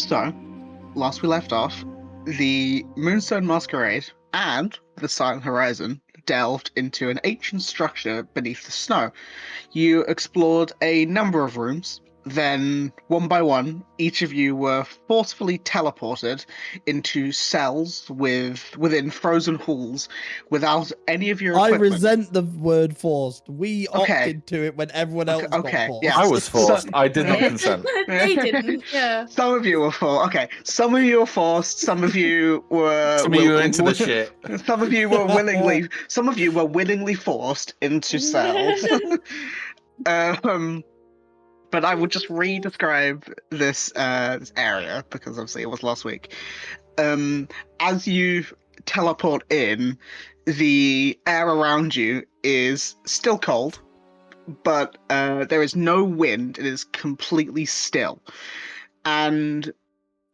So, last we left off, the Moonstone Masquerade and the Silent Horizon delved into an ancient structure beneath the snow. You explored a number of rooms, then, one by one, each of you were forcefully teleported into cells within frozen halls without any of your equipment. I resent the word forced. We opted to it when everyone else got forced. Yeah. I was forced. I did not consent. They didn't, yeah. Some of you were forced. Okay, some of you were forced. Some of you were. Some of you were into the shit. Some of you were willingly. Some of you were willingly forced into cells. But I will just re-describe this area because obviously it was last week. As you teleport in, the air around you is still cold, but there is no wind. It is completely still, and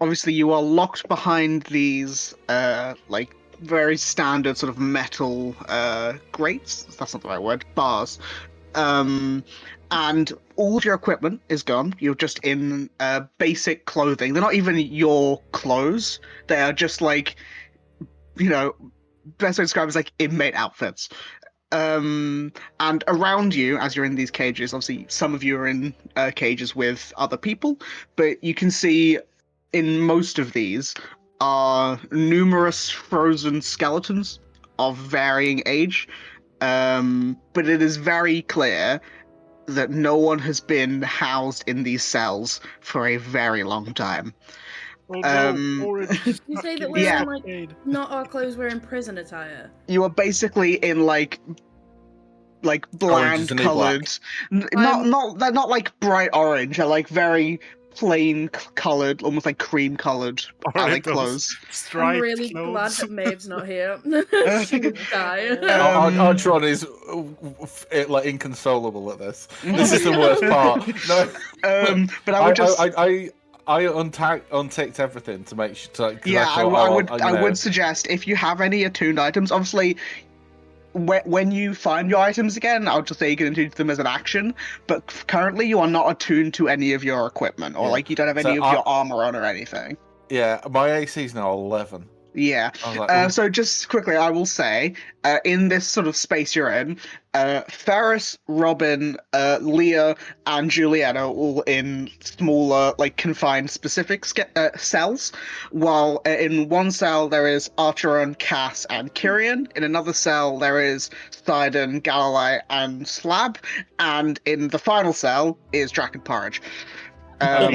obviously you are locked behind these like very standard sort of metal grates. That's not the right word. Bars. And all of your equipment is gone. You're just in basic clothing. They're not even your clothes. They are just like, best way to describe it is like inmate outfits. And around you, as you're in these cages, obviously some of you are in cages with other people, but you can see in most of these are numerous frozen skeletons of varying age. But it is very clear that no one has been housed in these cells for a very long time. You say that we're in, like, not our clothes, we're in prison attire. You are basically in like bland coloured, they're not like bright orange. They're like very plain coloured, almost like cream coloured clothes. I'm really glad that Maeve's not here. She would die. Artron is like inconsolable at this. This is the worst part. No, but I would just. I unticked everything to make sure. I would suggest if you have any attuned items, obviously. When you find your items again, I'll just say you can attune to them as an action. But currently, you are not attuned to any of your equipment, or like you don't have any of your armor on or anything. Yeah, my AC is now 11. Yeah. So just quickly, I will say, in this sort of space you're in, Ferris, Robin, Leah, and Juliet are all in smaller, like confined, specific cells. While in one cell there is Archeron, Cass, and Kyrian. In another cell there is Sidon, Galalai, and Slab. And in the final cell is Draken Porridge. I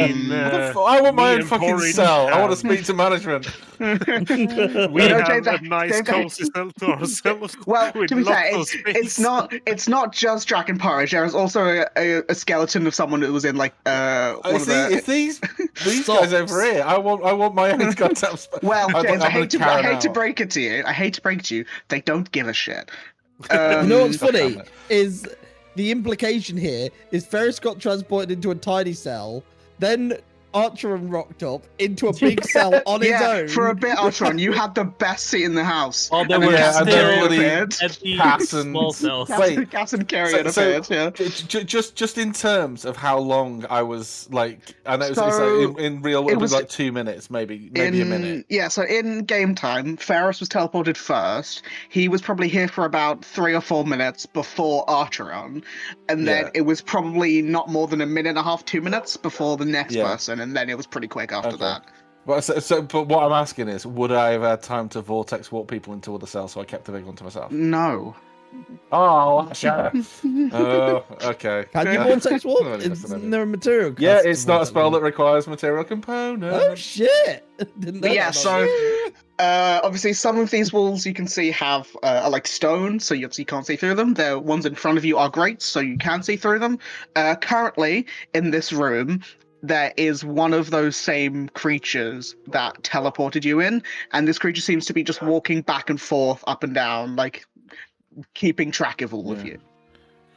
want my own fucking cell. I want to speak to management. We have a nice cozy cell to ourselves. Well, to be fair, it's not just Draken Porridge. There is also a skeleton of someone who was in like if these guys over here, I want my own goddamn space. Well, James, I hate to break it to you. They don't give a shit. You know what's funny is the implication here is Ferris got transported into a tiny cell. Then Archeron rocked up into a big cell on his own. For a bit, Archeron, you had the best seat in the house. Oh, there were small cells. Cass and Carrion appeared. Just in terms of how long I was like, I know it's like in real world, it was like 2 minutes, maybe a minute. Yeah, so in game time, Ferris was teleported first. He was probably here for about 3 or 4 minutes before Archeron, and then it was probably not more than a minute and a half, 2 minutes before the next person. And then it was pretty quick after that. But what I'm asking is, would I have had time to vortex walk people into other cells so I kept the big one to myself? No. Oh, sure. Okay. Can you vortex walk? Isn't there a material? Yeah, it's not a spell that requires material component. Oh shit! Obviously some of these walls you can see have are like stone, so you obviously can't see through them. The ones in front of you are grates, so you can see through them. Currently, in this room, there is one of those same creatures that teleported you in, and this creature seems to be just walking back and forth, up and down, like keeping track of all of you.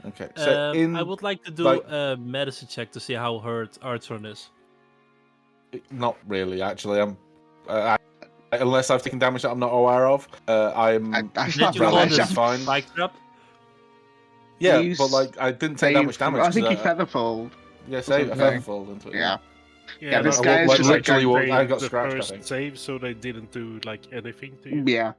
Okay, so I would like to do a medicine check to see how hurt Archeron is. Not really, actually. Unless I've taken damage that I'm not aware of. I'm fine. Yeah, but like I didn't take that much damage. I think you featherfalled. Yeah, save a featherfall into it. Yeah. Yeah, this guy is just like I got scratched. First save, so they didn't do like anything to you. Yeah.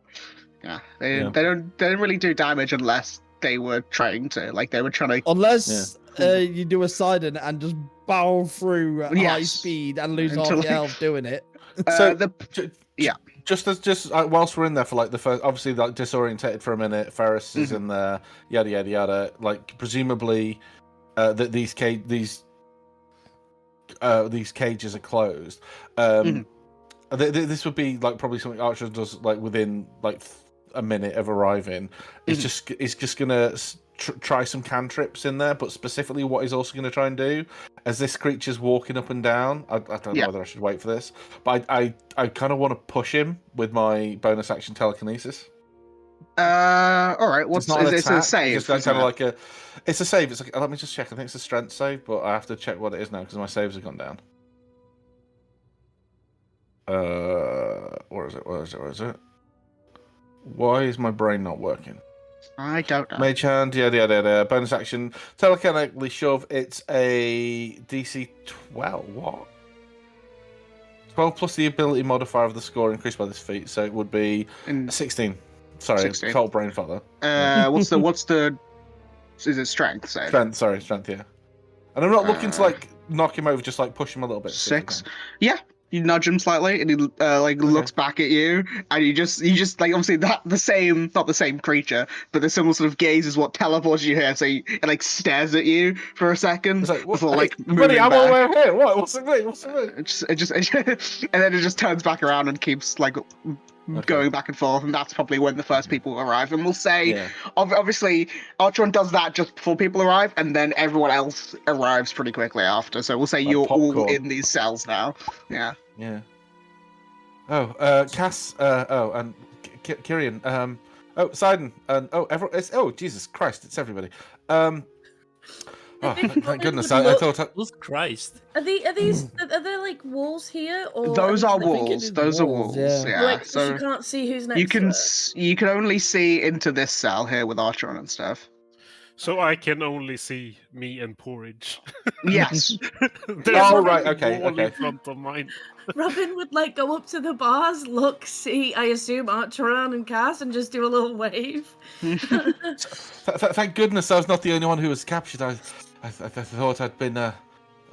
They don't really do damage unless they were trying to. Like they were trying to. Unless you do a Sidon and just barrel through at high speed and lose half your health doing it. Just whilst we're in there for like the first, obviously like disorientated for a minute. Ferris is in there. Yada yada yada. Like presumably, that these cages are closed. This would be like probably something Archer does like within like a minute of arriving. It's just gonna try some cantrips in there, but specifically what he's also going to try and do as this creature's walking up and down. I don't know whether I should wait for this, but I kind of want to push him with my bonus action telekinesis. All right. It's a save? It's kind of like it's a save. It's like, let me just check. I think it's a strength save, but I have to check what it is now because my saves have gone down. Where is it? Why is my brain not working? I don't know. Mage hand, yeah. Bonus action, telekinetically shove. It's a DC 12. What? 12 plus the ability modifier of the score increased by this feat, so it would be 16. Sorry, 16. Cold brain fodder. What's the? Is it strength? So? Strength. Yeah. And I'm not looking to like knock him over, just like push him a little bit. 6. Yeah. You nudge him slightly, and he looks back at you, and you just like obviously not the same creature, but the similar sort of gaze is what teleports you here. So he like stares at you for a second before buddy, I'm all the way over here. What? What's it mean? It just and then it just turns back around and keeps like going back and forth, and that's probably when the first people arrive. And we'll say, obviously, Archeron does that just before people arrive, and then everyone else arrives pretty quickly after. So we'll say you're all in these cells now. Yeah. Yeah. Oh, Cass. And Kyrian. Sidon. And everyone. Jesus Christ! It's everybody. Thank goodness! I thought. Christ. Are there like walls here, or those are walls? Those are walls. Yeah. Like, so you can't see who's next. You can only see into this cell here with Archeron and stuff. So I can only see me and Porridge. Yes. Right. Okay. In front of mine. Robin would like go up to the bars, look, see, I assume Archeron and Cass, and just do a little wave. Thank goodness I was not the only one who was captured. I thought I'd been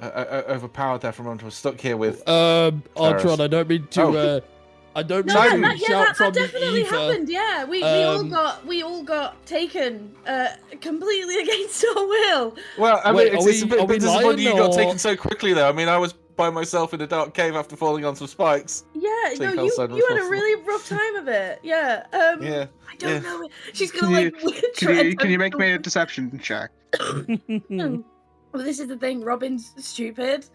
overpowered there from when I was stuck here with. Archeron, I don't mean to. I don't mean to shout from the ether. That definitely happened. Yeah, we all got taken completely against our will. Well, I mean, it's a bit disappointing you got taken so quickly, though. I mean, I was by myself in a dark cave after falling on some spikes. Yeah, no, you had a really rough time of it. Yeah. I don't know. She's gonna Can you make me a deception check? Well, this is the thing. Robin's stupid,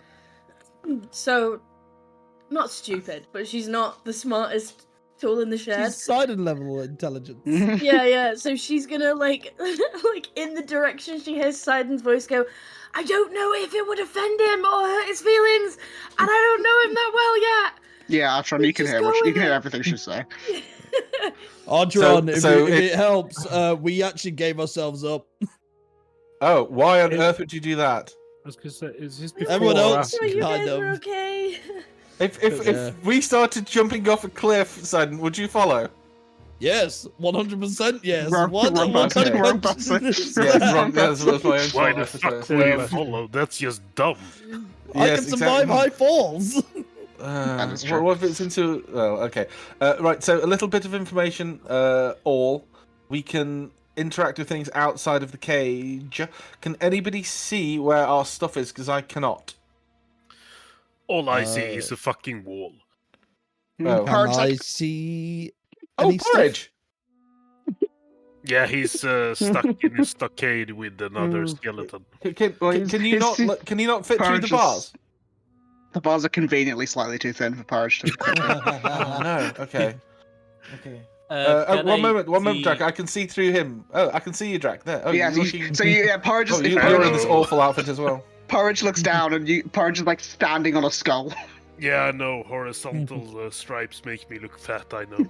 so not stupid, but she's not the smartest tool in the shed. She's Sidon level intelligence. Yeah. So she's gonna like in the direction she hears Sidon's voice go, I don't know if it would offend him or hurt his feelings, and I don't know him that well yet. Yeah, Archeron, you can hear everything she's saying. Archeron, if it helps, we actually gave ourselves up. Oh, why on earth would you do that? I was gonna say, is this before everyone else so you guys are okay? If we started jumping off a cliff, Sidon, would you follow? Yes, 100% yes. Wrong button. Yes, wrong. That's my own Why the fuck would you follow? That's just dumb. I can survive high falls. What fits into? Oh, okay. Right. So a little bit of information. We can interact with things outside of the cage. Can anybody see where our stuff is? Because I cannot. All I see is a fucking wall. Can I see? Porridge! Yeah, he's stuck in a stockade with another skeleton. Can you not fit through the bars? The bars are conveniently slightly too thin for Porridge to. Oh no. Okay. One moment, Drac. I can see through him. Oh, I can see you, Drac. There. Oh, yeah. Porridge is. You're in this awful outfit as well. Porridge looks down, and Porridge is like standing on a skull. Yeah, I know. Horizontal stripes make me look fat. I know.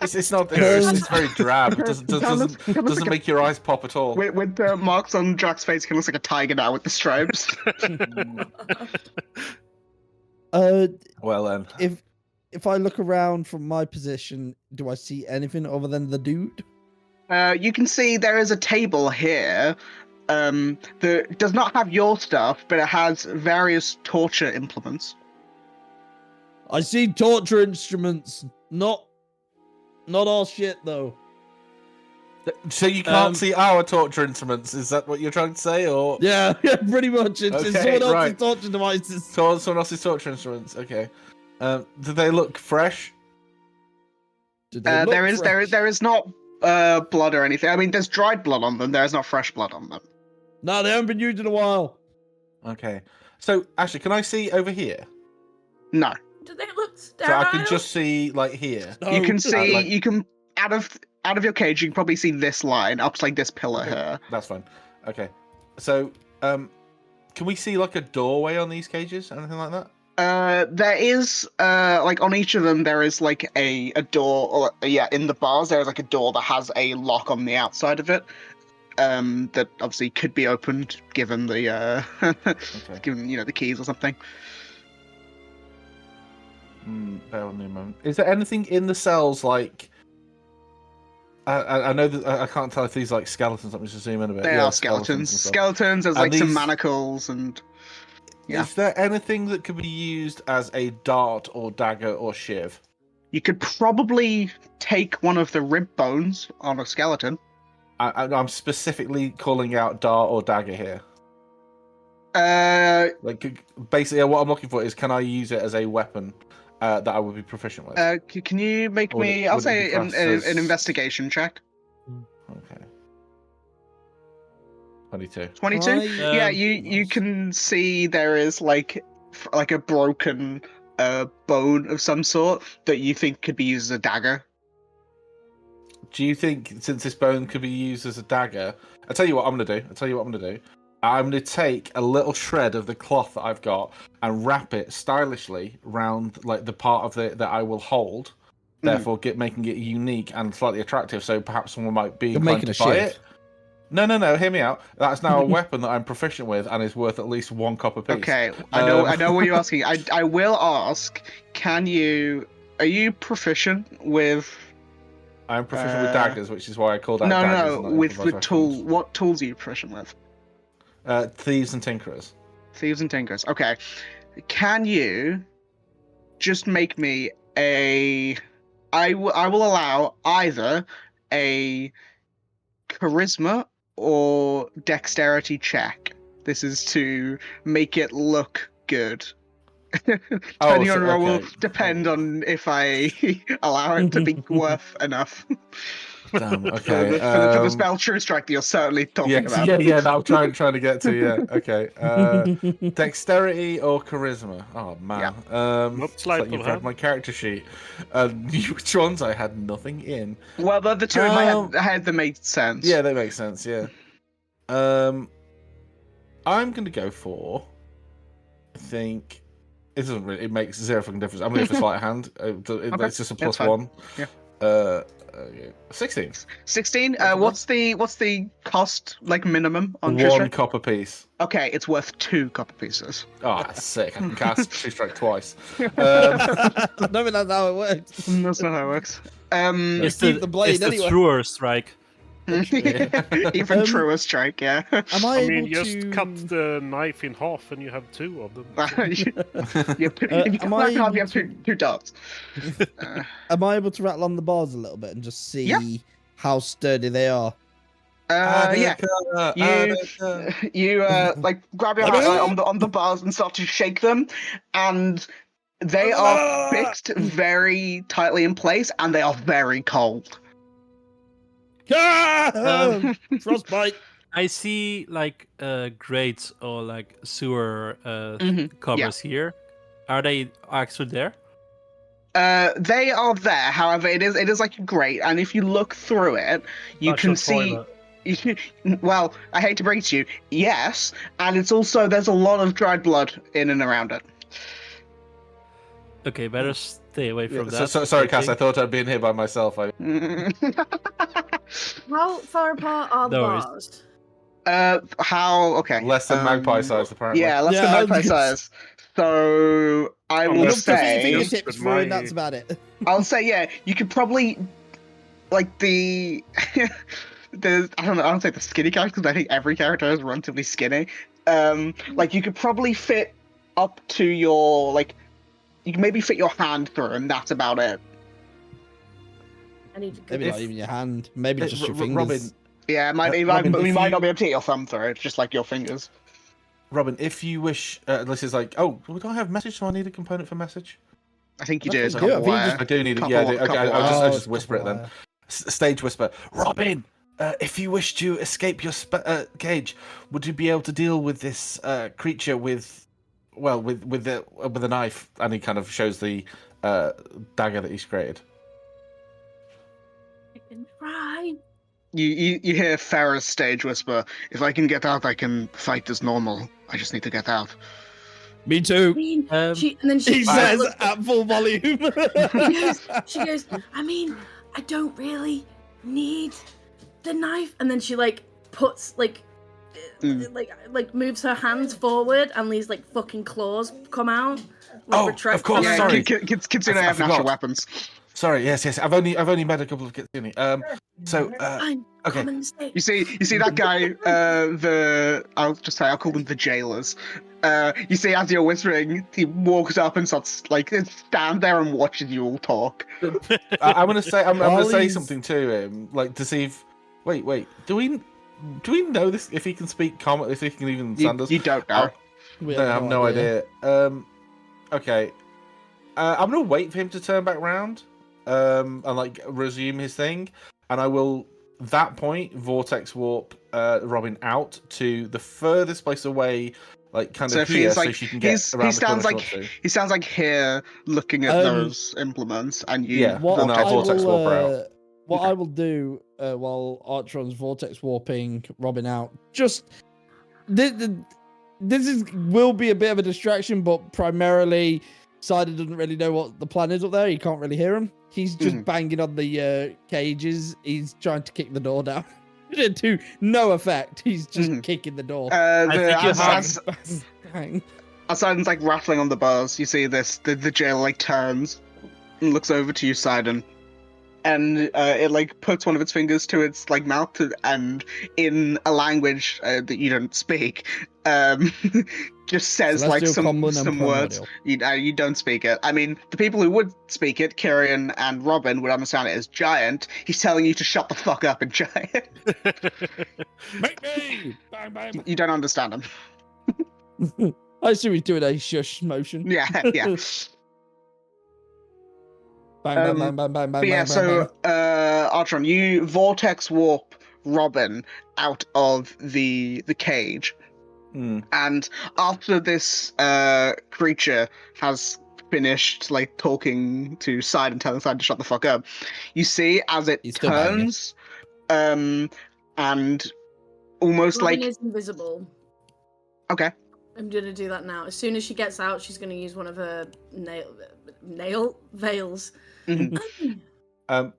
It's not. It's very drab. It doesn't make your eyes pop at all. With the marks on Drac's face, he looks like a tiger now with the stripes. Well then. If I look around from my position, do I see anything other than the dude? You can see there is a table here that does not have your stuff, but it has various torture implements. I see torture instruments, not all shit though. So you can't see our torture instruments? Is that what you're trying to say, or? Yeah, pretty much. It's someone else's torture devices. Someone else's torture instruments. Okay. Do they look fresh? There is not blood or anything. I mean, there's dried blood on them. There is not fresh blood on them. No, they haven't been used in a while. Okay. So, Ashley, can I see over here? No. Do they look So sterile? I can just see like here. No. You can see. You can out of your cage. You can probably see this line up to like this pillar here. That's fine. Okay. So, can we see like a doorway on these cages? Anything like that? There is like on each of them there is like a door, or in the bars there is like a door that has a lock on the outside of it. That obviously could be opened given the given the keys or something. Bear with me a moment. Is there anything in the cells like? I know that I can't tell if these are like skeletons. Let me just zoom in a bit. They are skeletons. Skeletons. There's like some manacles and. Yeah. Is there anything that could be used as a dart or dagger or shiv? You could probably take one of the rib bones on a skeleton. I'm specifically calling out dart or dagger here. Like basically, what I'm looking for is, can I use it as a weapon that I would be proficient with? Can you make me? I'll say an investigation check. Okay. 22. 22? Yeah, you can see there is like a broken bone of some sort that you think could be used as a dagger. Do you think, since this bone could be used as a dagger, I'll tell you what I'm going to do. I'm going to take a little shred of the cloth that I've got and wrap it stylishly round like the part of it that I will hold, therefore making it unique and slightly attractive, so perhaps someone might be inclined to buy it. No, hear me out. That's now a weapon that I'm proficient with and is worth at least 1 copper piece. Okay, I know what you're asking. I will ask, are you proficient with... I'm proficient with daggers, which is why I called out daggers. No, with the tool. What tools are you proficient with? Thieves and tinkerers. Thieves and tinkerers. Okay. Can you just make me I will allow either a charisma or dexterity check. This is to make it look good. Depending on roll will depend on if I allow it to be worth enough. Damn, okay. For the spell True Strike that you're certainly talking about. Yeah, that I'm trying to get to, yeah. Okay. Dexterity or charisma? Oh, man. Looks like you've read my character sheet. Which ones I had nothing in. Well, the two in my head that made sense. Yeah, they make sense, yeah. I'm going to go for... I think... It makes zero fucking difference. I'm going to go for sleight of hand. It's just a +1. Yeah. 16. 16. What's the cost minimum on True 1 Strike? copper piece. Okay, it's worth 2 copper pieces. Oh, that's sick. I can cast True Strike twice. I don't think that's how it works. That's not how it works. It's keep the blade it's the truer strike. Even truer strike, yeah. Am I able just cut the knife in half and you have 2 of them. You have two darts. Am I able to rattle on the bars a little bit and just see how sturdy they are? Yeah. You grab your hand on the bars and start to shake them, and they are fixed very tightly in place, and they are very cold. Frostbite. I see grates or sewer covers here. Are they actually there? They are there. However, it is like a grate, and if you look through it, you can see. Well, I hate to break it to you, yes, and it's also there's a lot of dried blood in and around it. Okay, better stay away from that. Sorry, Cass. I thought I'd been here by myself. How far apart are the bars? How? Okay. Less than magpie size, apparently. Yeah, less Yeah, than I was magpie gonna size. So I will Unless Enough to fit your say, fingers- fingertips with through, and my- that's about it. I'll say, yeah, you could probably like the. I don't know. I don't think the skinny characters. I think every character is relatively skinny. Like you could probably fit up to your like. You can maybe fit your hand through, and that's about it. I need to Maybe go. not even your hand. Maybe just your fingers. Robin, Yeah, it might, Robin, we if might you- not be able to get your thumb through it, just like your fingers. Robin, if you wish, this is like, oh, we don't have message, so I need a component for message. I think you I do. don't It's think you do. I think you wire. I do need it. Couple- Yeah, I do. Okay, couple I'll wires. just whisper it then. wire. Stage whisper. Robin, if you wish to escape your cage, would you be able to deal with this creature with a knife? And he kind of shows the dagger that he's created. I can try. You hear Farah's stage whisper. If I can get out, I can fight as normal. I just need to get out. Me I too. mean, Um, she and then she He says looks- at full volume. she goes, I mean, I don't really need the knife. And then she like puts like like moves her hands forward and these like fucking claws come out. Like, Oh, retract of course, them. Yeah, sorry. Kitsune I have natural forgot. weapons. Sorry, yes. I've only met a couple of Kitsune. Fine, Okay. common mistake. You see that guy. I'll call them the jailers. You see, as you're whispering, he walks up and starts like stand there and watches you all talk. I'm gonna say Ollie's- something to him, like to see if. Wait. Do we know this? If he can speak common, if he can even stand us? You don't know. We No, I have no idea. Okay. I'm gonna wait for him to turn back round, and like resume his thing, and I will that point vortex warp Robin out to the furthest place away, like kind So of if here, he's so like, she can get around he the stands corner like she wants to. he stands like here, looking at those implements, and you. Yeah. What And I then I'll vortex will, warp her out. what Okay. I will do while Artron's vortex warping Robin out, just this will be a bit of a distraction, but primarily Cider doesn't really know what the plan is up there. He can't really hear him. He's just banging on the cages. He's trying to kick the door down. To no effect. He's just kicking the door. think you have- As Bang. Sidon's like rattling on the bars, you see this. The jailer like turns and looks over to you, Sidon, and it like puts one of its fingers to its like mouth, and in a language that you don't speak, just says like Celestial, some common, and words. You don't speak it. I mean, the people who would speak it, Kyrian and Robin, would understand it as giant. He's telling you to shut the fuck up in giant. Make me! Bang, bang. You don't understand him. I assume he's doing a shush motion. Yeah. Bang, bang, Um, bang, bang, bang, But bang, yeah, bang, so Artron, you vortex warp Robin out of the cage, and after this creature has finished like talking to Side and telling Side to shut the fuck up, you see as it He's still banging. turns, and almost Robin like is invisible. okay, I'm gonna do that now. As soon as she gets out, she's gonna use one of her nail veils. So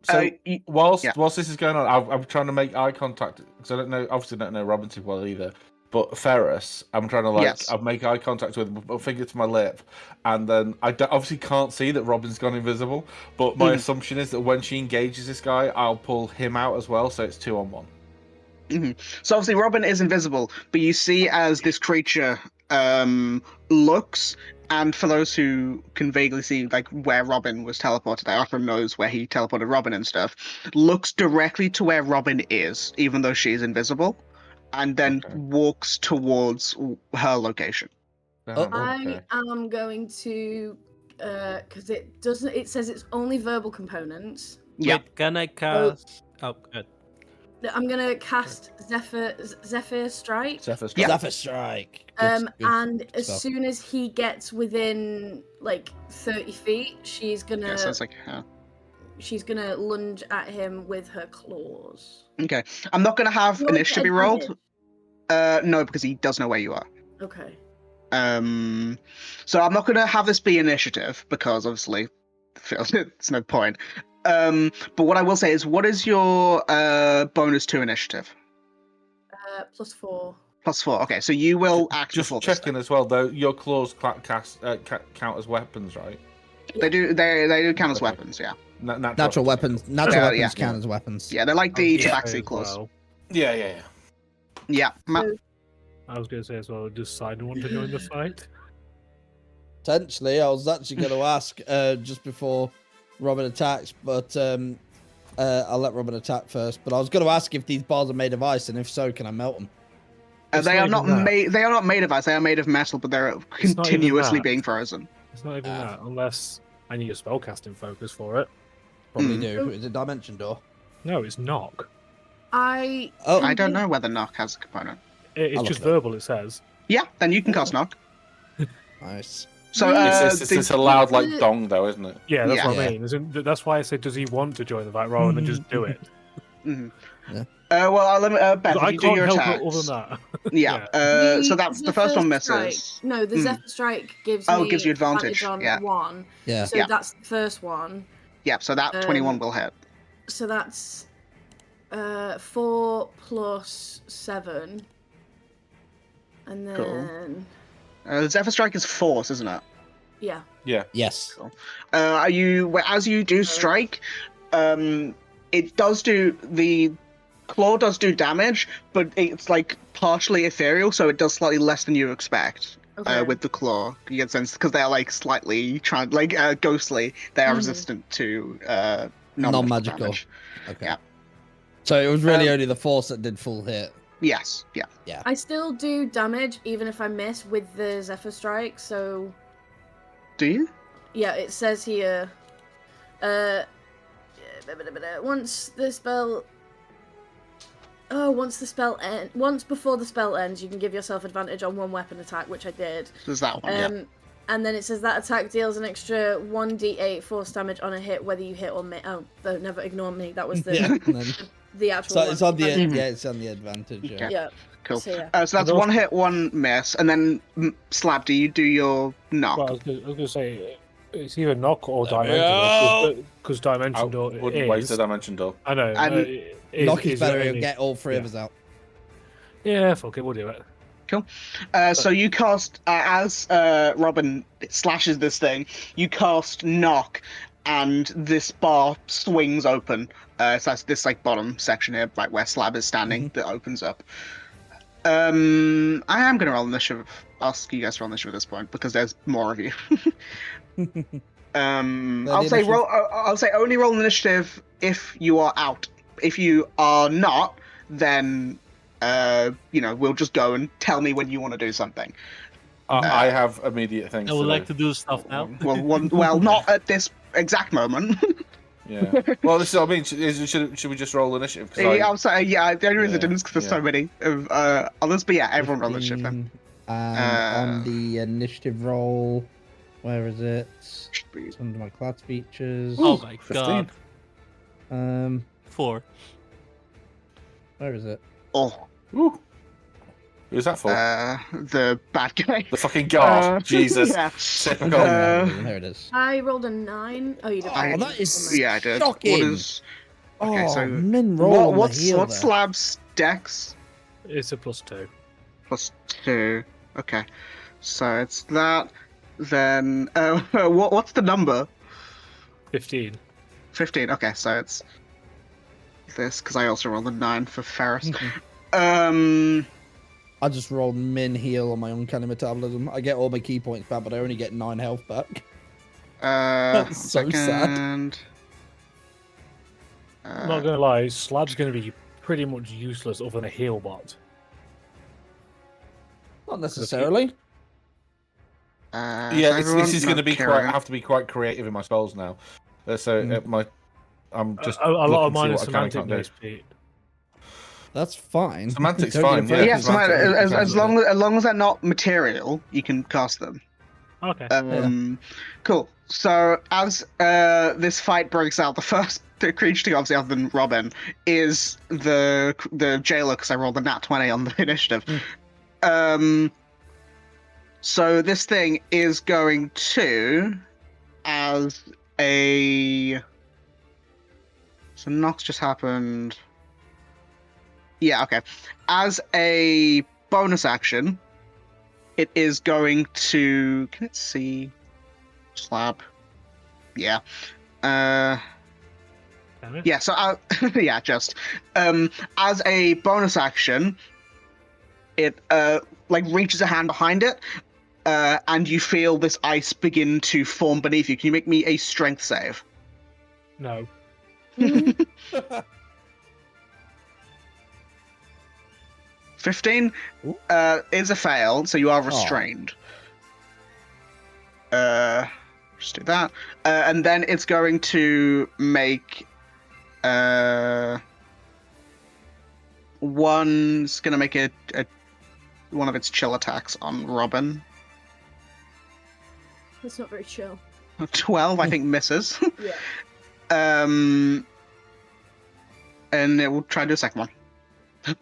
y- whilst yeah. this is going on, I'm trying to make eye contact because I obviously don't know Robin too well either. But Ferris, I'm trying to Yes. I'll make eye contact with my finger to my lip, and then obviously can't see that Robin's gone invisible. But my assumption is that when she engages this guy, I'll pull him out as well, so it's 2-on-1. So obviously Robin is invisible, but you see as this creature looks, and for those who can vaguely see like where Robin was teleported, I often knows where he teleported Robin and stuff, looks directly to where Robin is, even though she is invisible, and then Okay. walks towards her location. I am going to because it says it's only verbal components. Yeah. Wait, can I cast? Oh, good. I'm gonna cast Zephyr Strike. Zephyr Yeah. Zephyr Strike. Good And as stuff. soon as he gets within like 30 feet, she's gonna Yeah, so it's like lunge at him with her claws. okay. I'm not gonna have Do I get initiative be rolled. advantage? No, because he does know where you are. Okay. So I'm not gonna have this be initiative because obviously it's no point. But what I will say is, what is your bonus to initiative? +4. +4. Okay, so you will act Just before this checking thing. as well, though. Your claws count as weapons, right? They do. They do count as Okay. weapons. Yeah. Natural weapons. Yeah, Natural weapons yeah. count as weapons. Yeah, they're like I was the gonna tabaxi say as claws. well- Yeah. Yeah. So, I was going to say as well, does Sidon want to join the fight? Potentially, I was actually going to ask just before Robin attacks, but I'll let Robin attack first. But I was going to ask if these bars are made of ice, and if so, can I melt them? It's They are not not even that. made. They are not made of ice. They are made of metal, but they're not even continuously that. being frozen. It's not even that, unless I need a spellcasting focus for it. Probably do. Is it Dimension Door? No, it's knock. I Oh, I don't know whether knock has a component. It's I'll just look it up. verbal, it says. Yeah, then you can cast knock. nice. So It's a loud like dong, though, isn't it? Yeah, that's what Yeah. I mean. That's why I said, does he want to join the fight rather than just do it? Mhm. Yeah. Well, Beth, if I you do can't your help attacks. it other than that. Yeah. So that's the first one misses. Strike. No, the Zephyr Strike gives Oh, me gives you advantage, on yeah. 1. Yeah. So Yeah. that's the first one. Yeah. So that 21 will hit. So that's 4 plus 7. And then Zephyr Strike is force, isn't it? yeah. Yes. Are you as you do strike? It does do the claw does do damage, but it's like partially ethereal, so it does slightly less than you expect. Okay. With the claw, you get sense because they're like slightly ghostly. They are resistant to non-magical. damage. Okay. Yeah. So it was really only the force that did full hit. Yes. Yeah. I still do damage even if I miss with the Zephyr Strike, so Do you? yeah, it says here once before the spell ends, you can give yourself advantage on one weapon attack, which I did. There's that one. Yeah. And then it says that attack deals an extra 1d8 force damage on a hit, whether you hit or miss. Oh, never ignore me. That was the Yeah. and then- the actual. so it's on the Mhm. it's on the advantage. Yeah. Okay. Yeah. Cool. So, yeah. So that's one hit, one miss, and then Slab. Do you do your knock? Well, I was going to say, it's either knock or There we dimension, because I dimension door wouldn't waste is. a dimension door. I know. And Knock is better. only- It'll get all three of us out. Yeah, fuck it, we'll do it. So you cast as Robin slashes this thing. You cast knock, and this bar swings open. So that's this like bottom section here, like where Slab is standing, that opens up. I am going to roll initiative. Ask you guys to roll initiative at this point because there's more of you. I'll say roll. I'll say only roll initiative if you are out. If you are not, then we'll just go and tell me when you want to do something. I have immediate things. I would to like do. to do stuff now. Well, not at this exact moment. Yeah. Well, this is. I mean, should we just roll initiative? 'Cause I'll say the only reason I didn't is because there's yeah. so many of others. But yeah, everyone roll initiative then. On the initiative roll, where is it? Should be- It's under my class features. Oh my 15. god. 4. Where is it? Oh, Ooh. Who's that for? the bad guy. The fucking god. Jesus. Yeah. Typical. There it is. I rolled a 9. Oh, you did. I- Oh, that is Yeah, I did. shocking. What is? Okay, Oh, so min roll on what's the heel there. Slab's dex? It's a +2. +2. Okay, so it's that. Then what's the number? 15. 15. Okay, so it's this because I also rolled a 9 for Ferris. I just rolled min heal on my uncanny metabolism. I get all my key points back, but I only get 9 health back. That's so sad. I'm not going to lie, Slab's going to be pretty much useless other than a heal bot. Not necessarily. Yeah, this is going to be quite. I have to be quite creative in my spells now. I'm just. A lot of mine looking is to see what I can and semantic can't do. based, Pete. That's fine. Semantics Don't fine, get yeah. Yeah, afraid. so as long as they're not material, you can cast them. Okay. Cool. So as this fight breaks out, the first creature to go, obviously other than Robin, is the jailer because I rolled a nat 20 on the initiative. So this thing is going to, as a. So Nox just happened. Yeah, okay. As a bonus action, it is going to. Can it see? Slab. Yeah. Damn it. Yeah, so yeah, just as a bonus action, it like reaches a hand behind it, and you feel this ice begin to form beneath you. Can you make me a strength save? No. 15 Ooh. is a fail, so you are restrained. Just do that, and then it's going to make one's gonna make a one of its chill attacks on Robin. That's not very chill. 12, I think, misses. Yeah. And it will try to do a second one.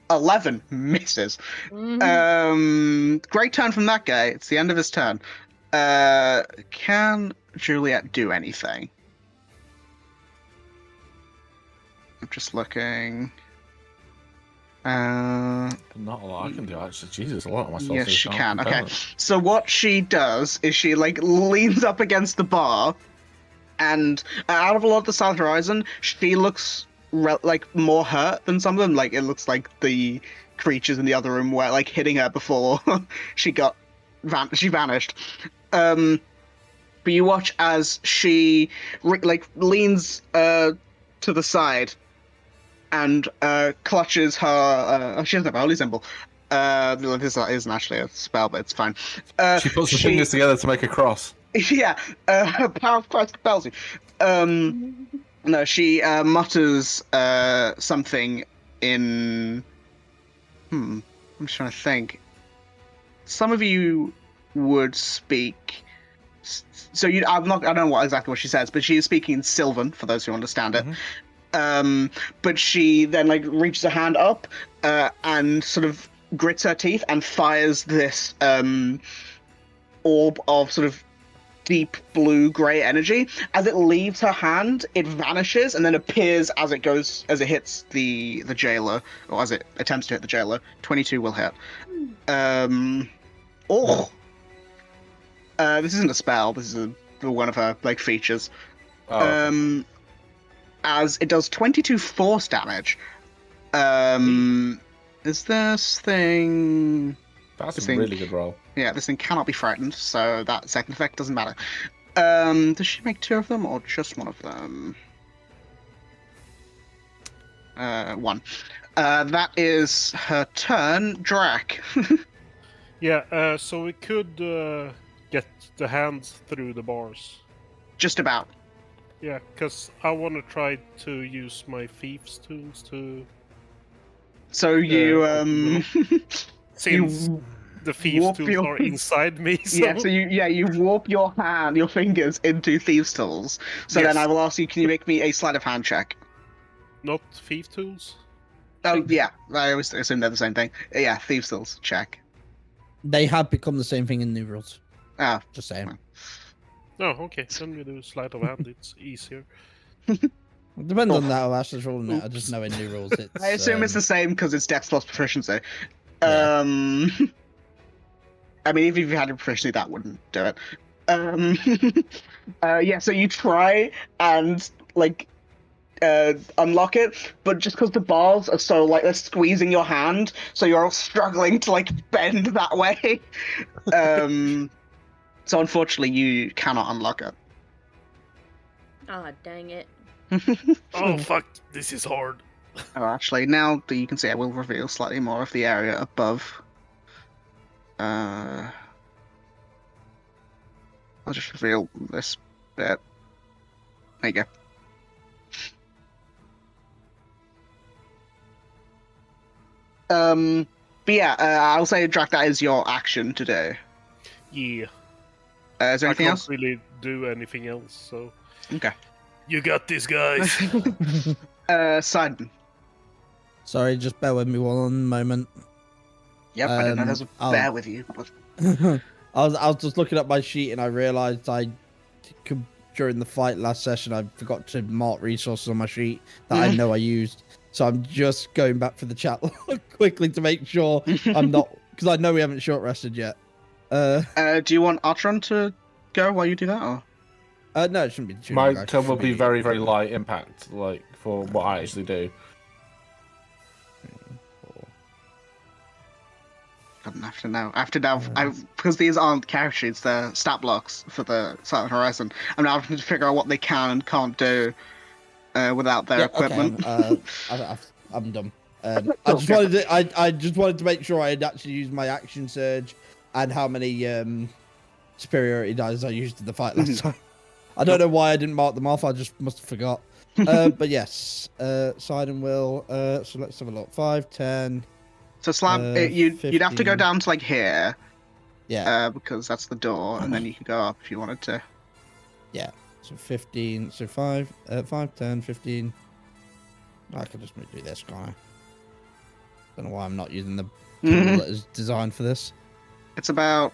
11 misses. Great turn from that guy. It's the end of his turn. Can Juliet do anything? I'm just looking. Not a lot I can do, actually. Jesus, a lot of myself. Yes, she can. Okay. So what she does is she like leans up against the bar, and out of a lot of the South Horizon, she looks like more hurt than some of them. Like it looks like the creatures in the other room were like hitting her before she vanished. But you watch as she leans to the side and clutches her. She doesn't have a holy symbol. This isn't actually a spell, but it's fine. She puts the fingers together to make a cross. Yeah, power of Christ compels you. No, she mutters something in. I'm just trying to think. Some of you would speak. So I don't know exactly what she says, but she is speaking in Sylvan for those who understand it. But she then like reaches her hand up and sort of grits her teeth and fires this orb of sort of deep blue gray energy. As it leaves her hand, it vanishes and then appears as it hits the jailer, or as it attempts to hit the jailer. 22 will hit. This isn't a spell. This is one of her like features. Okay. As it does 22 force damage. Is this thing? That's a really good roll. Yeah, this thing cannot be frightened, so that second effect doesn't matter. Does she make 2 of them or just 1 of them? 1. That is her turn. Drac. Yeah, so we could get the hands through the bars. Just about. Yeah, because I want to try to use my thieves' tools to. So you Since the thieves' tools are inside me. So... Yeah, so you warp your fingers into thieves' tools. So Yes. then I will ask you, can you make me a sleight of hand check? Not thief tools? Oh yeah, I always assume they're the same thing. Yeah, thieves' tools check. They have become the same thing in new rules. Oh, Just saying. Oh, okay. Then we do sleight of hand. It's easier. It depends on how Ashley's ruling it. I just know in new rules it's. I assume it's the same because it's Dex plus proficiency. Yeah. I mean, even if you had a proficiency, that wouldn't do it. Yeah, so you try and like unlock it, but just because the bars are so like they're squeezing your hand, so you're all struggling to like bend that way. So unfortunately, you cannot unlock it. Ah, dang it. Oh, fuck. This is hard. Oh, actually, now that you can see, I will reveal slightly more of the area above. I'll just reveal this bit. There you go. But yeah, I'll say, Drac, that is your action to do. Yeah. Is there I anything can't else? really do anything else, so. Okay. You got this, guys. Sidon. Sorry, just bear with me one moment. Yep, I didn't know there was a I'll- bear with you. But... I was just looking at my sheet and I realized during the fight last session I forgot to mark resources on my sheet that I know I used. So I'm just going back for the chat quickly to make sure I'm not, because I know we haven't short rested yet. Do you want Artron to go while you do that, or? No, it shouldn't be too My long. turn will be very, very light impact, like for what I actually do. After now, because these aren't character sheets, they're stat blocks for the Silent Horizon. I'm now having to figure out what they can and can't do without their equipment. Okay, I'm done. I just wanted to make sure I had actually used my action surge and how many superiority dice I used in the fight last time. I don't know why I didn't mark them off. I just must have forgot. But yes, Side and Will. So let's have a look. 5, 10. So Slab, you'd have to go 15. down to like here. Yeah. Because that's the door, and then you can go up if you wanted to. Yeah. So 15. So 5, 10, 15. I could just do this, can't I? Don't know why I'm not using the tool that is designed for this. It's about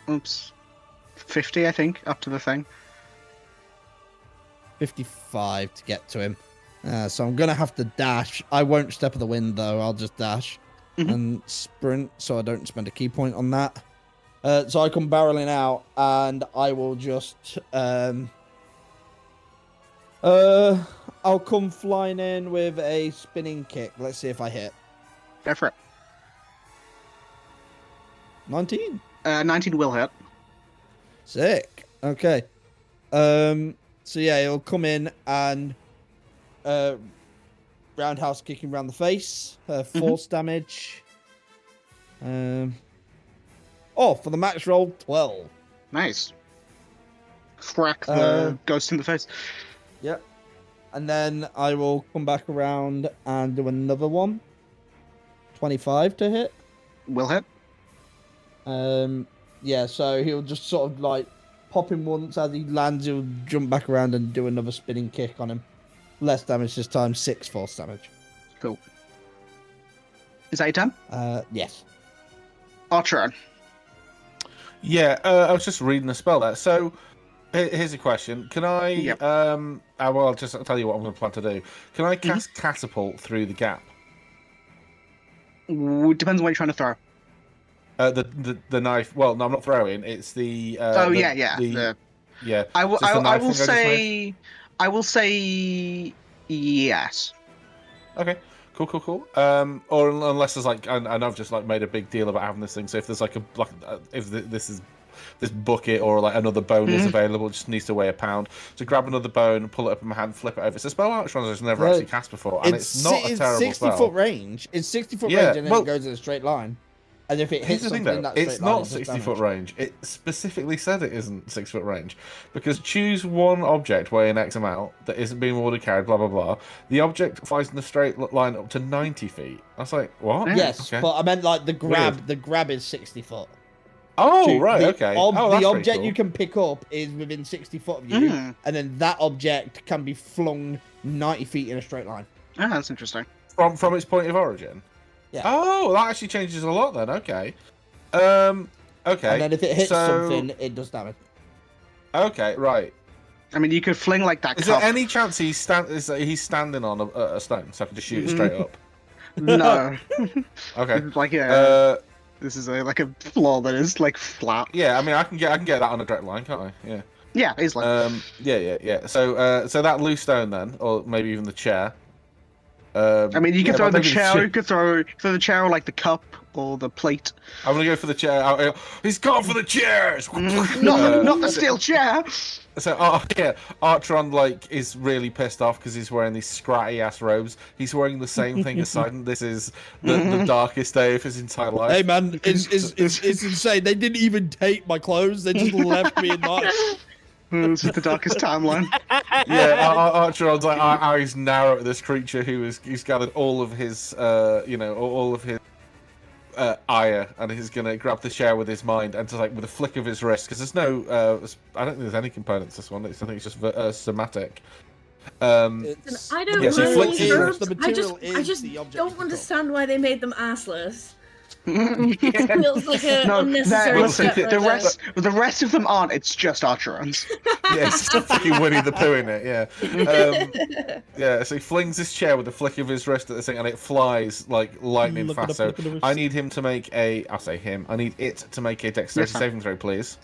50, I think, up to the thing. 55 to get to him. So I'm gonna have to dash. I won't step of the wind though. I'll just dash and sprint, so I don't spend a key point on that. So I come barreling out, and I will just I'll come flying in with a spinning kick. Let's see if I hit. Go for it. 19. 19 will hit. Sick. Okay. So yeah, he'll come in and roundhouse kicking around the face. Force damage. For the max roll, 12. Nice. Crack the ghost in the face. Yep. And then I will come back around and do another one. 25 to hit. Will hit. Yeah, so he'll just sort of like pop him once. As he lands, he'll jump back around and do another spinning kick on him. Less damage this time, 6 force damage. Cool. Is that your turn? Yes. Artron. Yeah, I was just reading the spell there. So, here's a question: can I? Yep. Well, I'll tell you what I'm going to plan to do. Can I cast catapult through the gap? Depends on what you're trying to throw. The knife. Well, no, I'm not throwing. It's the. Yeah. I will say yes. Okay. Cool. Or unless there's like, and I've just like made a big deal about having this thing. So if there's this bucket or like another bone is available, it just needs to weigh a pound. So grab another bone, pull it up in my hand, flip it over. It's a spell Archon has never actually cast before, and it's not a terrible 60 spell. Foot range. It's 60 foot range, and then it goes in a straight line. And if it hits something in that straight it's line, not it's 60 foot range. It specifically said it isn't 6 foot range, because choose one object weighing X amount that isn't being water carried. Blah blah blah. The object flies in a straight line up to 90 feet. I was like, what? Yes, okay. but I meant like the grab. Weird. The grab is 60 foot. Oh, right, okay. The object you can pick up is within 60 foot of you, and then that object can be flung 90 feet in a straight line. Ah, that's interesting. From its point of origin. Yeah. Oh, that actually changes a lot then. Okay. Okay. And then if it hits something, it does damage. Okay, right. I mean, you could fling like that. Is there any chance he's standing on a stone, so I can just shoot it straight up? No. Okay. Like this is like a floor that is like flat. Yeah, I mean, I can get that on a direct line, can't I? Yeah. Yeah, easily. Yeah. So that loose stone then, or maybe even the chair. I mean, you could throw the chair. You could throw the chair, or like the cup or the plate. I'm gonna go for the chair. He's gone for the chairs. Not the steel chair. So Artron like is really pissed off because he's wearing these scratty ass robes. He's wearing the same thing as Sidon. This is the darkest day of his entire life. Hey man, it's insane. They didn't even take my clothes. They just left me in life. This is the darkest timeline. Yeah, Archon's like eyes narrow at this creature who's gathered all of his all of his ire, and he's gonna grab the chair with his mind and just like with a flick of his wrist, because there's no I don't think there's any components to this one. I think it's just somatic. I don't yeah, so really flicks his wrist. I just don't understand why they made them assless. Feels like a No, unnecessary listen, step right the rest of them aren't. It's just Archerons. Yeah, it's just fucking Winnie the Pooh in it. Yeah. Yeah. So he flings his chair with a flick of his wrist at this thing, and it flies like lightning Look at fast. the So flick of the wrist. I need him to make a. I'll say him. I need it to make a dexterity Yes, sir. saving throw, please.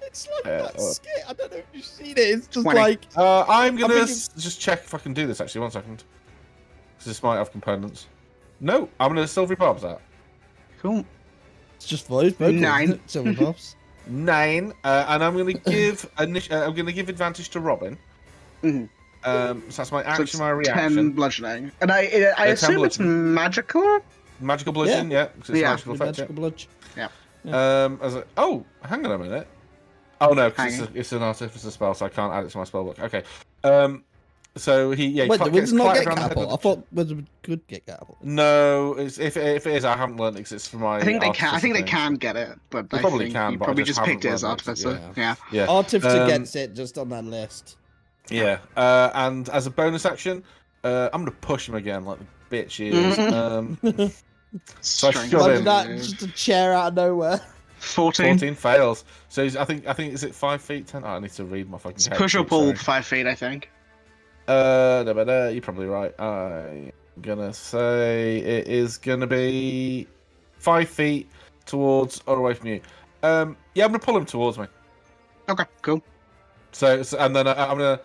It's like that skit. I don't know if you've seen it. It's just 20. like I'm gonna thinking- just check if I can do this. Actually, 1 second. Because this might have components. No, I'm gonna silvery barbs that. Cool. it's just voice vocals. 9. Isn't it? Silver Pops. 9, and I'm gonna give I'm gonna give advantage to Robin. Mhm. So that's my So action, it's my 10 reaction. bludgeoning, and I 10 assume it's bludgeoning. magical. Magical bludgeon, yeah. 'Cause it's Yeah. magical effect. Magical bludge. I was like, oh, hang on a minute. Oh no, because Hang it's an artificer spell, so I can't add it to my spellbook. Okay. So he Wait, did gets Wizard not clattered get around the head catapult? with- I thought Wizard could get catapult. No, if it is, I haven't learned it because it's for my. I think they can. I artificer think they thing. can get it, but They I probably think can, he but I probably just just picked it as haven't learned it, artificer. yeah. Yeah. Yeah. Artificer Um, gets it just on that list. Yeah, and as a bonus action, I'm gonna push him again like the bitch he is. So I Strength. shove Imagine him. that, just a chair out of nowhere. 14. 14 fails. So he's, I think is it 5 feet 10? Oh, I need to read my fucking. It's head push or sheet, pull sorry. 5 feet, I think. You're probably right. I'm gonna say it is gonna be 5 feet towards or away from you. Yeah, I'm gonna pull him towards me. Okay, cool. So and then I'm gonna.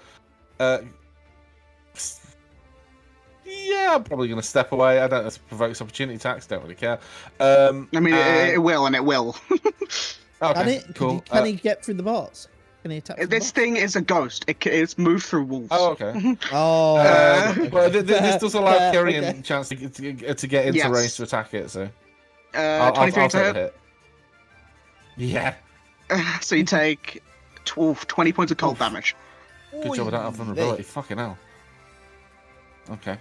Yeah, I'm probably gonna step away. I don't. This provokes opportunity attacks. Don't really care. I mean, and- it will, and it will. Okay, Can it? cool. Can he get through the bars? Can he attack? through the This bars? thing is a ghost. It's moved through walls. Oh, okay. Oh. Well, this does allow Fair, Kyrian okay. chance to get into Yes. range to attack it. So I'll 23 take to the hit. hit. Yeah. So you take 20 points of cold damage. Good job. I don't have vulnerability. Fucking hell. Okay.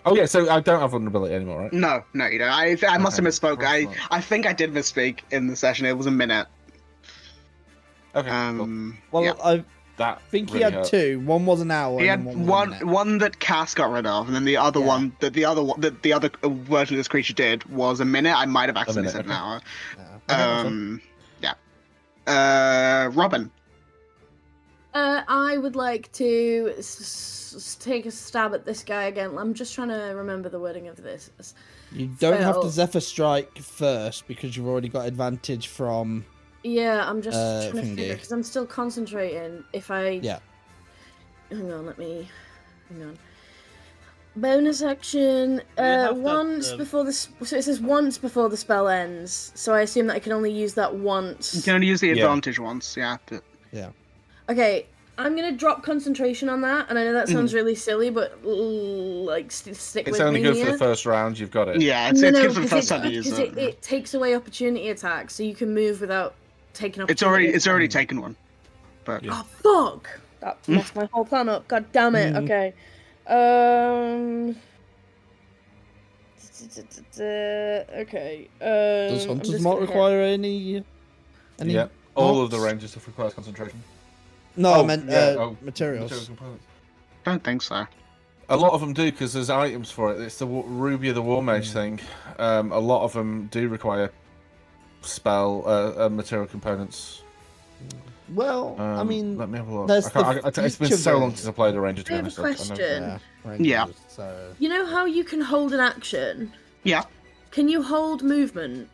Oh yeah. So I don't have vulnerability anymore, right? No, you don't. I must have Okay, misspoke. that's fine. I think I did misspeak in the session. It was a minute. Okay. Cool. Well, yeah. I That think he really had hurt. 2. One was an hour. He and had then one was a minute. one that Cass got rid of, and then the other Yeah. one that the other version of this creature did was a minute. I might have accidentally minute, said an hour. Yeah. Yeah. Robin. I would like to take a stab at this guy again. I'm just trying to remember the wording of this. You don't have to Fail. Zephyr Strike first because you've already got advantage from. Yeah, I'm just trying to thingy. figure because I'm still concentrating. If I Yeah. hang on, hang on. Bonus action. have that, Once before the so it says once before the spell ends. So I assume that I can only use that once. You can only use the Yeah. advantage once. Yeah. But... Okay, I'm gonna drop concentration on that, and I know that sounds really silly, but like stick It's with only me good here. for the first round. You've got it. Yeah, it's good for the first time to use because it. it takes away opportunity attacks, so you can move without taking It's opportunity. already taken one. But Yeah. Oh fuck! That messed my whole plan up. God damn it. Okay. Okay. Does I'm Hunter's just Mark gonna hit- require any? Yeah. All of the mods? ranges stuff requires concentration. No, Oh, I meant yeah, oh, materials. material components. don't think so. A lot of them do because there's items for it. It's the Ruby of the War Mage thing. A lot of them do require spell material components. Well, I mean, let me have a look. there's It's been each so of long those. since I played a ranger. To be I have a honest, I know- question. Yeah. ranges, So You know how you can hold an action? Yeah. Can you hold movement?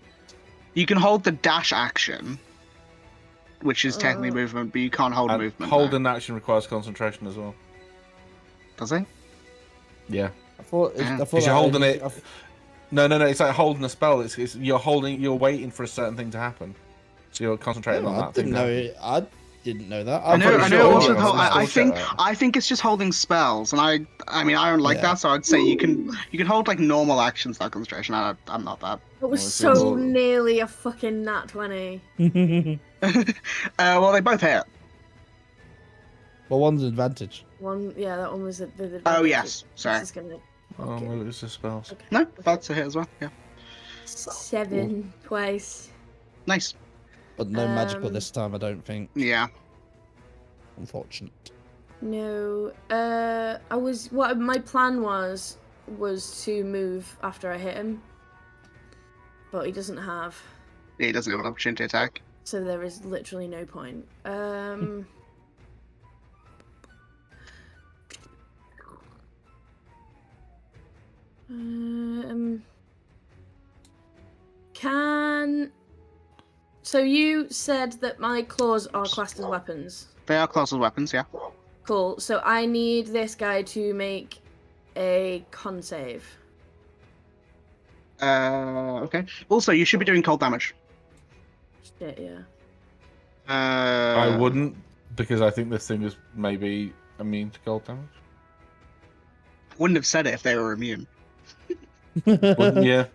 You can hold the dash action, which is technically movement, but you can't hold And movement. hold an action requires concentration as well. Does it? Yeah. I thought. Yeah. I thought Because you're that holding only- it. No. It's like holding a spell. It's you're waiting for a certain thing to happen. So you're concentrating on I that thing. didn't know. I didn't know that. I know. pretty I sure know. it Also, was. I think Bullshit. I think it's just holding spells, and I mean I don't like Yeah. that, so I'd say you can hold like normal actions without concentration. I'm not that. It was it's so all- nearly a fucking nat 20. Well, they both hit. Well, one's an advantage. Yeah, that one was the Oh advantage. yes, sorry. This is gonna Oh, well, it was the spells. No, that's a hit as well. Yeah, 7 twice. nice. But no magical Um, this time, I don't think. Yeah. Unfortunate. No, my plan was was to move after I hit him, but he doesn't have. He doesn't have an opportunity attack. So there is literally no point. So you said that my claws are classed as weapons. They are classed as weapons, yeah. Cool. So I need this guy to make a con save. Okay. Also, you should be doing cold damage. Shit, yeah. I wouldn't, because I think this thing is maybe immune to cold damage. Wouldn't have said it if they were immune. Wouldn't you?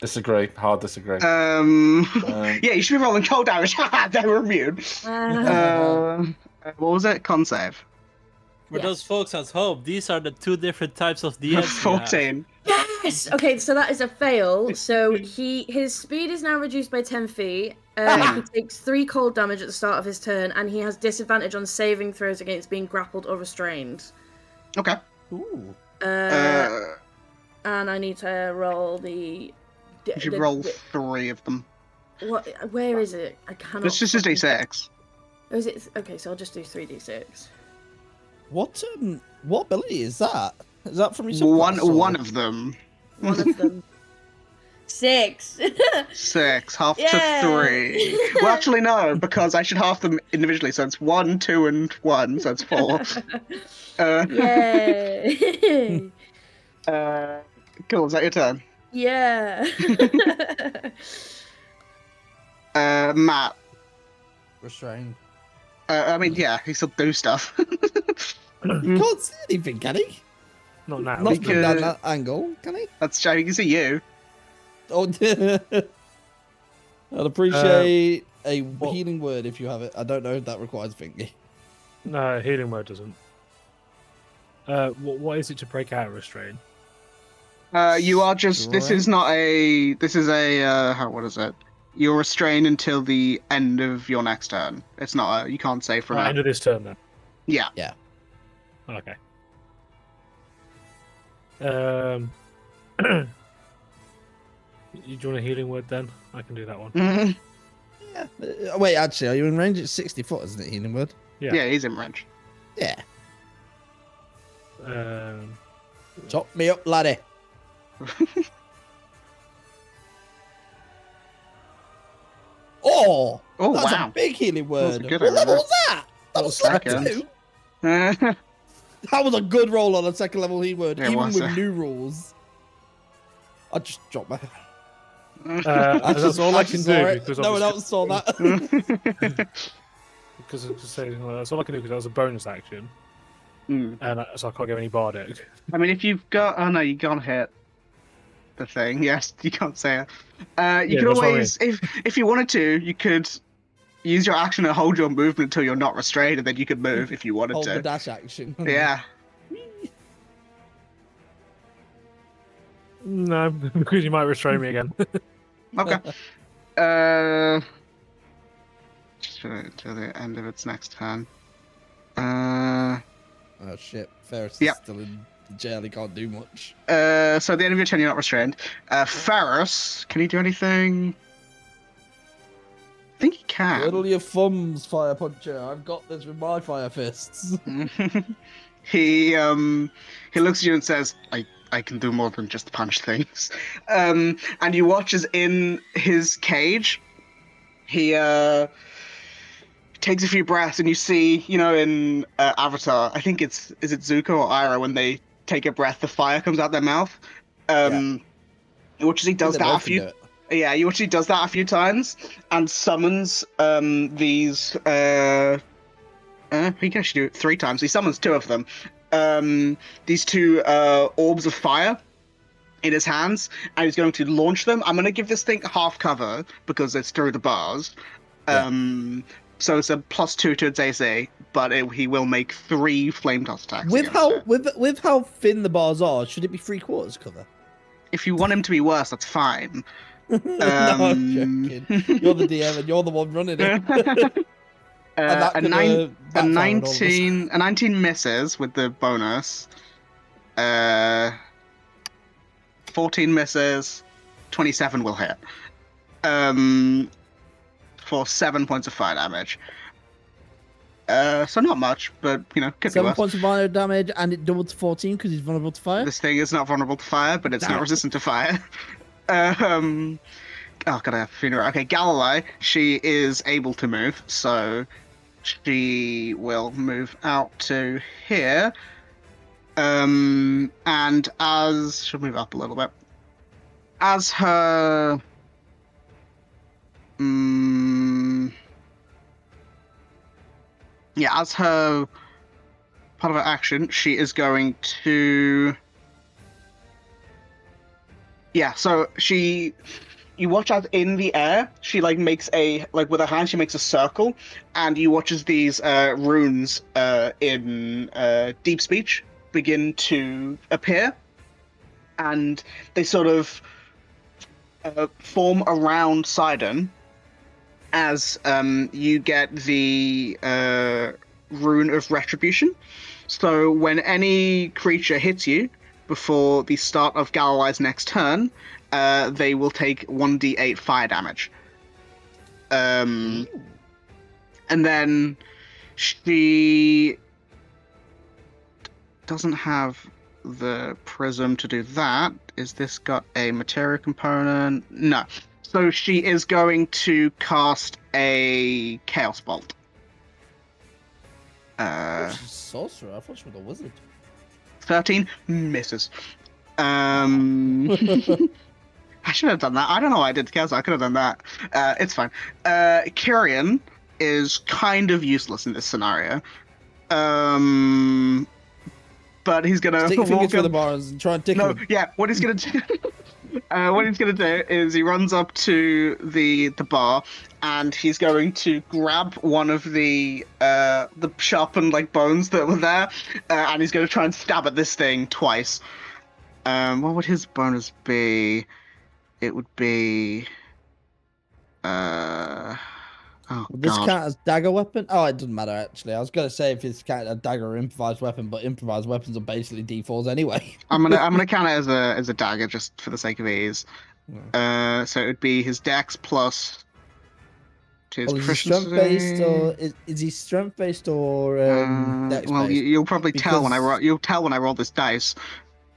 Disagree. Hard disagree. Yeah, you should be rolling cold damage. They were immune. What was it? Con save. For Yes. those folks at home, these are the two different types of DMs. 14. Yes. Okay, so that is a fail. So his speed is now reduced by 10 feet. He takes 3 cold damage at the start of his turn, and he has disadvantage on saving throws against being grappled or restrained. Okay. Ooh. And I need to roll the. You should roll 3 of them. What? Where is it? I cannot. It's just a d6. Oh, is it? Okay, so I'll just do 3d6. What ability is that? Is that from your One of them. One of them. 6. 6, half Yay! to 3. Well, actually, no, because I should half them individually. So it's 1, 2, and 1. So it's 4. Yay! Cool. Is that your turn? Yeah. Matt. Restrained. I mean, yeah, he still do stuff. He can't see anything, can he? Not now. Not from Because- that angle, can he? That's showing. You can see you. Oh, I'd appreciate a healing word if you have it. I don't know if that requires thingy. No, healing word doesn't. What is it to break out of restraint? You are just. This is not a. This is a. What is it? You're restrained until the end of your next turn. It's not. You can't say from. End of this turn then. Yeah. Okay. You do want a healing word then? I can do that one. Mhm. Yeah. Wait, actually, are you in range? It's 60 foot, isn't it, healing word? Yeah. Yeah, he's in range. Yeah. Um, Chop me up, laddie. Oh! Oh, That's wow. a big healing That's a word. good What one, level that. was that? That was Second. level 2. That was a good roll on a second level healing word, Yeah, even was with it? new rules. I just dropped my. that's all I can saw do it. because No one obviously- else saw that. because of just saying, well, that's all I can do because that was a bonus action, and so I can't get any bardic. I mean, if you've got. Oh no, you can't hit the thing. Yes, you can't say it. You Yeah, could that's what I always, if you wanted to, you could use your action and hold your movement until you're not restrained, and then you could move if you wanted Hold the to. dash action. Yeah. No, because you might restrain me again. Okay. Just to the end of its next turn. Oh shit, Ferris Yep. is still in jail. He can't do much. So at the end of your turn, you're not restrained. Ferris, can he do anything? I think he can. Whittle your thumbs, fire puncher. I've got this with my fire fists. He looks at you and says, I can do more than just punch things. And you watch as in his cage, he takes a few breaths, and you see, in Avatar, I think is it Zuko or Ira, when they take a breath, the fire comes out their mouth. You watch as he does that a few. Yeah, you watch as he does that a few times and summons these. He can actually do it 3 times. He summons 2 of them. These 2 orbs of fire in his hands, and he's going to launch them. I'm going to give this thing half cover because it's through the bars. So it's a +2 to its AC, but he will make 3 flame toss attacks. With against it. with how thin the bars are, should it be 3/4 cover? If you want him to be worse, that's fine. No, I'm joking. You're the DM and you're the one running it. A 19 misses with the bonus. 14 misses, 27 will hit. For 7 points of fire damage. So not much, but could be 7 worse. points of fire damage, and it doubled to 14 because he's vulnerable to fire. This thing is not vulnerable to fire, but it's Damn not it. resistant to fire. Oh god, I have a funeral. Okay, Galilei, she is able to move, so she will move out to here. And she'll move up a little bit. As her as her part of her action, she is going to so you watch as in the air, she makes with her hand, she makes a circle, and you watch as these runes in deep speech begin to appear, and they sort of form around Sidon as you get the rune of retribution. So when any creature hits you before the start of Galilei's next turn, they will take 1d8 fire damage. And then she doesn't have the prism to do that. Is this got a materia component? No. So she is going to cast a Chaos Bolt. She's a sorcerer. I thought she was a wizard. 13 misses. I should have done that. I don't know why I did Chaos. I could have done that. It's fine. Kyrian is kind of useless in this scenario. But he's gonna Stick your fingers walk through up. the bars and try and tickle him. Yeah. What he's gonna do? What he's gonna do is he runs up to the bar, and he's going to grab one of the sharpened bones that were there, and he's gonna try and stab at this thing twice. What would his bonus be? It would be. Would this count as dagger weapon? Oh, it doesn't matter actually. I was gonna say if it's count a dagger or improvised weapon, but improvised weapons are basically D4s anyway. I'm gonna count it as a dagger just for the sake of ease. So it would be his dex plus to his proficiency. Is he strength based or dex well, based? you'll probably tell when I roll. You'll tell when I roll this dice.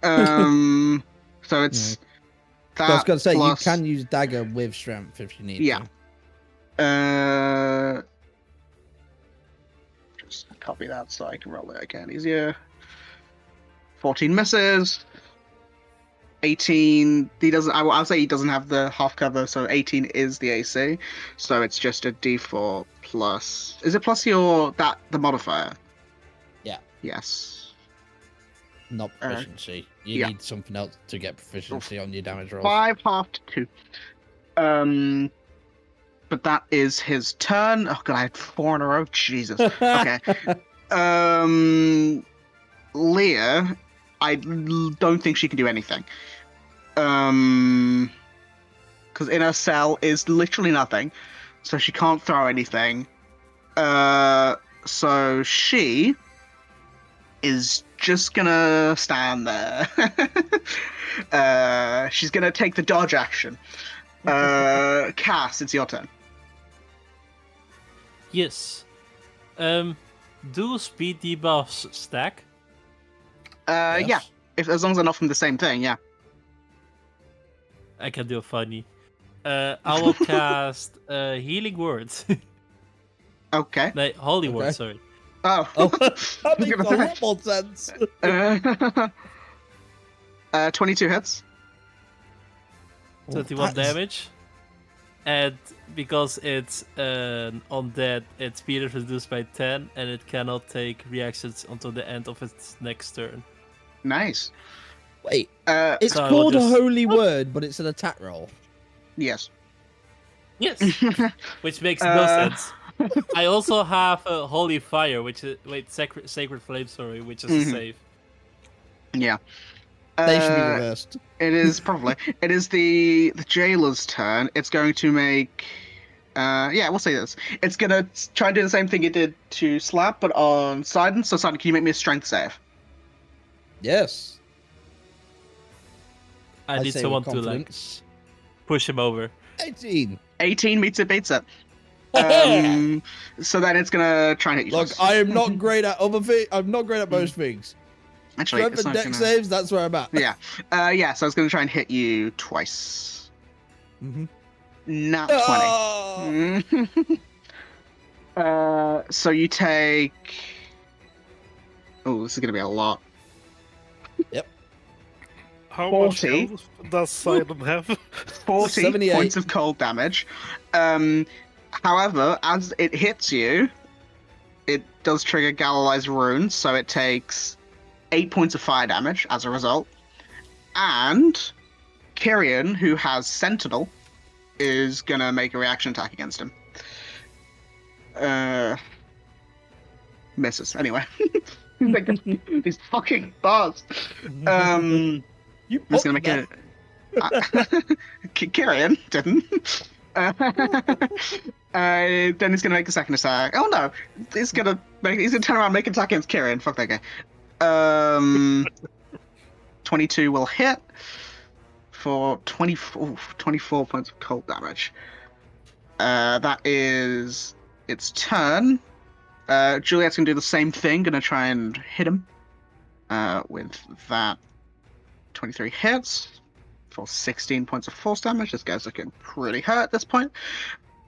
So it's that. I was gonna say plus, you can use dagger with strength if you need. Yeah. To. Just copy that so I can roll it again easier. 14 misses. 18. He doesn't. I'll say he doesn't have the half cover, so 18 is the AC. So it's just a D4 plus. Is it plus the modifier? Yeah. Yes. Not proficiency. You need something else to get proficiency on your damage rolls. 5 half to 2. But that is his turn. Oh god, I had 4 in a row. Jesus. Okay. Leah, I don't think she can do anything. Because in her cell is literally nothing, so she can't throw anything. So she is just gonna stand there. She's gonna take the dodge action. Cass, it's your turn. Yes. Do speed debuffs stack? Yeah. As long as they're not from the same thing, yeah. I can do a funny. I will cast Healing Words. Okay. No, Holy Words, sorry. Oh. That makes a lot more sense. 22 hits. 21 damage. And because it's undead, its speed is reduced by 10, and it cannot take reactions until the end of its next turn. Nice. Wait, Uh, it's So I called will a just- holy word, but it's an attack roll. yes. Yes, which makes no sense. I also have a Holy Fire, which is Sacred Flame, sorry, which is a save. Yeah. They should be reversed. It is probably. It is the jailer's turn. It's going to make. We'll say this. It's gonna try and do the same thing it did to Slap, but on Sidon. So Sidon, can you make me a strength save? Yes. I need say someone with to like confidence. push him over. 18. 18 meets it, beats it. So then it's gonna try and hit you. Look, twice. I am not great at other things. I'm not great at most things. Actually, Strength it's and not deck gonna... saves, that's where I'm at. Yeah. Yeah, so I was gonna try and hit you twice. Mm-hmm. Not Oh! 20. So you take... Oh, this is gonna be a lot. How 40. much health does Sidon have? 40 78. points of cold damage. However, as it hits you, it does trigger Galilai's rune, so it takes 8 points of fire damage as a result. And Kyrian, who has Sentinel, is gonna make a reaction attack against him. Misses. Anyway. These fucking bars. You I'm just gonna put make it. Kyrian didn't. Then he's gonna make a second attack. Oh no, he's gonna turn around, and make an attack against Kyrian. Fuck that guy. 22 will hit for 24 points of cold damage. That is its turn. Juliet's gonna do the same thing. Gonna try and hit him. With that. 23 hits for 16 points of force damage. This guy's looking pretty hurt at this point.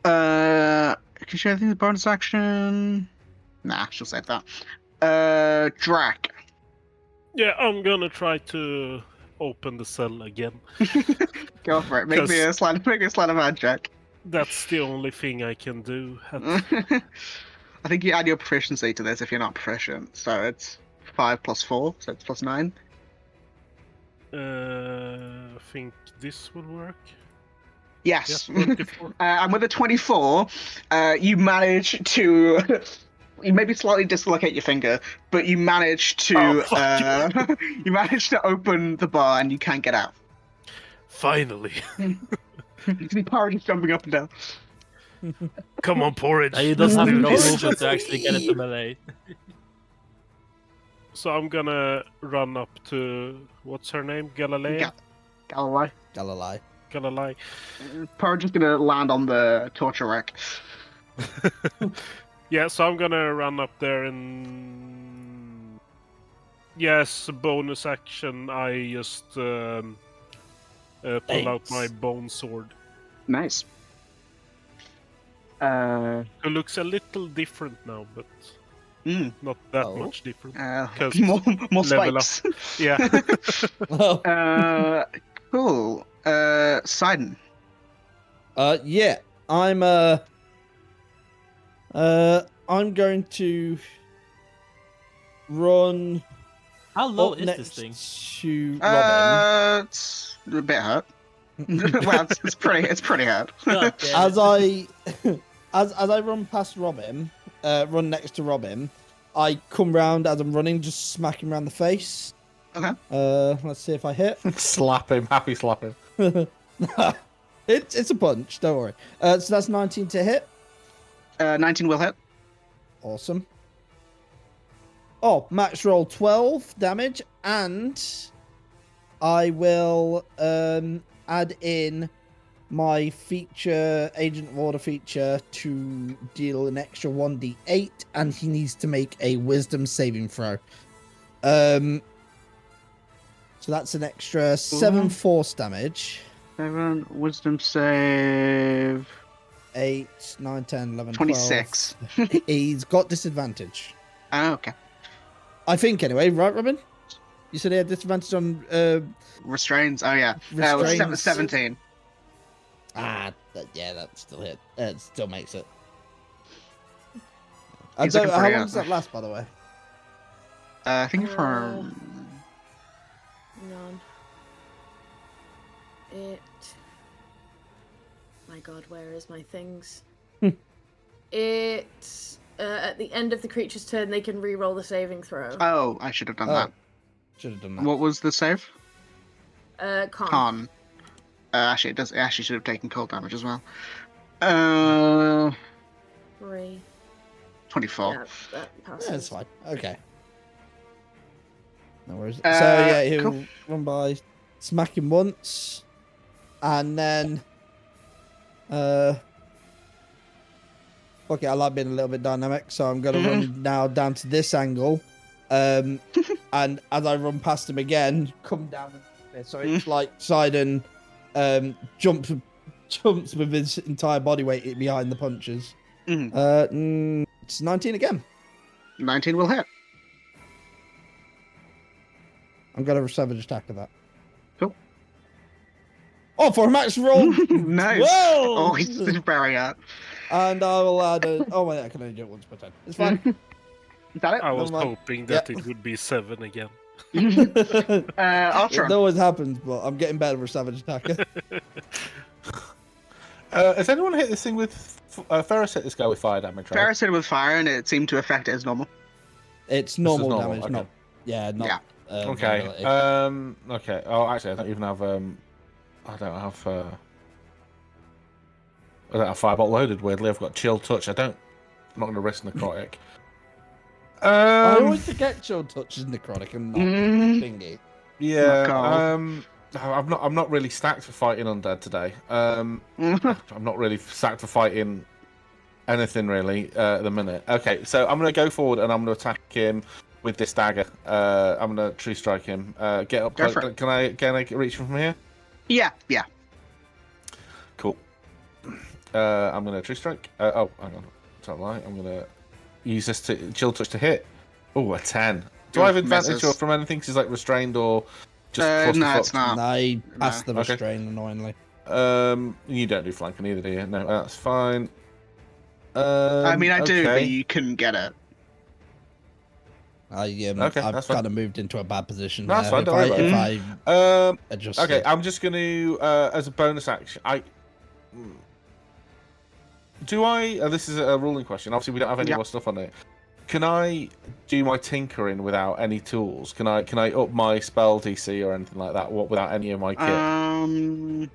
Can she do anything with bonus action? Nah, she'll save that. Drac. Yeah, I'm gonna try to open the cell again. Go for it. Make me a sleight of hand check. That's the only thing I can do. I think you add your proficiency to this if you're not proficient. So it's 5 plus 4, so it's plus 9. I think this would work. Yes. Yeah, 24. And with a 24, you manage to... You maybe slightly dislocate your finger, but you manage to you manage to open the bar and you can't get out. Finally. You can see Porridge jumping up and down. Come on, Porridge. He doesn't have enough Let's movement to actually get into melee. So I'm gonna run up to what's her name? Galilea? Galilei. Galilei. Porridge is gonna land on the torture rack. Yeah, so I'm gonna run up there and yes, bonus action. I just pull out my bone sword. Nice. It looks a little different now, but not that much different. More level spikes. Yeah. Cool. Sidon. Yeah, I'm going to run. How low up is next this thing? to Robin. It's a bit hurt. Well, it's pretty hurt. God damn As it. I run past Robin, run next to Robin, I come round as I'm running, just smack him around the face. Okay. Let's see if I hit. Slap him, happy slap him. It's a punch, don't worry. So that's 19 to hit. 19 will hit. Awesome. Oh, max roll 12 damage, and I will add in my feature, Agent of Order feature, to deal an extra 1d8, and he needs to make a Wisdom saving throw. So that's an extra 7 force damage. 7 wisdom save. 8, 9, 10, 11, 26. 12. He's got disadvantage. Oh, okay. I think, anyway. Right, Robin? You said he had disadvantage on... Restraints. Oh, yeah. Restraints. 17. yeah, that still hit. It still makes it. He's How looking long pretty does that last, by the way? I think for... None. It. My God, where is my things? It. At the end of the creature's turn, they can re-roll the saving throw. Oh, I should have done that. Should have done that. What was the save? Con. Con. Actually, it actually should have taken cold damage as well. 3. 24. Yeah, that passes. Yeah, that's fine. Okay. No worries. So, yeah, he'll cool. run by smack him once, and then okay, I like being a little bit dynamic, so I'm gonna run now down to this angle, and as I run past him again, come down. So it's like Sidon jumps with his entire body weight behind the punches. It's 19 again. 19 will hit. I'm gonna savage attack of that. Cool. Oh, for a max roll. Nice. Whoa! Oh, he's very out. And I will add a... Oh, wait, I can only do it once per turn. It's fine. Is that it? I was Never mind. hoping that it would be 7 again. Ultron. It always happens, but I'm getting better with savage attacker. Has anyone hit this thing with... Ferris hit this guy with fire damage, right? Ferris hit it with fire, and it seemed to affect it as normal. It's normal, normal, damage, okay. not... Yeah, not... Yeah. Okay. ability. Okay. Oh, actually, I don't even have. I don't have. I don't have Firebolt loaded. Weirdly, I've got Chill Touch. I'm not going to risk necrotic. I always forget Chill Touch is necrotic and not thingy. Yeah. Oh, I'm not really stacked for fighting undead today. I'm not really stacked for fighting anything really at the minute. Okay, so I'm going to go forward and I'm going to attack him with this dagger. I'm gonna tree strike him. Get up. Can I reach him from here? Yeah. Cool. I'm gonna tree strike. Oh, hang on. Don't lie. I'm gonna use this to Chill Touch to hit. Oh, a 10. Do I have advantage or from anything? 'Cause he's like restrained or just no, it's not. No, he passed the Okay. restrain, annoyingly. You don't do flanking either, do you? No, that's fine. I mean, I do, but okay. you couldn't get it. Okay, I've that's fine. kind of moved into a bad position. That's there. fine, don't worry If about I adjust Okay, it. I'm just gonna as a bonus action. Do I? This is a ruling question. Obviously, we don't have any more stuff on it. Can I do my tinkering without any tools? Can I up my spell DC or anything like that? Without any of my kit? No,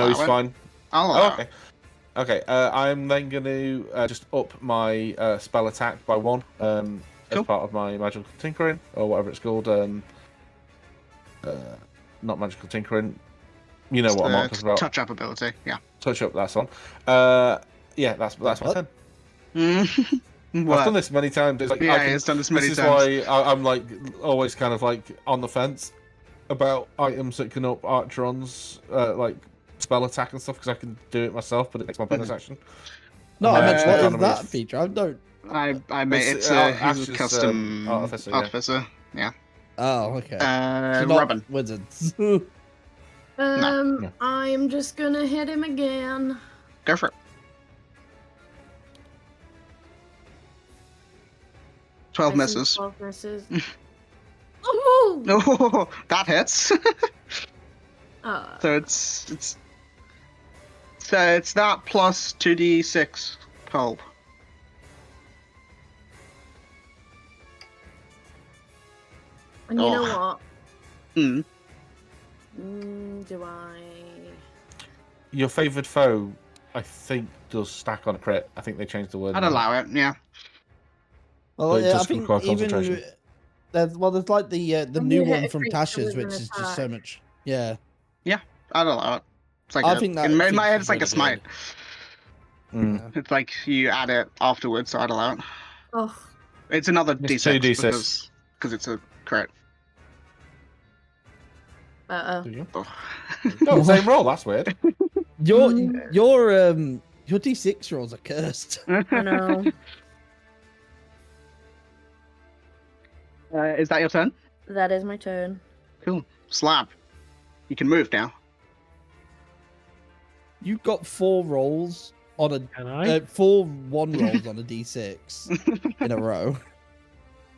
it's fine. I'll allow Okay. Okay, I'm then going to just up my spell attack by 1 as part of my magical tinkering, or whatever it's called. Not magical tinkering. You know what I'm talking about. Touch up ability, yeah. Touch up, that's on. Yeah, that's my turn. I've done this many times. It's like, he's done this many This is times. why I'm like always kind of like on the fence about items that can up Archeron's like spell attack and stuff, because I can do it myself, but it takes my bonus action. No, I meant what is economies. that feature? I don't... I made It's, he's a Ash's, custom artificer, yeah. Oh, okay. Robin. Wizards. No. I'm just gonna hit him again. Go for it. 12 misses. 12 misses. Oh! Oh, that hits. Uh, So it's that plus 2d6 cold. and you know what? Mm. Do I? Your favoured foe, I think, does stack on a crit. I think they changed the word. I'd allow it, yeah. Well, But it yeah, I does think require even... concentration. There's like the When new you hit one a from creature Tasha's, with which an is just attack. so much... Yeah. I'd allow it. It's like I think that in my feature's head, it's like a really smite. Mm. It's like you add it afterwards, so I'd allow it. Oh, It's another It's d6 2d6. because it's a crit. Do you? Oh. No, same roll. That's weird. Your D6 rolls are cursed. I know. Is that your turn? That is my turn. Cool. Slab. You can move now. You've got 4 rolls on a... Can I? 4 1 rolls on a D6 in a row.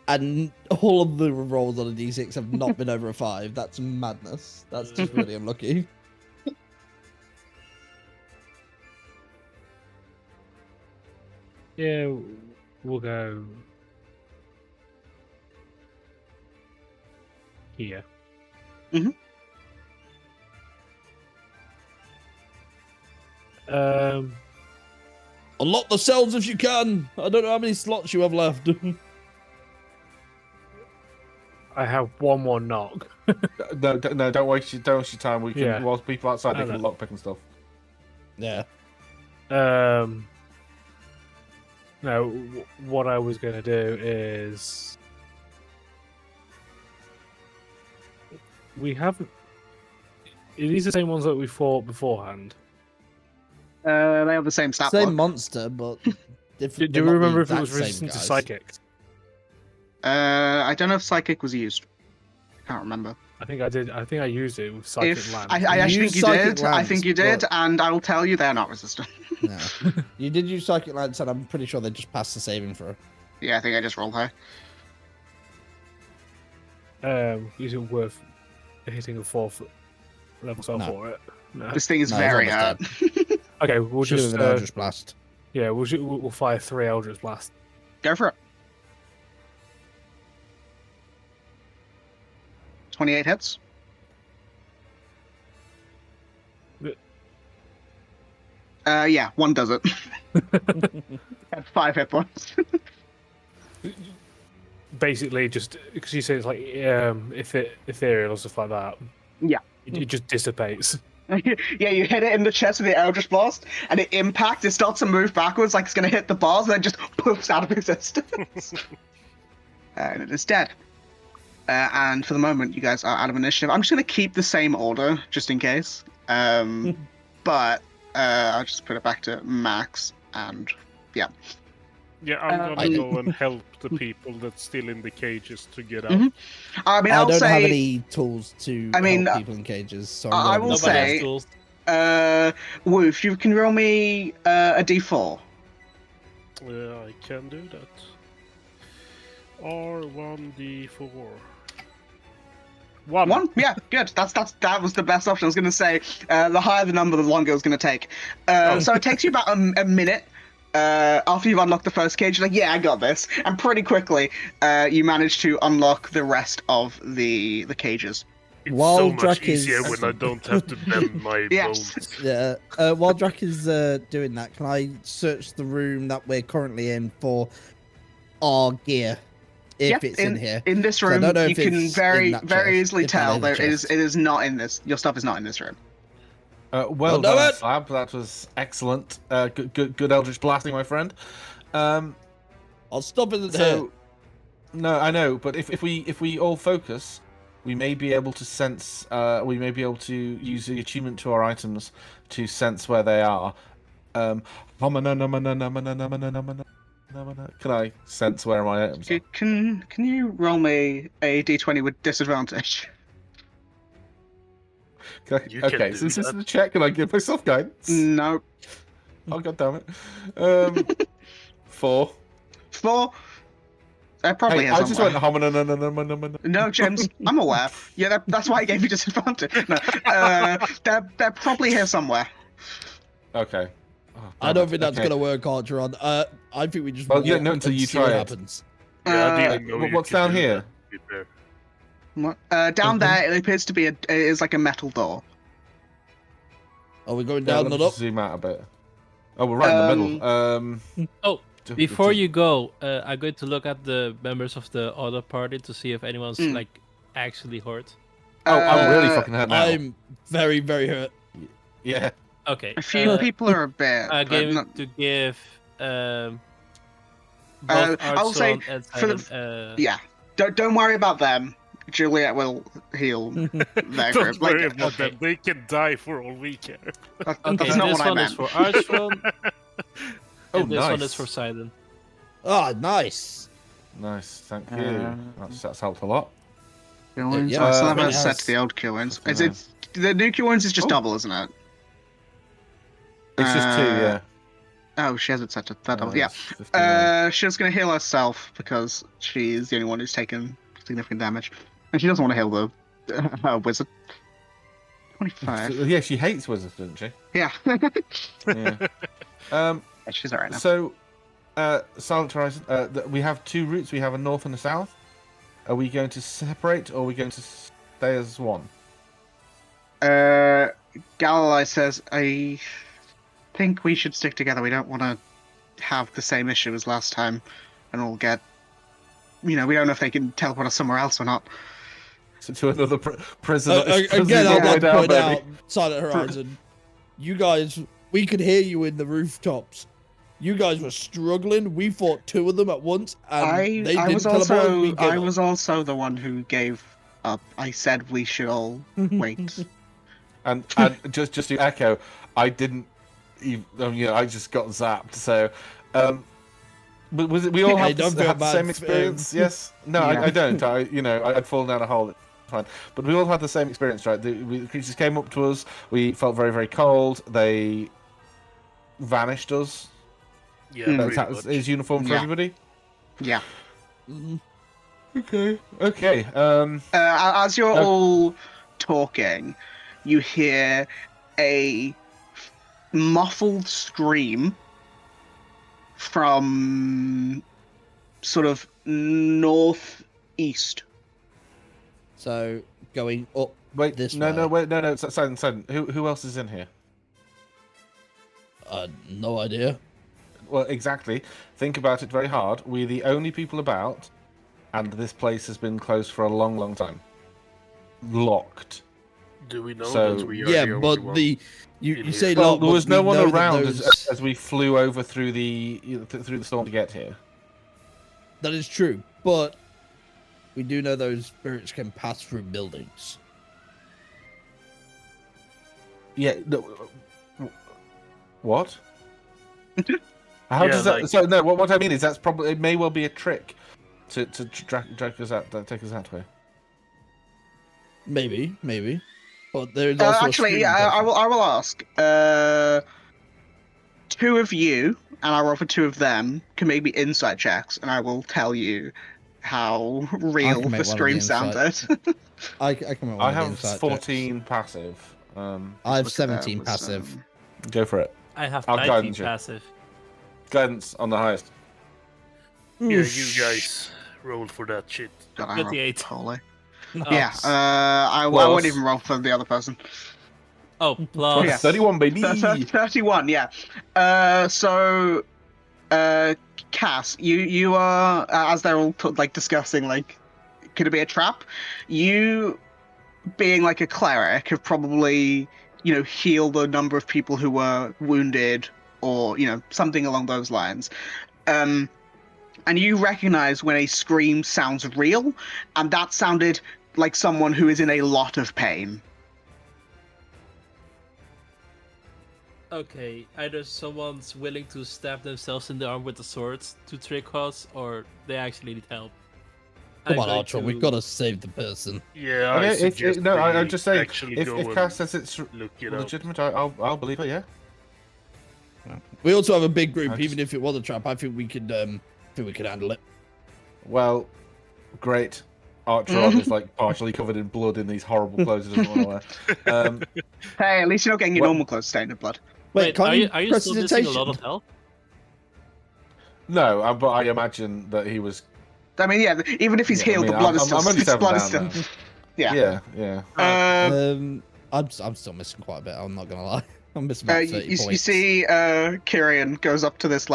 And all of the rolls on a D6 have not been over a 5. That's madness. That's just really unlucky. Yeah, we'll go here. Mhm. Unlock the cells if you can. I don't know how many slots you have left. I have one more knock. No, don't waste your time. We can Yeah. whilst people outside they I can know. lockpick and stuff. Yeah. No, what I was going to do is we haven't. Are these the same ones that we fought beforehand? They have the same stat Same block. monster, but different. Do they're we not the remember if it exact was same resistant to guys. psychic? I don't know if psychic was used. Can't remember. I think I did. I think I used it with psychic If land. I actually used think you Psychic did. I think you Lance, did, and I will tell you they're not resistant. No. You did use Psychic Lance, and I'm pretty sure they just passed the saving throw. Yeah, I think I just rolled high. Is it worth hitting a 4th level spell No. for it? No. This thing is No, he's very almost hurt. Okay, we'll Should just have an Eldritch Blast. yeah, we'll fire 3 Eldritch Blast. Go for it. 28 hits. Yeah, one does it. At 5 hit points. Basically, just because you say it's like ethereal or stuff like that. Yeah. It just dissipates. Yeah, you hit it in the chest with the Eldritch Blast, and it impacts, it starts to move backwards like it's going to hit the bars, and then just poofs out of existence. And it is dead. And for the moment, you guys are out of initiative. I'm just going to keep the same order, just in case. But I'll just put it back to max, and yeah. Yeah, I'm gonna I- go and help the people that's still in the cages to get out. Mhm. I mean, I I'll don't say, have any tools to I mean, help people in cages, so I I'm will gonna Nobody say- has tools. Woof, you can roll me a d4. I can do that. R1D4. One? Yeah, good. That was the best option. I was going to say, the higher the number, the longer it was going to take. So it takes you about a minute after you've unlocked the first cage. You're like, yeah, I got this. And pretty quickly, you manage to unlock the rest of the cages. It's While so much Drac is- easier when I don't have to bend my Yes. bones. Yeah. While Drac is doing that, can I search the room that we're currently in for our gear, if Yep, it's in here? In this So I room, don't know you if can it's very, in that very chest, easily if that tell is a there chest. it is not in this. Your stuff is not in this room. Well do done, it. Slab. That was excellent. Good Eldritch blasting, my friend. Our stuff isn't here. So, no, I know, but if we all focus, we may be able to sense. We may be able to use the attunement to our items to sense where they are. Can I sense where my items are? Can you roll me a d20 with disadvantage? You can Okay, do since this is that. a check, can I give myself guidance? No. Oh, god damn it. 4. 4. That probably Hey, has I just went No, James, I'm aware. Yeah, that's why I gave you disadvantage. No, they're probably here somewhere. Okay. Oh, I damn don't it. think that's Okay. gonna work, Archeron. I think we just Well, walk you don't know until and you see try what it. happens. Yeah, I Uh, didn't know you what's could down do here? that either. Down there, it appears to be it is like a metal door. Are we going Yeah, down let me and up? just zoom out a bit. Oh, we're right in the middle. Oh, before you go, I'm going to look at the members of the other party to see if anyone's like actually hurt. Oh, I'm really Uh, fucking hurt now. I'm very, very hurt. Yeah. Okay. A few people are a bit. I'm but going not- to give both I'll say Archon and for the- Simon, Yeah, don't worry about them. Juliet will heal their Don't group. worry Like, about okay. them. They can die for all we care. that's Okay, not this what I one is meant. for Archon, Oh, and this one nice. is for Sidon. Oh, nice. Nice, thank you. Uh, That's helped a lot. Kill wounds? yeah, I still I haven't think it set has- the old kill wounds. I Is think it the new kill wounds is just Oh. double, isn't it? It's just 2, yeah. Oh, she hasn't set it that double. Yeah. it's 59. She's gonna heal herself because she's the only one who's taken significant damage, and she doesn't want to heal the wizard. 25. So- yeah, she hates wizards, doesn't she? Yeah. Yeah. She's alright now. So, Silent Horizon, we have 2 routes. We have a north and a south. Are we going to separate, or are we going to stay as one? Galilei says, I think we should stick together. We don't want to have the same issue as last time, and all get we don't know if they can teleport us somewhere else or not. To another prison. Again, I'd like to down, point out, baby. Silent Horizon, you guys, we could hear you in the rooftops. You guys were struggling. We fought 2 of them at once, and they didn't teleport. And we gave I up. was also the one who gave up. I said we should all wait. And just to echo, I didn't even, I just got zapped. So, but was it we all had the same experience? Yes. No, Yeah. I don't. I'd fallen down a hole. It's fine. But we all had the same experience, right? The creatures came up to us. We felt very, very cold. They vanished us. Yeah, That's is uniform for everybody. Yeah. Okay. As you're all talking, you hear a muffled scream from sort of northeast. So going up. Wait. This No. way. No. Silent. Who else is in here? No idea. Well, exactly. Think about it very hard. We're the only people about, and this place has been closed for a long, long time. Locked. Do we know So- that we are Yeah, the only but one? you say Well, lot, there but was no we one know that around those- as we flew over through the storm to get here. That is true, but we do know those spirits can pass through buildings. Yeah. No, what? How Yeah, does that? like- So no. What I mean is that's probably it may well be a trick to drag us out, take us that way. Maybe. But there's also Actually, I will ask. 2 of you, and I'll roll for 2 of them, can make me insight checks, and I will tell you how real can make the one of scream the insight. sounded. I can. I have 14 passive. I have 17 was, passive. Go for it. I have I'll 19 guidance you. passive. Guidance on the highest. Yeah, you guys rolled for that shit. God, I rolled 28. poorly. Oh, Yeah, I wouldn't even roll for the other person. Oh, plus. Yeah. 31, baby. 31, yeah. So, Cass, you are, as they're all discussing, could it be a trap? You, being a cleric, have probably, healed a number of people who were wounded or, something along those lines. And you recognize when a scream sounds real, and that sounded like someone who is in a lot of pain. Okay, either someone's willing to stab themselves in the arm with the swords to trick us, or they actually need help. Come I'm on, going Archer, to- we've got to save the person. Yeah, I Okay, suggest I'm we just saying. actually If go Cass and says it's look it up. legitimate, I'll believe it. Yeah. We also have a big group. I just- Even if it was a trap, I think we could handle it. Well, great. Archer is partially covered in blood in these horrible clothes he doesn't want to wear. Hey, at least you're not getting your What- normal clothes stained in blood. Wait, can't are you still missing a lot prestidigitation? of health? No, but I imagine that he was. I mean, yeah, even if he's Yeah, I healed, mean, the blood is I'm still. only his 7 blood is down still. now. Yeah. Yeah. I'm still missing quite a bit. I'm not gonna lie. I'm missing about 30 you points. see, Kyrian goes up to this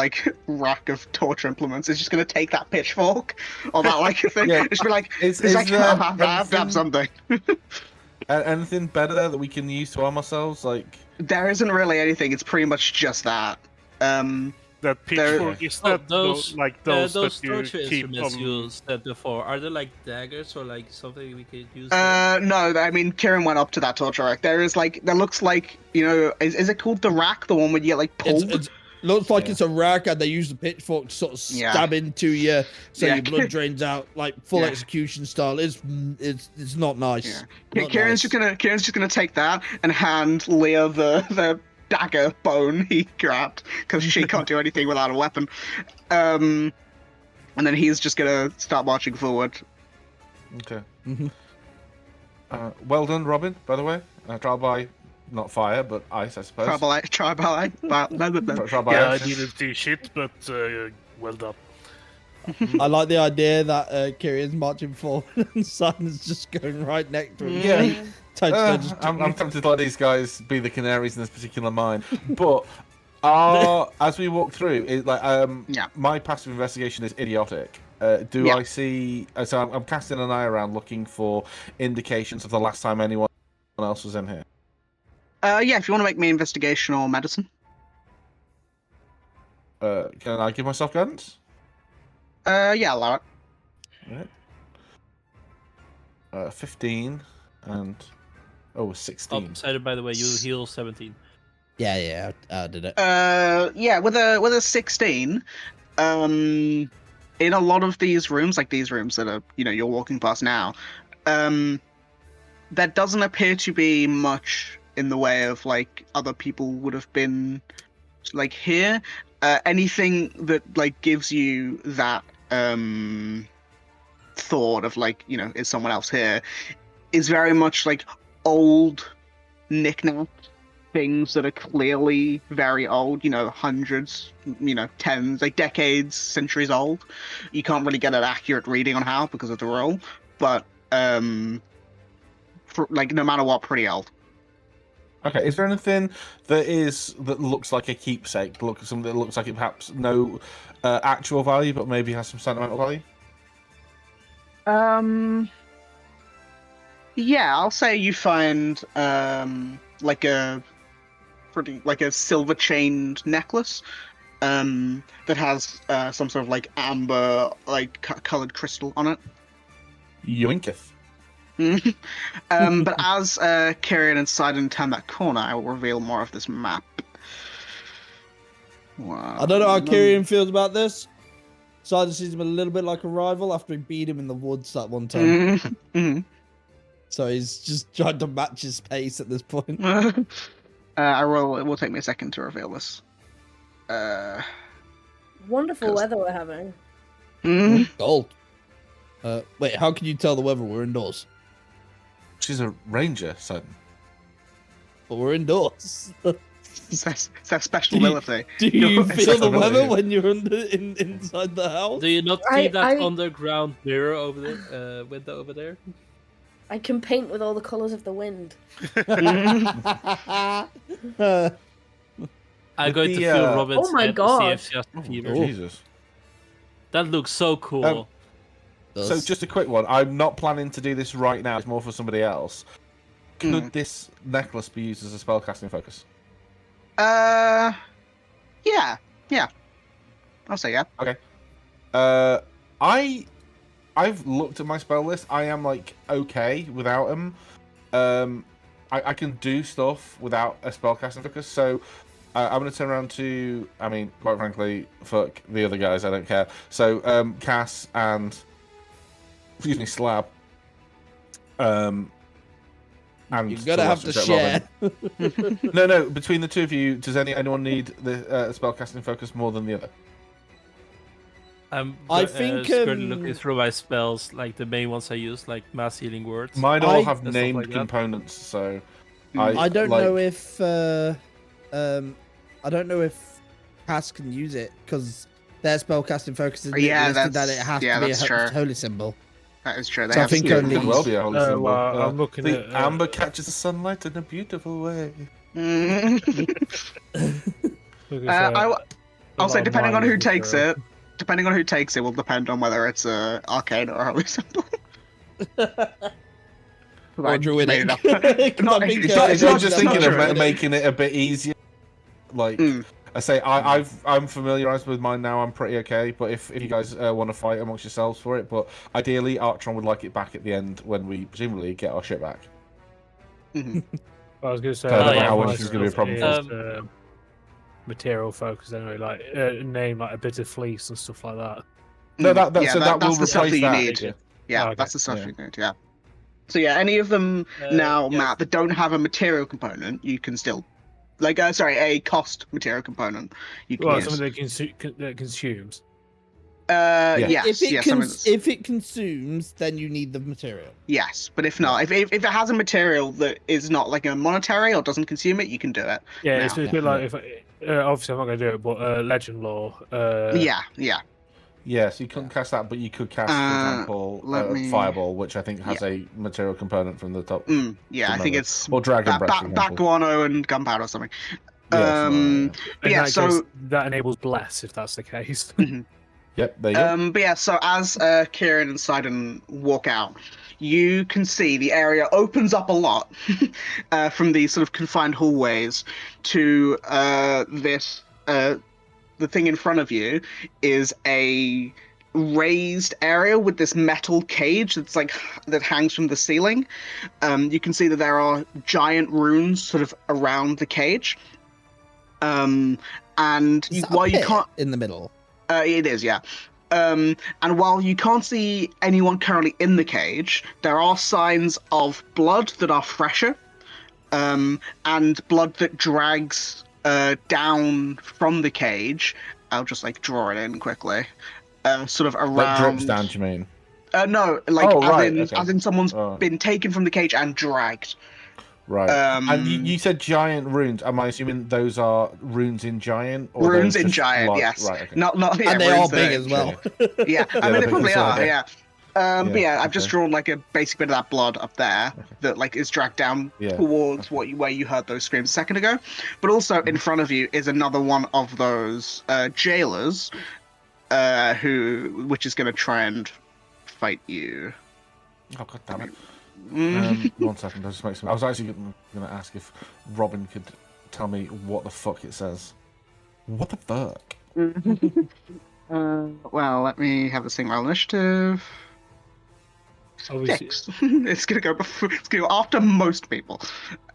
rack of torture implements. Is just gonna take that pitchfork or that thing. Yeah. Just be like, Is it's like, there I have to have anything- something. Anything better there that we can use to arm ourselves? There isn't really anything. It's pretty much just that. That pitchfork is Oh, that those those those that you torture keep instruments on. you said before, are they daggers or something we could use? No, I mean, Kieran went up to that torture rack. There is there looks like, is it called the rack? The one where you get pulled? It looks like Yeah. it's a rack, and they use the pitchfork to sort of Yeah. stab into you, so Yeah. your blood drains out, full Yeah. execution style. It's not nice. Yeah. Not Kieran's nice. just gonna take that and hand Leah the dagger bone he grabbed because she can't do anything without a weapon. And then he's just gonna start marching forward. Okay. Mhm. Well done, Robin. By the way, trial by not fire, but ice, I suppose. Try by. Trial by Yeah, I ice. didn't do shit, but well done. I like the idea that Kirian's marching forward and Simon's just going right next to him. Yeah. Toe-to-toe, just- I'm tempted to let these guys be the canaries in this particular mine, but as we walk through, Yeah. my passive investigation is idiotic. Do Yeah. I see? So I'm casting an eye around, looking for indications of the last time anyone else was in here. Yeah, if you want to make me investigation or medicine. Can I give myself guidance? Yeah, allow it. Right. 15 and 16. Cider, by the way, you heal 17. Yeah, I did it. Yeah, with a 16, in a lot of these rooms, like these rooms that are, you're walking past now, there doesn't appear to be much in the way of like other people would have been like here. Anything that like gives you that thought of like, is someone else here, is very much like old knickknack things that are clearly very old, hundreds, tens, like decades, centuries old. You can't really get an accurate reading on how because of the roll, but like no matter what, pretty old. Okay, is there anything that looks like a keepsake? Something that looks like it perhaps no actual value, but maybe has some sentimental value? Yeah, I'll say you find like a silver chained necklace that has some sort of like amber like colored crystal on it. Yoinketh. But as Kieran and Sidon turn that corner, I will reveal more of this map. Wow. I don't know how Kieran feels about this. Sidon sees him a little bit like a rival after he beat him in the woods that one time. Mm-hmm. So he's just trying to match his pace at this point. It will take me a second to reveal this. Wonderful weather we're having. Gold. Wait, how can you tell the weather? We're indoors. She's a ranger, Sidon. But we're indoors. It's that special ability. Do you feel the special weather ability. when you're inside the house? Do you not see that I- underground mirror over there? Window over there? I can paint with all the colours of the wind. I'm going to the, feel Robin's Oh my head to see God. if she has the fever. Jesus. That looks so cool. So just a quick one. I'm not planning to do this right now. It's more for somebody else. Could this necklace be used as a spellcasting focus? Yeah. I'll say yeah. Okay. I've looked at my spell list. I am like okay without them. I can do stuff without a spellcasting focus. So I'm going to turn around to. I mean, quite frankly, fuck the other guys. I don't care. So Cass and Slab. And You're gonna have to share. No. Between the two of you, does anyone need the spellcasting focus more than the other? I think, currently looking through my spells, like the main ones I use, like mass healing words. Mine all have stuff named like that. components, so I don't know if I don't know if Cass can use it because their spellcasting focus is listed that it has to be a holy symbol. That is true. So I think only. It could well be a holy symbol. I'm looking the at amber catches the sunlight in a beautiful way. I'll say depending on who takes it. Depending on who takes it will depend on whether it's a arcane or a holy symbol. Or druidic. It's not just thinking of making it a bit easier. Like I say, I'm familiarized with mine now. I'm pretty okay. But if you guys want to fight amongst yourselves for it, but ideally, Artron would like it back at the end when we presumably get our shit back. I was going to say, how much is going to be a problem? Material focus anyway, like name like a bit of fleece and stuff like that. No, that will that's the stuff replace that you that. need. Yeah, Okay. that's the stuff you need. Yeah. So yeah, any of them now, Matt, that don't have a material component, you can still, a cost material component. You can use. Something that consumes. Yes. If it consumes, then you need the material. Yes, but if not, if it has a material that is not like a monetary or doesn't consume it, you can do it. Yeah, now. it's a bit like if obviously I'm not going to do it, but legend lore. Yeah. Yes, you couldn't cast that, but you could cast, for example, Fireball, which I think has a material component from the top. Yeah, I think it's or Dragon Breath. For back guano and gunpowder or something. Yes, But yeah, so that enables bless if that's the case. Yep, there you go. But yeah, so as Kieran and Sidon walk out, you can see the area opens up a lot from these sort of confined hallways to this. The thing in front of you is a raised area with this metal cage that hangs from the ceiling. You can see that there are giant runes sort of around the cage. And Is that a while you pit can't, in the middle? it is, yeah. And while you can't see anyone currently in the cage, there are signs of blood that are fresher, and blood that drags down from from the cage. I'll just like draw it in quickly. Sort of around. That drips down, do you mean? No, like Oh, right, okay. as in someone's Oh. been taken from the cage and dragged. Right. And you said giant runes. Am I assuming those are runes in giant? Or Runes those in just giant, yes. Right, okay. Not yeah, And they are runes big that- as well. Yeah, I mean they probably are. Yeah. But Yeah, yeah, I've just okay. drawn like a basic bit of that blood up there that like is dragged down Yeah, towards where you heard those screams a second ago. But also in front of you is another one of those jailers, which is going to try and fight you. Oh, god damn it. Mm. 1 second, I'll just make some. I was actually going to ask if Robin could tell me what the fuck it says. What the fuck? Well, let me have the single initiative. Obviously, 6. It's gonna go before. It's gonna go after most people.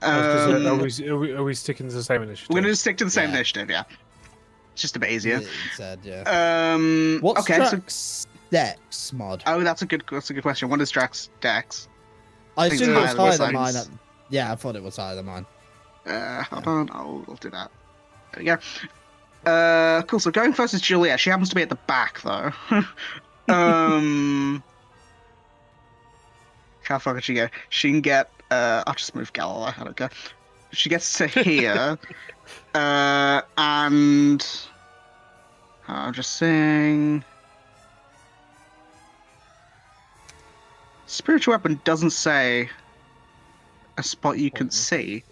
I was gonna say, are we sticking to the same initiative? We're gonna just stick to the same Yeah. initiative. Yeah, it's just a bit easier. It said, yeah. What's Okay. Drax Dex mod? Oh, that's a good question. What is Drax Dex? I think assumed it was it's higher higher than than mine. mine's. Yeah, I thought it was higher than mine. Hold on. I'll do that. There we go. Cool. So going first is Juliet. She happens to be at the back though. How far can she go? She can get. I'll just move Galilei. I don't care. She gets to here, and I'm just saying. Spiritual weapon doesn't say a spot you can see.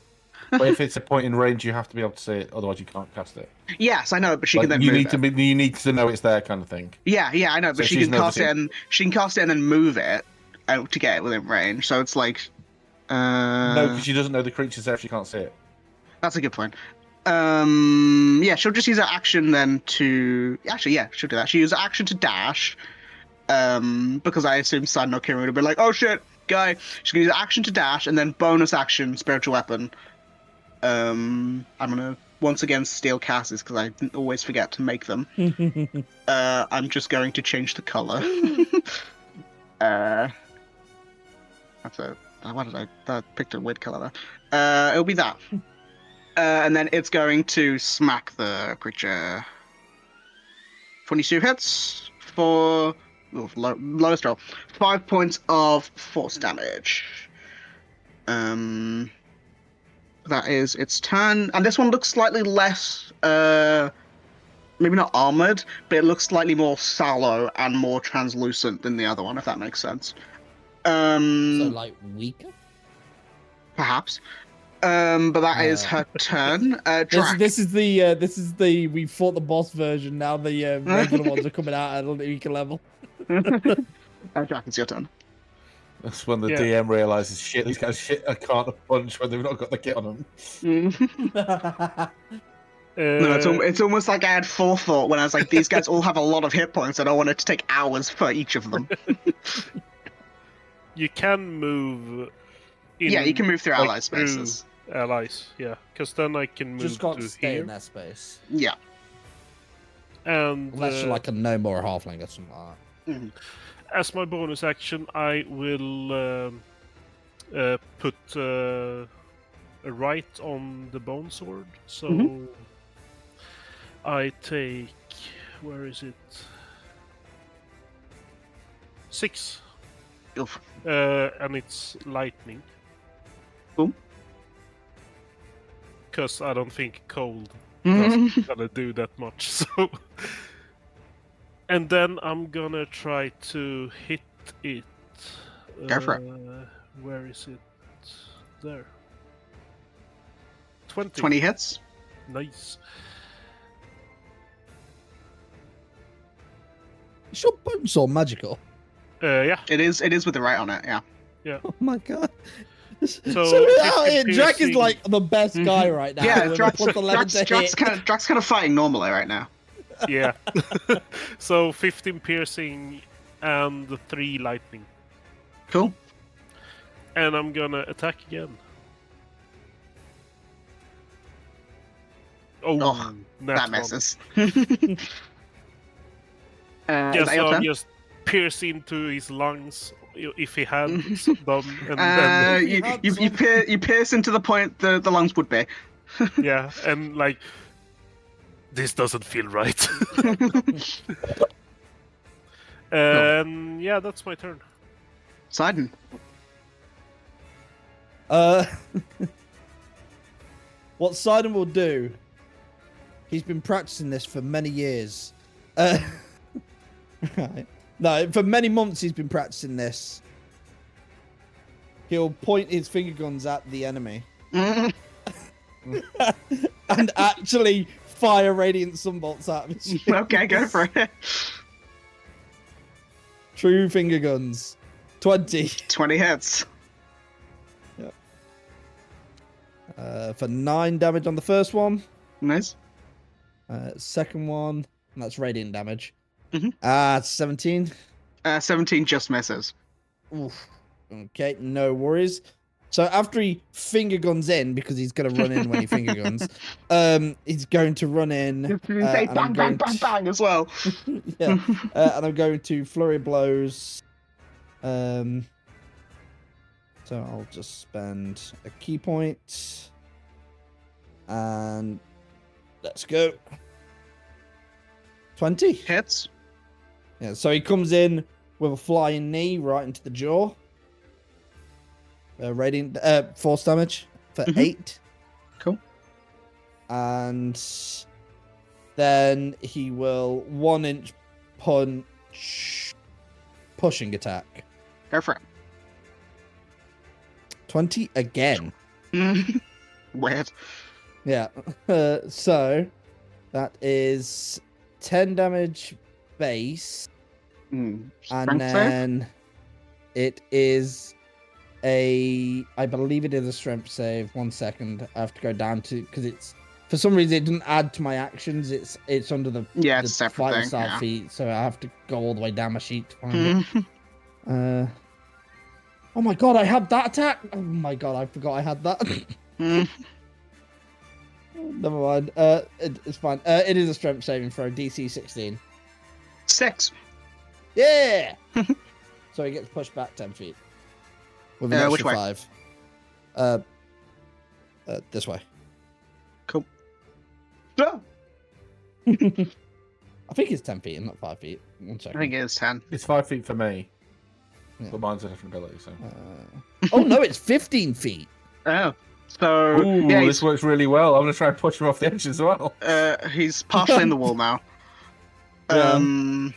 But if it's a point in range, you have to be able to see it. Otherwise, you can't cast it. Yes, I know, but she Like, can then you move need it. to be. You need to know it's there, kind of thing. Yeah, I know, but So she she's can cast it noticing? and she can cast it and then move it out to get it within range. So it's like, No, because she doesn't know the creature's there if she can't see it. that's a good point. Yeah, she'll just use her action then to. Actually, yeah, she'll do that. She'll use her action to dash. Because I assume Sun or Kieran would be like, oh shit, guy. She's gonna use her action to dash and then bonus action spiritual weapon. I'm gonna once again steal Cass's because I always forget to make them. I'm just going to change the color. That's a. Why did I picked a weird color there? It'll be that. And then it's going to smack the creature. 22 hits for lowest roll. 5 points of force damage. That is its turn, and this one looks slightly less, maybe not armored, but it looks slightly more sallow and more translucent than the other one, if that makes sense. So, like, weaker? Perhaps. But that is her turn. Drac. This is the we fought the boss version. Now the regular ones are coming out at a weaker level. Drac, it's your turn. That's when the Yeah. DM realizes, shit, these guys I can't punch when they've not got the kit on them. No, it's almost like I had forethought when I was like, these guys all have a lot of hit points, and I wanted to take hours for each of them. You can move. In, Yeah, you can move through like, ally spaces. Allies, yeah, because then I can move Just got to to stay here. in that space. Yeah. And Unless you're like a gnome or a halfling or something like that. as my bonus action, I will put a right on the bone sword. So I take. Where is it? 6. Oof. And it's lightning. Cool. Because I don't think cold is gonna do that much. So, and then I'm gonna try to hit it. Go for it. Where is it? There. 20. 20 hits. Nice. Is your bone sword magical? Yeah. It is with the right on it. Yeah. Oh my god. So, 50 Drac is piercing. like the best guy right now. Yeah, with a Drax +11 to hit. kind of fighting normally right now. Yeah. So 15 piercing and 3 lightning. Cool. And I'm gonna attack again. Oh, nat that one. misses. Yeah, is that your so turn? just pierce into his lungs if he had them, and then You pierce into the point the lungs would be. yeah, and like this doesn't feel right. And yeah, that's my turn. Sidon. What Sidon will do, he's been practicing this for many years. Right. No, for many months he's been practicing this. He'll point his finger guns at the enemy. And actually fire radiant sunbolts at him. Okay, go for it. True finger guns. 20. 20 hits. For 9 damage on the first one. Nice. Second one, and that's radiant damage. Mhm. 17. 17 just misses. Oof. Okay, no worries. So after he finger guns in, because he's going to run in when he finger guns, he's going to run in. Say bang, bang, bang, bang as well. Yeah, and I'm going to flurry of blows. So I'll just spend a key point. And let's go. 20. Hits. Yeah, so he comes in with a flying knee right into the jaw. Radiant force damage for 8. Cool. And then he will 1-inch punch pushing attack. Go for 20 again. it. Weird. Yeah. So that is 10 damage base. And Strength save? then it is I believe it is a strength save. 1 second. I have to go down to, because it's, for some reason it doesn't add to my actions. It's under the, Yeah, the it's a separate fighting thing. style Yeah. feat, so I have to go all the way down my sheet to find it. Oh my god, I had that attack! Oh my god, I forgot I had that. Never mind. It's fine. It is a strength saving throw, DC 16. 6. Yeah! So he gets pushed back 10 feet. With an Which extra way? 5. This way. Cool. Oh, I think it's 10 feet and not 5 feet. 1 I second. think it is 10. It's 5 feet for me. Yeah. But mine's a different ability, so. Oh no, it's 15 feet. Oh. So, Ooh, yeah, this works really well. I'm going to try and push him off the edge as well. he's partially in the wall now. Yeah.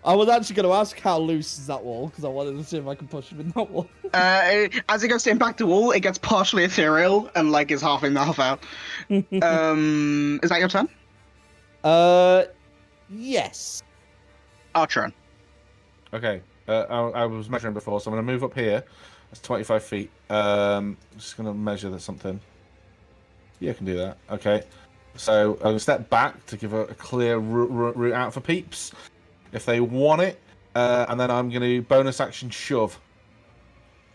I was actually going to ask how loose is that wall, because I wanted to see if I could push him in that wall. As it goes to impact the wall, it gets partially ethereal and like is half in, half out. Is that your turn? Yes. Archer. Okay. I was measuring before, so I'm going to move up here. That's 25 feet. Just going to measure that something. Yeah, I can do that. Okay. So I'm going to step back to give a clear route out for peeps, if they want it. And then I'm going to bonus action shove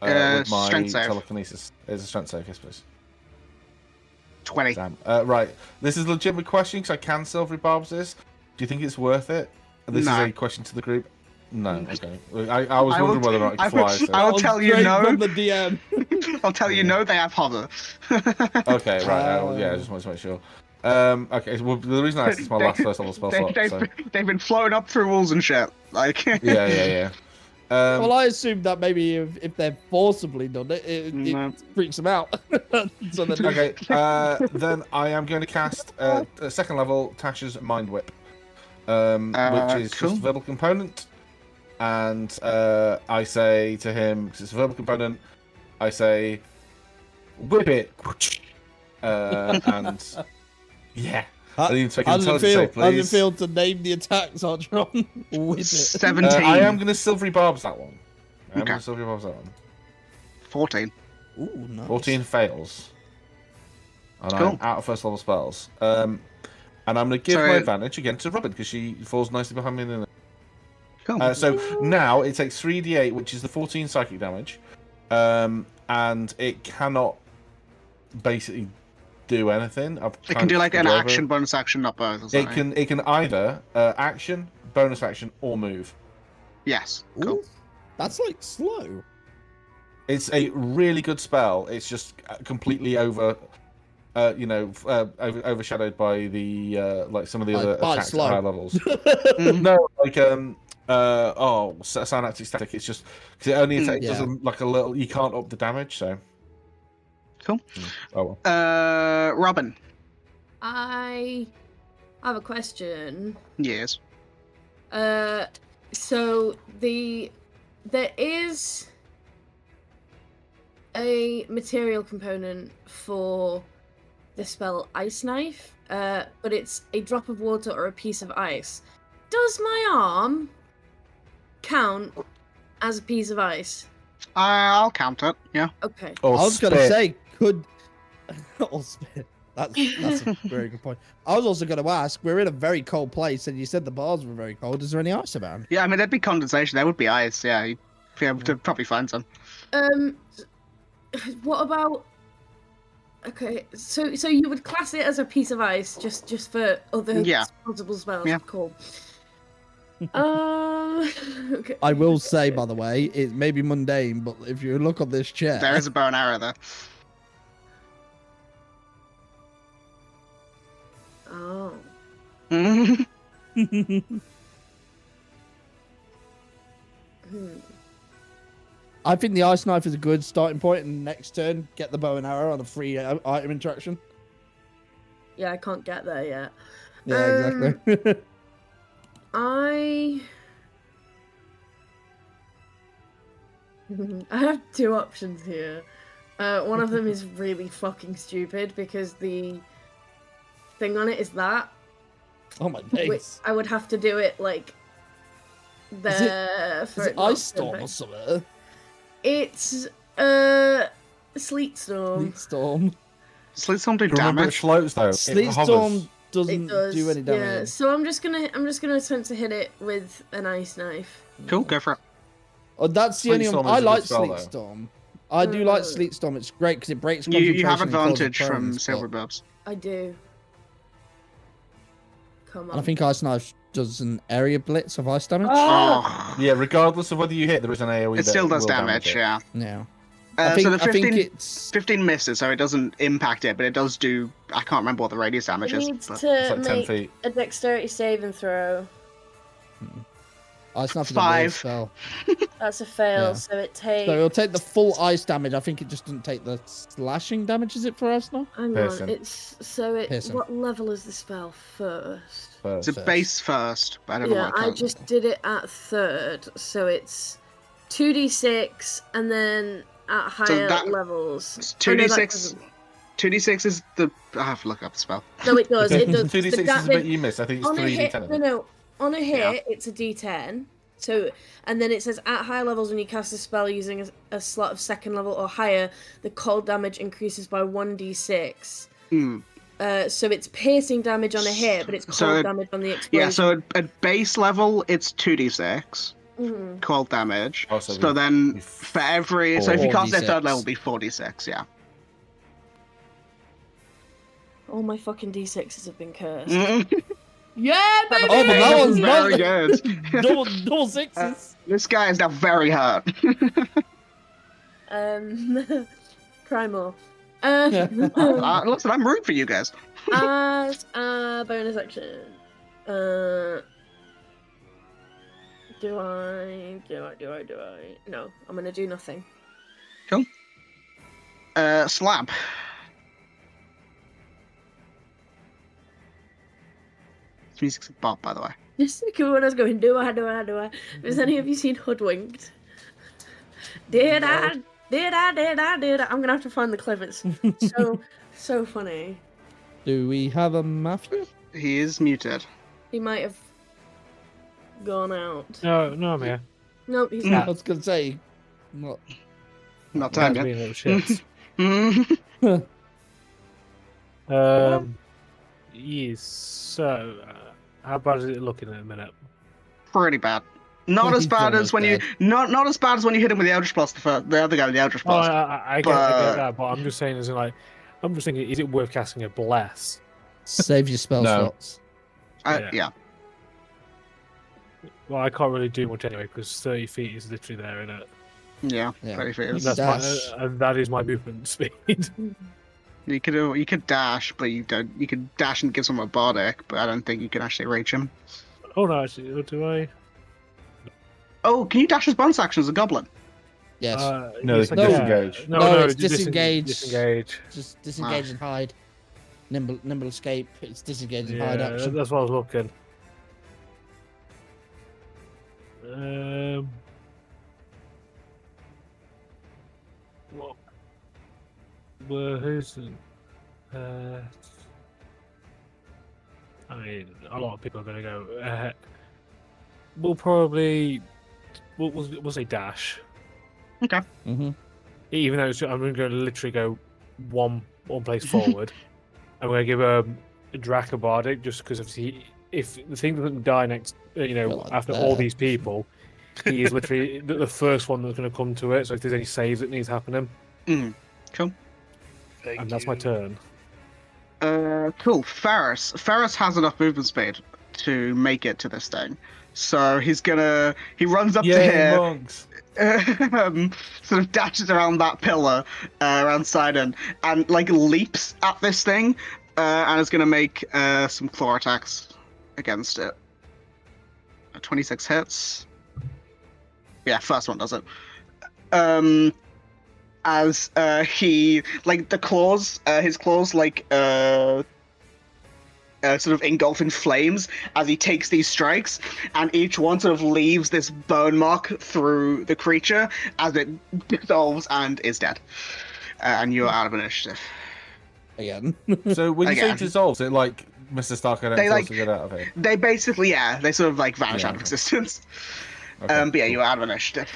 with my strength save. telekinesis. It's a strength save, yes, please. 20. Damn. Right. This is a legitimate question because I can silvery barbs this. Do you think it's worth it? This No. is a question to the group. No, okay. I was wondering whether or not I could fly. So. I will tell you Straight no. from the DM. I'll tell you no, they have hover. Okay, right. Yeah, I just wanted to make sure. Okay, well, the reason I asked is my last first level spell slot. So. They've been floating up through walls and shit. Like. Yeah. Well, I assumed that maybe if they're forcibly done it, No. it freaks them out. So then- Okay, then I am going to cast a second level Tasha's Mind Whip, which is cool. just a verbal component. And I say to him, because it's a verbal component, I say, whip it. And yeah. I need to take an How does it intelligence feel? save, How does it please. feel to name the attacks, Artron? With it. 17. I am going to silvery barbs that one. I am Okay. going to silvery barbs that one. 14. Ooh, nice. 14 fails. And Cool. I'm out of first level spells. And I'm going to give So- my advantage again to Robin because she falls nicely behind me. Cool. So now it takes 3d8, which is the 14 psychic damage. And it cannot basically do anything. It can do like an action, bonus action, not both. Or something. It can either action, bonus action, or move. Yes. Cool. Ooh, that's like slow. It's a really good spell. It's just completely overshadowed by the like some of the other by attacks slow. at higher levels. Mhm. No, like synaptic static. It's just because it only attacks Yeah. like a little. You can't up the damage, so. Cool. Oh well. Robin. I have a question. Yes. So there is a material component for the spell Ice Knife, but it's a drop of water or a piece of ice. Does my arm count as a piece of ice? I'll count it. Yeah. Okay. Or I was going to spit. say, could... or spit. That's a very good point. I was also going to ask, we're in a very cold place, and you said the bars were very cold. Is there any ice around? Yeah, I mean, there'd be condensation. There would be ice. Yeah, you'd be able to probably find some. What about? Okay, so you would class it as a piece of ice, just for other Yeah. possible spells. Yeah. Cool. Okay. I will say, by the way, it may be mundane, but if you look on this chair... There is a bow and arrow there. Oh. I think the ice knife is a good starting point, and next turn, get the bow and arrow on a free item interaction. Yeah, I can't get there yet. Yeah, exactly. I have two options here. One of them is really fucking stupid because the thing on it is that. Oh my Which days. I would have to do it like there for Is it not ice to storm or affect- something? It's sleet storm. Sleet storm. Sleet storm do Remember, it damage. floats though. Sleet it hovers. storm doesn't It does. do any Yeah. damage. So I'm just gonna attempt to hit it with an ice knife. Cool, go for it. Oh, that's the Sleet only storm one. I is a good like spell, sleet though. storm. I do like sleet storm. It's great because it breaks You concentration. have and causes advantage from burns, silver but- burbs. I do. Come on. And I think ice knife does an area blitz of ice damage. Oh, Yeah, regardless of whether you hit, there is an AoE. it still that does will damage, it. yeah. Yeah. So the I think 15, it's 15 misses, so it doesn't impact it, but it does do. I can't remember what the radius damage It is. needs but- to It's like 10 make feet. a dexterity saving throw. ice knife is a 5. real spell. That's a fail, Yeah. so it takes. So it'll take the full ice damage. I think it just doesn't take the slashing damage. Is it for ice knife? Hang Piercing. on, it's so it. Piercing. What level is the spell first? First. It's a base first, but I don't know Yeah, what it I comes. just did it at third, so it's 2d6, and then at higher that- levels. It's Oh, no, that 2d6. doesn't- 2d6 is the. I have to look up the spell. No, it does. It does. 2d6 The is a bit you missed. I think it's on a 3d10. hit, no, on a hit, it's a d10. So, and then it says at high levels when you cast a spell using a slot of second level or higher, the cold damage increases by 1d6. Hmm. So it's piercing damage on a hit, but it's cold So it- damage on the explosion. Yeah, so at base level, it's 2d6 Mhm. cold damage. Oh, so so we- then we for every. So if you cast it at 4d6. third level, it'll be 4d6, yeah. All my fucking d6s have been cursed. Mm. Yeah, baby! Oh, but that one's very not- good. double sixes. This guy is now very hurt. Cry more. Listen, I'm rooting for you guys. As a bonus action, do I? No, I'm gonna do nothing. Slab. This music's a bop, by the way. Just thinking when I was going, do I? Has any of you seen Hoodwinked? Did I? I'm gonna have to find the clip. It's so funny. Do we have a mafia? He is muted. He might have gone out. No, I'm here. Nope, he's I not. was gonna say, not. Not That's time yet. being a little shit. Yes. So, how bad is it looking in a minute? Pretty bad. Not as He's bad as almost when you dead. not as bad as when you hit him with the Eldritch Blast. The other guy with the Eldritch Oh, Blast. I get that, but I'm just saying, as in, like, I'm just thinking, is it worth casting a bless? Save your spell No. slots. Yeah. Well, I can't really do much anyway because 30 feet is literally there, isn't it? Yeah. Yeah. 30 feet is- That's Dash. and that is my movement speed. You could dash, but you don't. You could dash and give someone a bardic, but I don't think you can actually reach him. Oh no, actually, do I? Oh, can you dash as bonus action as a goblin? Yes. No, yes, they I can can. disengage. No, it's dis- disengage. Disengage. Just disengage and hide. Nimble escape. It's disengage and hide Yeah, action. that's what I was looking. Well, who's? I mean, a lot of people are going to go. We'll probably we'll say dash, Mm-hmm. even though I'm going to literally go one place forward. I'm going to give a Drac a bardic just because if the thing doesn't die next, Like after all that. these people, he is literally the first one that's going to come to it. So if there's any saves that needs happening, Cool. and that's my turn. Cool. Ferris has enough movement speed to make it to this thing, so he runs up to here. monks. Sort of dashes around that pillar around Sidon and like leaps at this thing and is gonna make some claw attacks against it. 26 hits. Yeah, first one does it. As he like the claws, his claws like sort of engulf in flames as he takes these strikes, and each one sort of leaves this bone mark through the creature as it dissolves and is dead. And you're out of initiative. Again. So when you say Again. dissolves, it like Mr. Stark and They, like- to get out of it. They basically, they sort of like vanish Yeah, out of okay. existence. Okay, But yeah, cool. you're out of initiative.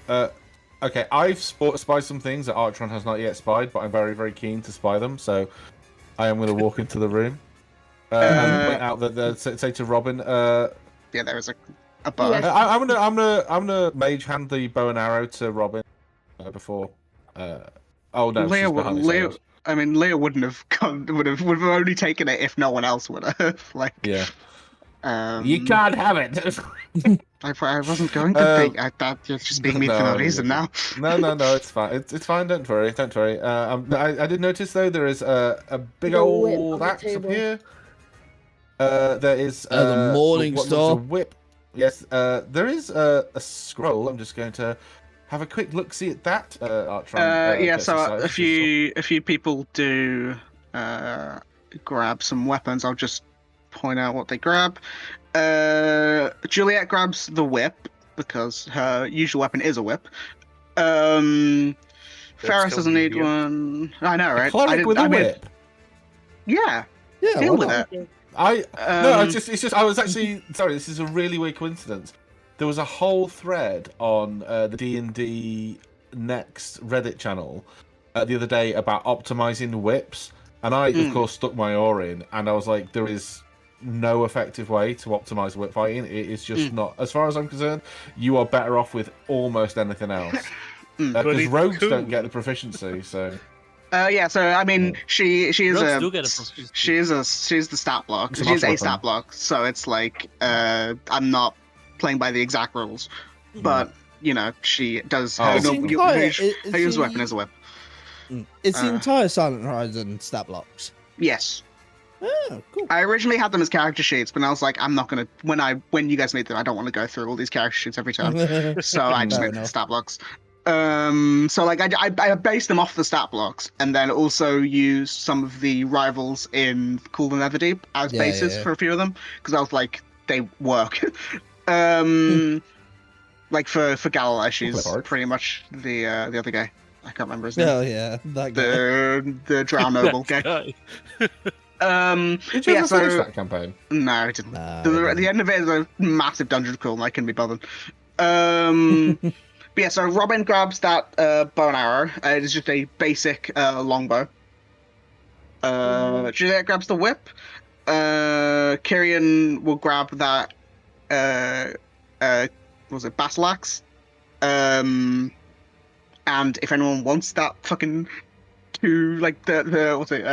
Okay, I've spied some things that Archtron has not yet spied, but I'm very, very keen to spy them. So I am going to walk into the room and point out that say to Robin. Yeah, there is a bow. Yeah. I'm gonna mage hand the bow and arrow to Robin before. Oh no, Leah, she's behind the Leah, sails. I mean, Leah wouldn't have would have only taken it if no one else would have. Like, Yeah, um, you can't have it. I wasn't going to think. That you're just being mean for no No, reason now. no, it's fine. It's fine. Don't worry. I did notice though there is a big The whip old on the axe up table. here. There is The Morning what looks Star. a whip. Yes. There is a scroll. I'm just going to have a quick look. See at that. Archtron, Yeah, gets so excited. a few people do grab some weapons. I'll just point out what they grab. Juliet grabs the whip because her usual weapon is a whip. Ferris still doesn't need medium. one. I know, A right? cleric with a whip. Yeah, Yeah. deal why with not? it. No, it's just I was actually sorry. This is a really weird coincidence. There was a whole thread on the D&D Next Reddit channel the other day about optimizing whips, and I of course stuck my oar in, and I was like, there is no effective way to optimize whip fighting. It is just not, as far as I'm concerned. You are better off with almost anything else But because it's rogues cool. don't get the proficiency. So Yeah, so I mean, she is Rogues a do get a proficiency. she's the stat block. It's a She's a weapon. stat block, so it's like I'm not playing by the exact rules, but you know she does. Oh. Her, It's normal- entire- her is use she- weapon is a whip. It's the Uh, entire Silent Horizon stat blocks. Yes, Oh, cool. I originally had them as character sheets, but I was like, I'm not gonna when you guys made them, I don't want to go through all these character sheets every time, so I just Fair made the enough. stat blocks. So like I based them off the stat blocks, and then also used some of the rivals in Cool and Everdeep as Yeah, bases yeah. for a few of them because I was like, they work. Like for Galilei, she's Clever. pretty much the other guy. I can't remember his name. Hell yeah, that guy. The drow noble guy. Guy. Did you yeah, ever finish so that campaign? no, I didn't. No, The end of it is a massive dungeon crawl, and I couldn't be bothered. But yeah, so Robin grabs that bow and arrow. It is just a basic longbow. Juliet grabs the whip. Kyrian will grab that. Was it battle axe? And if anyone wants that fucking two, like the what's it?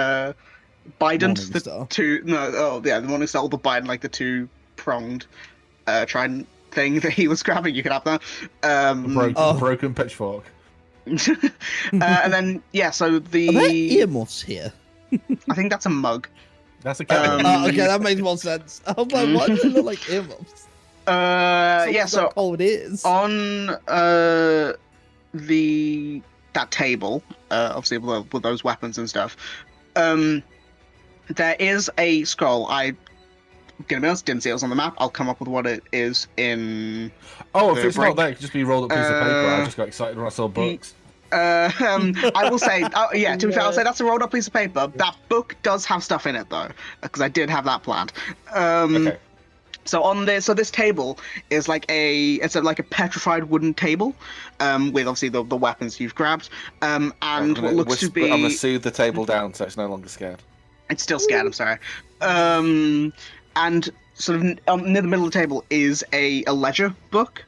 Bident, the Morningstar. two. No, oh yeah, the Morning Star, the Bident, like the two pronged trident thing that he was grabbing. You could have that. Broken pitchfork. And then yeah, so Are there the earmuffs here? I think that's a mug. That's a cabin. Um, Okay, that makes more sense. I was like, why do they look like earmuffs? Yeah, Someone's so got cold ears. on that table, obviously with those weapons and stuff, there is a scroll. I'm gonna be honest, didn't see it was on the map. I'll come up with what it is in. Oh, if the it's break. not there, it could just be a rolled up piece of paper. I just got excited when I saw books. I will say, to be fair, I'll say that's a rolled up piece of paper. That book does have stuff in it though, because I did have that planned. Okay. So on this, this table is like like a petrified wooden table, with obviously the weapons you've grabbed, and what looks to be. I'm gonna soothe the table down so it's no longer scared. It's still scared. I'm sorry. And sort of near the middle of the table is a ledger book.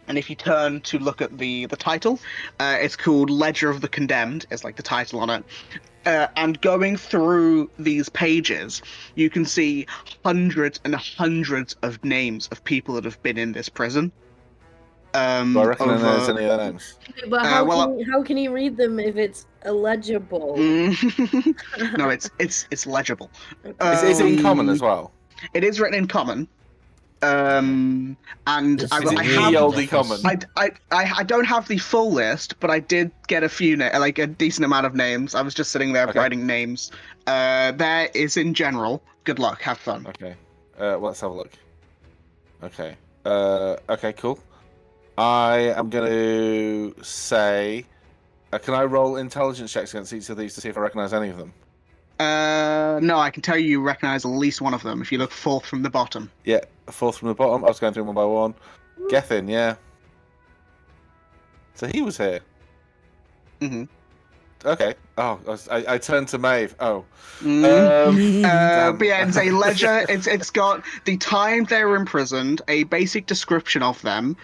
And if you turn to look at the title, it's called Ledger of the Condemned. It's like the title on it. And going through these pages, you can see hundreds and hundreds of names of people that have been in this prison. Do I reckon there's any other names? But how can you read them if it's illegible? No, it's legible. Is it in common as well? It is written in common. And Is I it have oldie common? I don't have the full list, but I did get like a decent amount of names. I was just sitting there writing names. There is in general. Good luck. Have fun. Okay. Let's have a look. Okay. Okay. Cool. I am going to say, can I roll intelligence checks against each of these to see if I recognise any of them? No, I can tell you recognise at least one of them if you look fourth from the bottom. Yeah, fourth from the bottom. I was going through one by one. Gethin, yeah. So he was here. Mm-hmm. Okay. Oh, I turned to Maeve. Oh. But yeah, it's a ledger. It's got the time they were imprisoned, a basic description of them,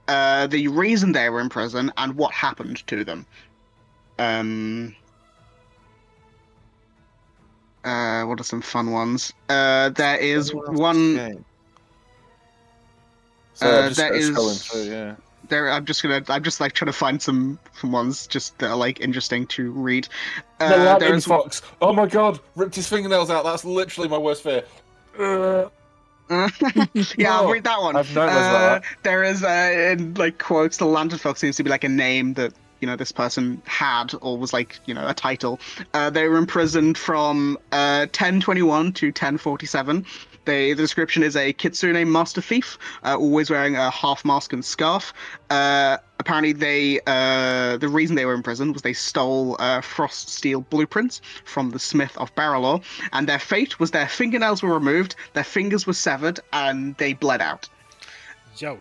the reason they were in prison, and what happened to them. What are some fun ones? There is one. So there is. Scrolling through, yeah. I'm just like trying to find some ones just that are like interesting to read. The Latin fox. Oh my god! Ripped his fingernails out. That's literally my worst fear. Yeah, I'll read that one. I've noticed that. There is in like quotes, the Lantern Fox seems to be like a name that this person had, or was like a title. They were imprisoned from 1021 to 1047. The description is a kitsune master thief, always wearing a half mask and scarf. Apparently, the reason they were in prison was they stole frost steel blueprints from the smith of Periphalon, and their fate was their fingernails were removed, their fingers were severed, and they bled out. So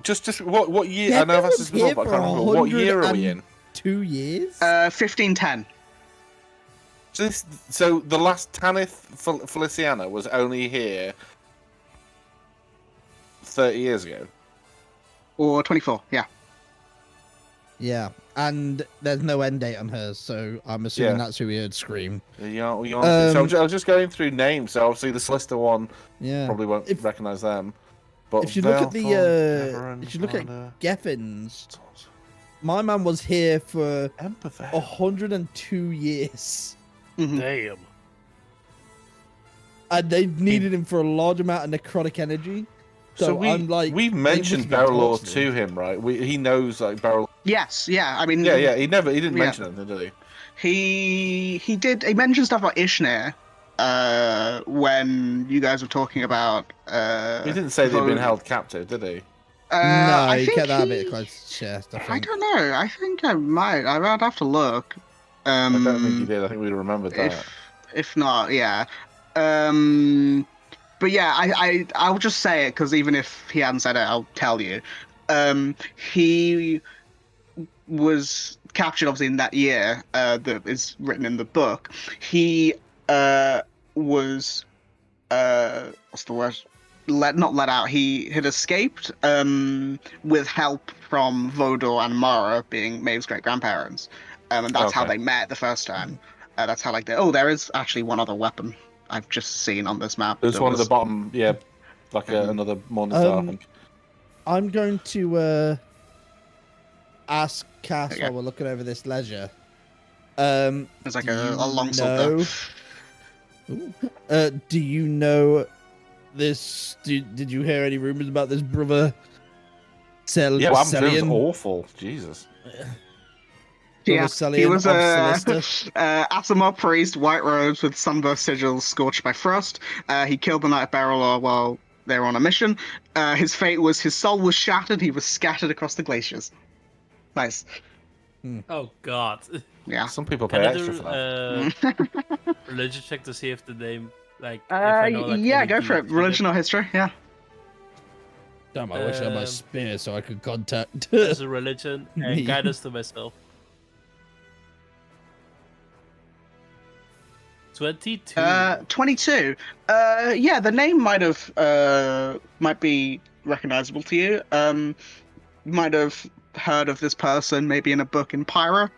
just what year? Yeah, I know I've asked this here before, but I for can't remember. What year are we in? 2 years? 1510. So the last Tanith Feliciana was only here 30 years ago. Or 24, yeah. Yeah, and there's no end date on hers, so I'm assuming that's who we heard scream. So I was just going through names. So obviously the Solicitor one, probably won't recognise them. But if you look at Geffin's, my man was here for 102 years. Mm-hmm. Damn. And they needed him for a large amount of necrotic energy. So I'm like, we've mentioned Barrel to him, right? He knows like Barrel. Yes, yeah. I mean, he didn't mention anything, did he? He did. He mentioned stuff about Ishnair when you guys were talking about. He didn't say they'd been held captive, did he? No, he kept that a bit close to chest. I don't know. I think I might. I'd have to look. I don't think you did. I think we remembered that. If not, yeah. But yeah, I'll just say it because even if he hadn't said it, I'll tell you. He was captured obviously in that year that is written in the book. He was what's the word? Not let out. He had escaped with help from Vodor and Mara, being Maeve's great grandparents, and that's how they met the first time. That's how there is actually one other weapon I've just seen on this map. There's one at the bottom, yeah, like another Morning Star. I think. I'm going to ask Cass while we're looking over this ledger. There's like a longsword there. Do you know this? Did you hear any rumors about this brother? Yeah, what happened to him was awful. Jesus. Yeah, he was Asimov priest, white robes with sunburst sigils scorched by frost. He killed the Knight of Barrelor while they were on a mission. His fate was his soul was shattered. He was scattered across the glaciers. Nice. Oh God. Yeah. Some people pay extra for that. Religion check to see if the name if yeah, go for it. Religion or history? Yeah. Damn, I wish I had my spear so I could contact. As a religion and guidance to myself. 22. 22. Yeah, the name might be recognizable to you. Might have heard of this person maybe in a book in Pyra.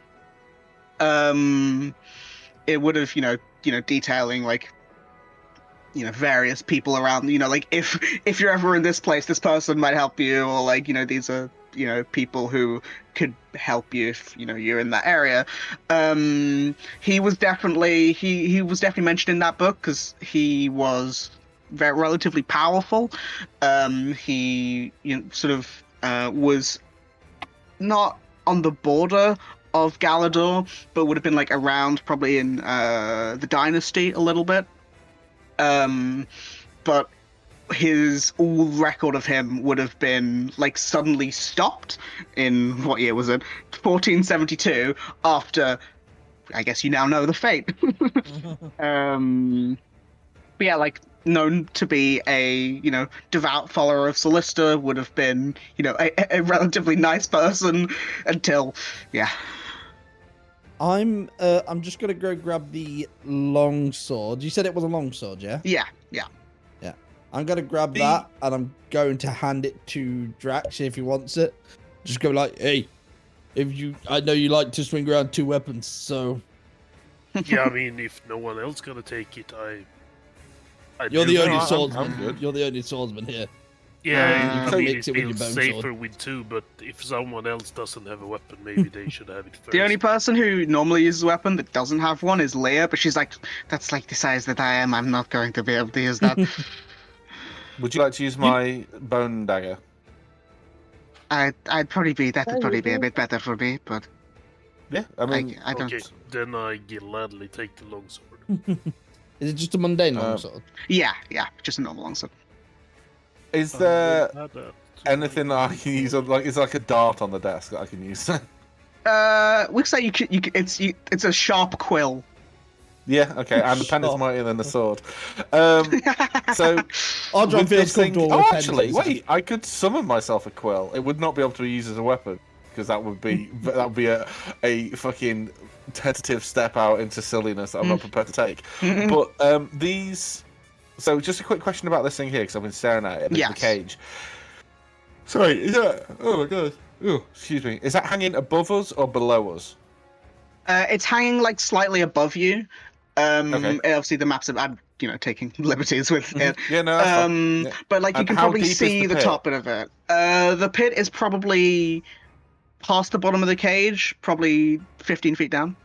It would have, detailing various people around, if you're ever in this place, this person might help you, or these are, people who could help you if, you're in that area. He was definitely mentioned in that book because he was relatively powerful. He, was not on the border of Galador, but would have been around probably in the Dynasty a little bit. But his all record of him would have been suddenly stopped in what year was it? 1472, after I guess you now know the fate. But yeah, known to be a devout follower of Solista, would have been a relatively nice person until I'm just gonna go grab the long sword. You said it was a long sword, yeah? Yeah. I'm gonna grab that and I'm going to hand it to Drax if he wants it. Just go hey, I know you like to swing around two weapons, so. Yeah, I mean, if no one else gonna take it, You're the only swordsman. You're the only swordsman here. Yeah, you can mix it with it your feels bone safer sword. with two, but if someone else doesn't have a weapon, maybe they should have it first. The only person who normally uses a weapon that doesn't have one is Leia, but she's that's the size that I am. I'm not going to be able to use that. Would you like to use my bone dagger? That would probably be a bit better for me, but yeah, I mean, I don't. Okay, then I gladly take the longsword. Is it just a mundane longsword? Yeah, just a normal longsword. Is there anything that I can use? Is like a dart on the desk that I can use? We say you could. It's a sharp quill. Yeah, okay, and the pen is mightier than the sword. So, John feels comfortable with actually, wait, I could summon myself a quill. It would not be able to be used as a weapon because that would be a fucking tentative step out into silliness that I'm not prepared to take. But these. So, just a quick question about this thing here because I've been staring at it in the cage. Sorry, is that? Oh my god! Oh, excuse me. Is that hanging above us or below us? It's hanging slightly above you. Okay. Obviously, the maps I'm taking liberties with it. Yeah, no, that's fine. Yeah. But you And can how probably deep is see the the pit? top bit of it. The pit is probably past the bottom of the cage, probably 15 feet down.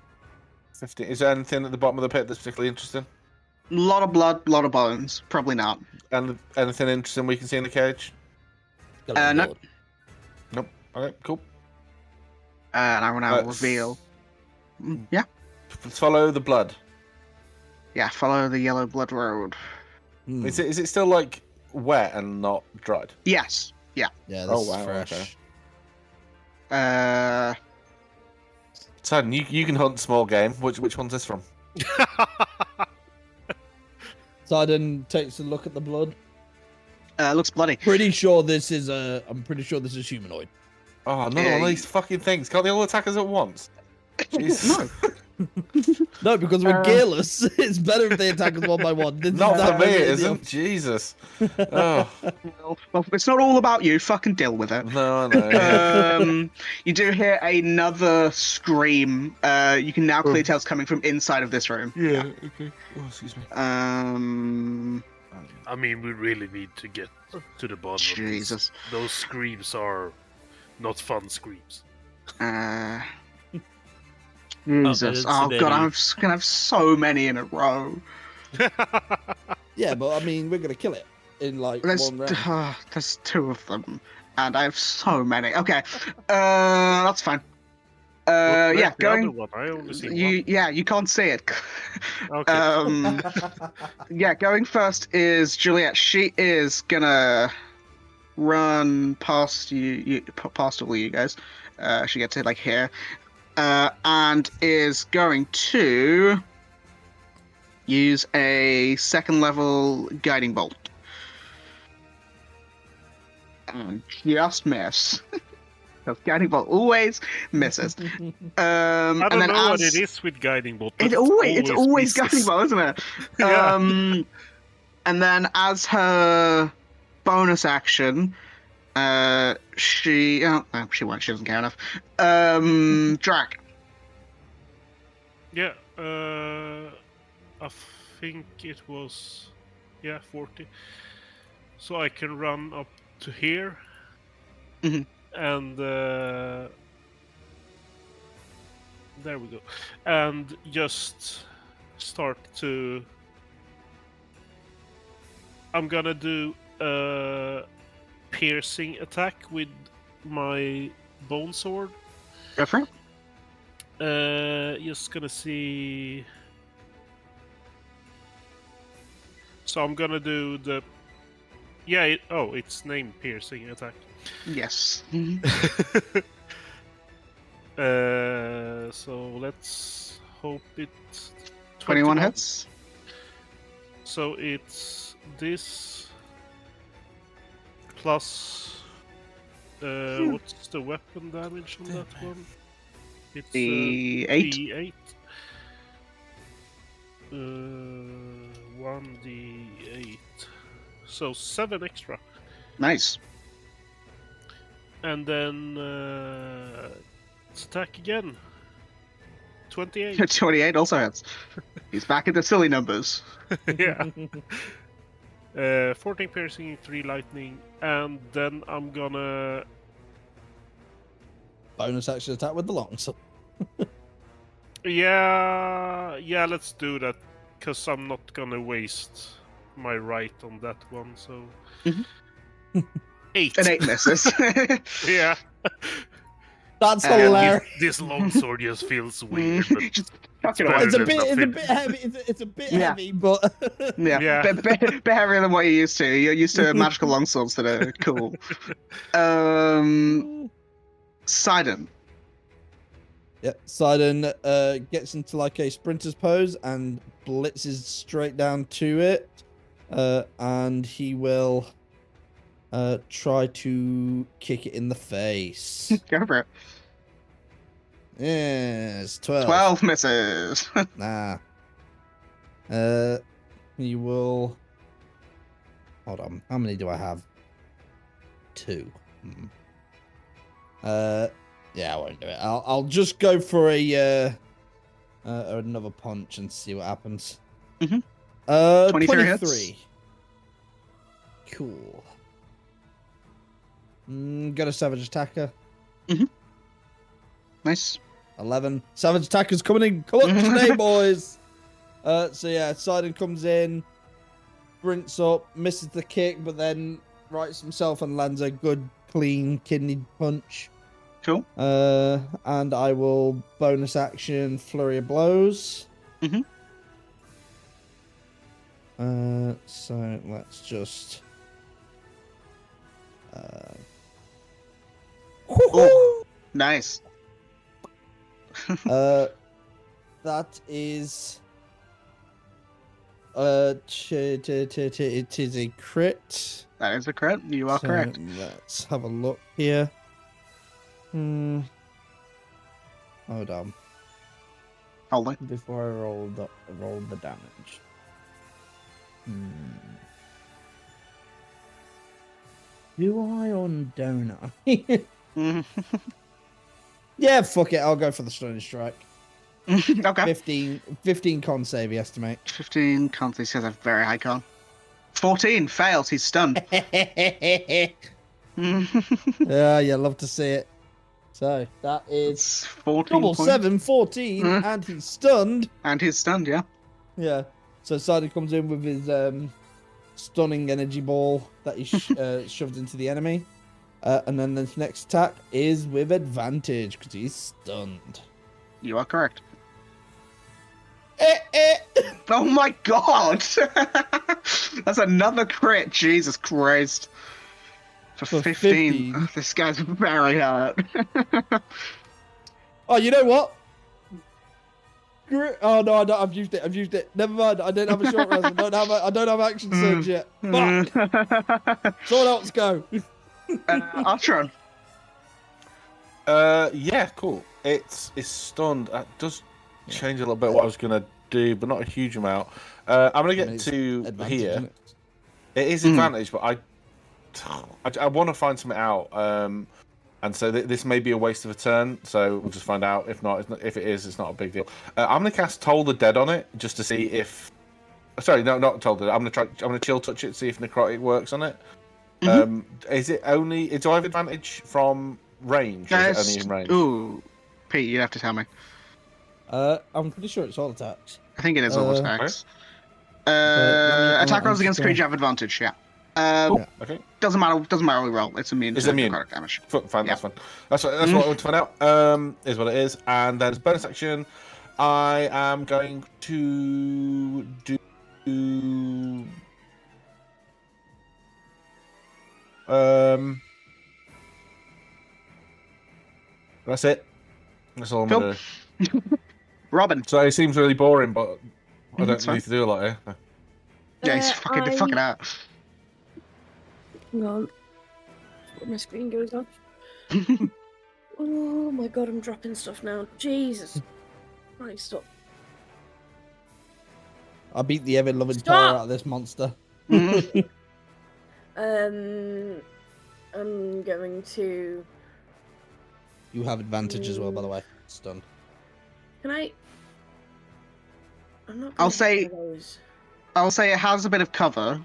15. Is there anything at the bottom of the pit that's particularly interesting? A lot of blood, a lot of bones. Probably not. And anything interesting we can see in the cage? No. Nope. Okay, cool. And I will now Let's- reveal. Yeah. Follow the blood. Yeah, follow the yellow blood road. Is it still wet and not dried? Yes. Yeah. Yeah, this Oh, is wow, fresh. okay. Son, you can hunt small game. Which one's this from? Sidon takes a look at the blood. Looks bloody. Pretty sure this is I'm pretty sure this is humanoid. Oh, another one of these fucking things. Can't they all attack us at once? Jesus. No, because we're gearless. It's better if they attack us one by one. This Not is for me, it the- isn't. Jesus. Oh, Well, it's not all about you. Fucking deal with it. no, no. Yeah. You do hear another scream. You can now clearly tell it's coming from inside of this room. Yeah, okay. Oh, excuse me. I mean, we really need to get to the bottom of Jesus. this. Those screams are not fun screams. Jesus. Oh, Oh, God, I'm just gonna have so many in a row. Yeah, but I mean, we're gonna kill it in like There's, one round. there's 2 of them, and I have so many. Okay, that's fine. Where's Yeah, the other going. one? I only see You can't see it. one. Okay. Yeah, going first is Juliet. She is gonna run past past all you guys. She gets to like here, and is going to use a 2nd level guiding bolt. And just miss. Because guiding bolt always misses. I And don't then know what as it is with guiding bolt. But it's always misses. guiding bolt, isn't it? Yeah. And then as her bonus action, she won't. She doesn't care enough. Drac. Yeah, I think it was 40. So I can run up to here, Mhm. and there we go, and just start to. I'm gonna do a piercing attack with my bone sword. Go for it. Just gonna see. So I'm gonna do the. Yeah. It's named piercing attack. Yes. So let's hope it's 21 hits. So it's this plus. What's the weapon damage on that one? It's The 8. D8. 1d8. So 7 extra. Nice. And then let's attack again. 28. 28 also hits. He's back at the silly numbers. Yeah. 14 piercing, 3 lightning, and then I'm gonna. Bonus action attack with the longsword. Yeah, let's do that, because I'm not gonna waste my right on that one, so. Mhm. 8. An 8 misses. Yeah. That's And hilarious. This longsword just feels weird, but Just fuck it better away. It's a than bit, it's a nothing. bit heavy. It's a bit Yeah. heavy, but Yeah, Yeah. bit heavier than what you're used to. You're used to magical longswords that are cool. Sidon. yeah. Sidon gets into like a sprinter's pose and blitzes straight down to it, and he will try to kick it in the face. Go for it. Yes, 12. 12 misses. Nah. He will. Hold on. How many do I have? 2. Yeah, I won't do it. I'll just go for a another punch and see what happens. Mhm. 23 hits. 23. Cool. Got a savage attacker. Nice. 11. Savage attacker's coming in. Come on today, boys. So yeah, Sidon comes in, sprints up, misses the kick, but then rights himself and lands a good, clean kidney punch. Cool. And I will bonus action flurry of blows. Mhm. So let's just. Oh, nice. That is. It is a crit. That is a crit. You are So correct. Let's have a look here. Hold on. Hold on. Before I roll the damage. Do I or don't I? Yeah, fuck it. I'll go for the stunning strike. Okay. 15 con save, you estimate. 15 can't he says a very high con. 14 fails. He's stunned. Yeah, you love to see it. So that is It's 14 double points. 7, 14, and he's stunned. And he's stunned. Yeah. Yeah. So Sidon comes in with his stunning energy ball that he shoved into the enemy. And then the next attack is with advantage because he's stunned. You are correct. Oh my god! That's another crit. Jesus Christ. For 15. Oh, this guy's very hurt. Oh, you know what? Oh no, I've used it. Never mind. I don't have a short rest. I don't have action surge yet. Fuck. Someone else go. Artron. Yeah, cool. It's stunned. It does change a little bit what I was gonna do, but not a huge amount. I'm gonna get to here. It is advantage, but I want to find something out. And so this may be a waste of a turn. So we'll just find out. If not, if it is, it's not a big deal. I'm gonna cast Toll the Dead on it just to see if. Sorry, no, not Toll the Dead. I'm gonna chill touch it, see if necrotic works on it. Is it only? Do I have advantage from range? Or is it only in range? Ooh, Pete, you have to tell me. I'm pretty sure it's all attacks. I think it is all attacks. Attack rolls against creature have advantage. Yeah. Okay. Doesn't matter. Doesn't matter. We roll. It's immune. It's to immune. necrotic damage. Fine. That's fine. That's what I want to find out. Is what it is. And then as bonus action, I am going to do. That's it. That's all I'm gonna do. Robin. So it seems really boring, but I don't Sorry. need to do a lot here. Yeah, he's fucking it out. Hang on. Before my screen goes off. Oh my god, I'm dropping stuff now. Jesus. Right, stop. I beat the ever-loving Stop! power out of this monster. I'm going to. You have advantage as well, by the way. Stunned. Can I? I'm not. I'll gonna say- hit one of those. I'll say it has a bit of cover,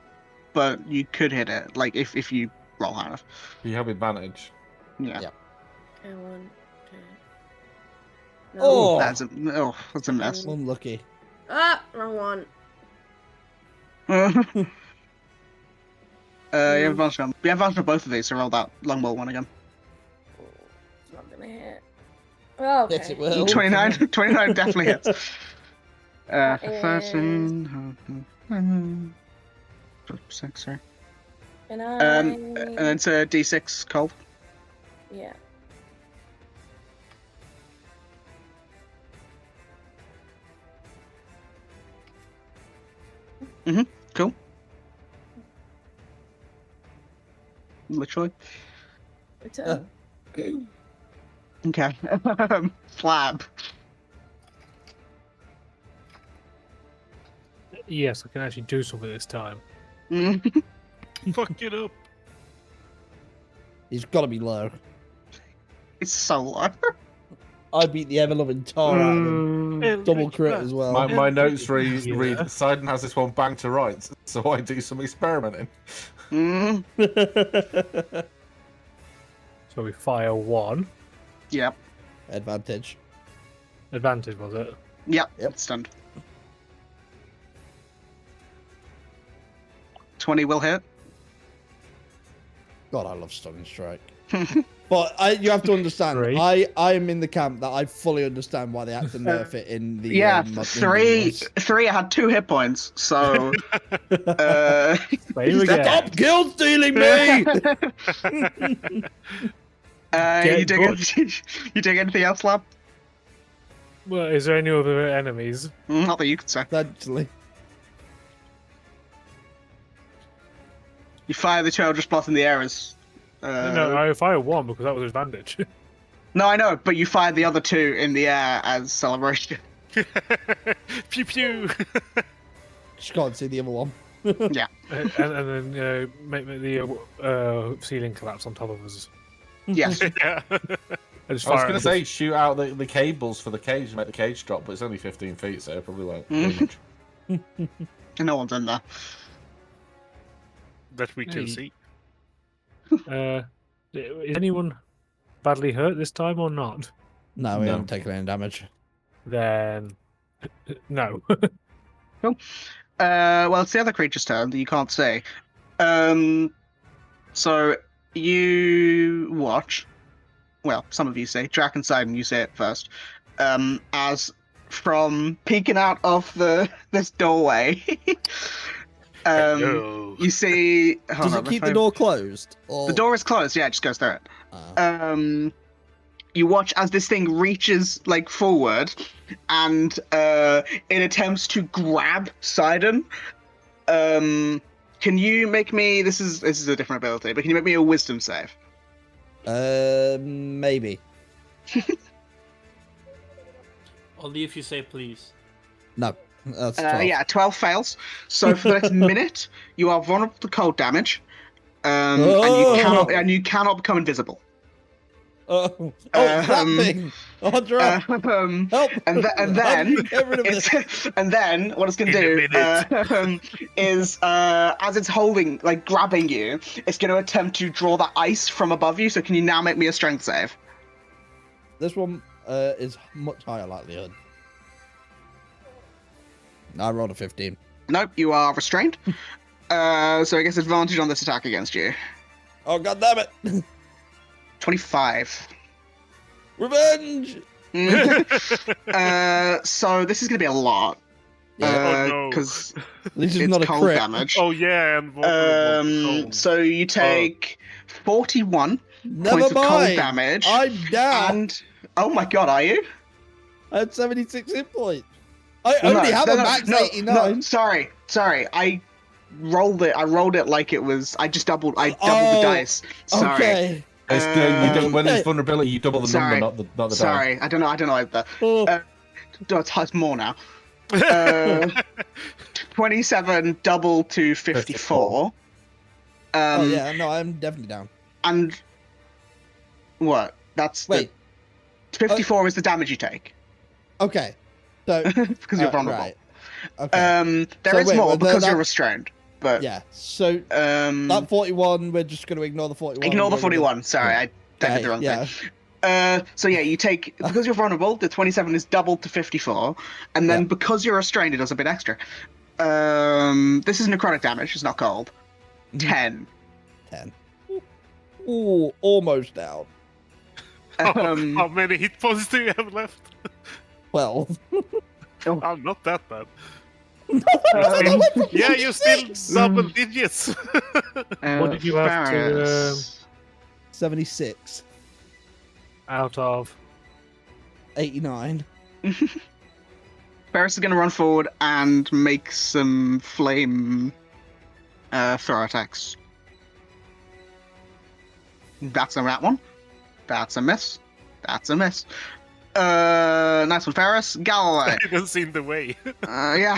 but you could hit it. Like if you roll high enough. You have advantage. Yeah. Yeah. Okay, 1, 2. Oh! That's a mess. Unlucky. Ah, wrong one. You have advantage on. You have advantage on both of these, so roll that longbow one again. It's not gonna hit. Oh, okay. Yes, it will. 29 definitely hits. That is- 13. 6, sorry. And And then it's a D6 cold. yeah. Cool. Literally. It's Okay. Flab. Yes, I can actually do something this time. Fuck it up. He's got to be low. It's so low. I beat the ever-loving tar out of him. Double crit as well. My notes read, Yeah. Sidon has this one bang to rights, so I do some experimenting. So we fire 1. Yep. Advantage. Advantage, was it? Yep. Yep. It's stunned. 20 will hit. God, I love stunning strike. But you have to understand, Three. I am in the camp that I fully understand why they had to nerf it in the Yeah, in the three. rules. I had 2 hit points, so. Same again. Stop kill stealing me! You doing anything else, Lab? Well, is there any other enemies? Not that you could say. Potentially. You fire the Childress Blast in the air as. No, I fired one because that was advantage. No, I know, but you fired the other two in the air as celebration. Pew pew. Just can't see the other one. Yeah. and then make the ceiling collapse on top of us. Yes. Yeah. I was going to say, shoot out the cables for the cage and make the cage drop, but it's only 15 feet, so it probably won't do much. No one's in there. That we can see. Is anyone badly hurt this time or not? No, we No. haven't taken any damage. Then no. Well, it's the other creature's turn that you can't see. So you watch. Well, some of you see. Drac and Sidon, you see it first. As from peeking out of this doorway, you see. Does it keep the door closed? Or... The door is closed. Yeah, it just goes through it. Oh. You watch as this thing reaches forward, and it attempts to grab Sidon. Can you make me? This is a different ability, but can you make me a Wisdom save? Maybe. Only if you say please. No, that's 12. Yeah, 12 fails. So for the next minute, you are vulnerable to cold damage, and you cannot become invisible. Oh, that thing! Oh, Drac! Help! And then Get rid of this. and then what it's going to do is as it's holding, grabbing you, it's going to attempt to draw the ice from above you. So can you now make me a strength save? This one is much higher likelihood. I rolled a 15. Nope, you are restrained. So I guess advantage on this attack against you. Oh, god damn it! 25. Revenge! So this is going to be a lot. no. Because At least it's it's not a cold crit. damage. Oh yeah, and vulnerable to cold. So you take 41 Never points of cold mind. damage. I'm down. And oh my god, are you? I had 76 hit points. I only have a max 89. No, sorry. I rolled it like it was. I doubled the dice. Sorry. Okay. When it's vulnerability, you double the sorry. number, not the die. Sorry, I don't know either. Oh. It's more now. 27 double to 54. Oh yeah, no, I'm definitely down. And what? That's Wait. 54 is the damage you take Okay. So because you're vulnerable. Right. Okay. There is wait, more well, because that- you're restrained. But Yeah. So that 41, we're just going to ignore the 41. ignore the We're gonna- 41. Sorry, I did the wrong thing. So yeah, you take because you're vulnerable. The 27 is doubled to 54, and then because you're restrained, it does a bit extra. This is necrotic damage. It's not cold. 10. 10. Ooh, almost down. How many hit points do you have left? 12. I'm not that bad. No, Yeah, you're still double digits. What did you have to 76. out of? 89. Ferris is going to run forward and make some flame throw attacks. That's a rat one. That's a miss. That's a miss. Nice one, Ferris. Galloway. I haven't seen the way. Yeah,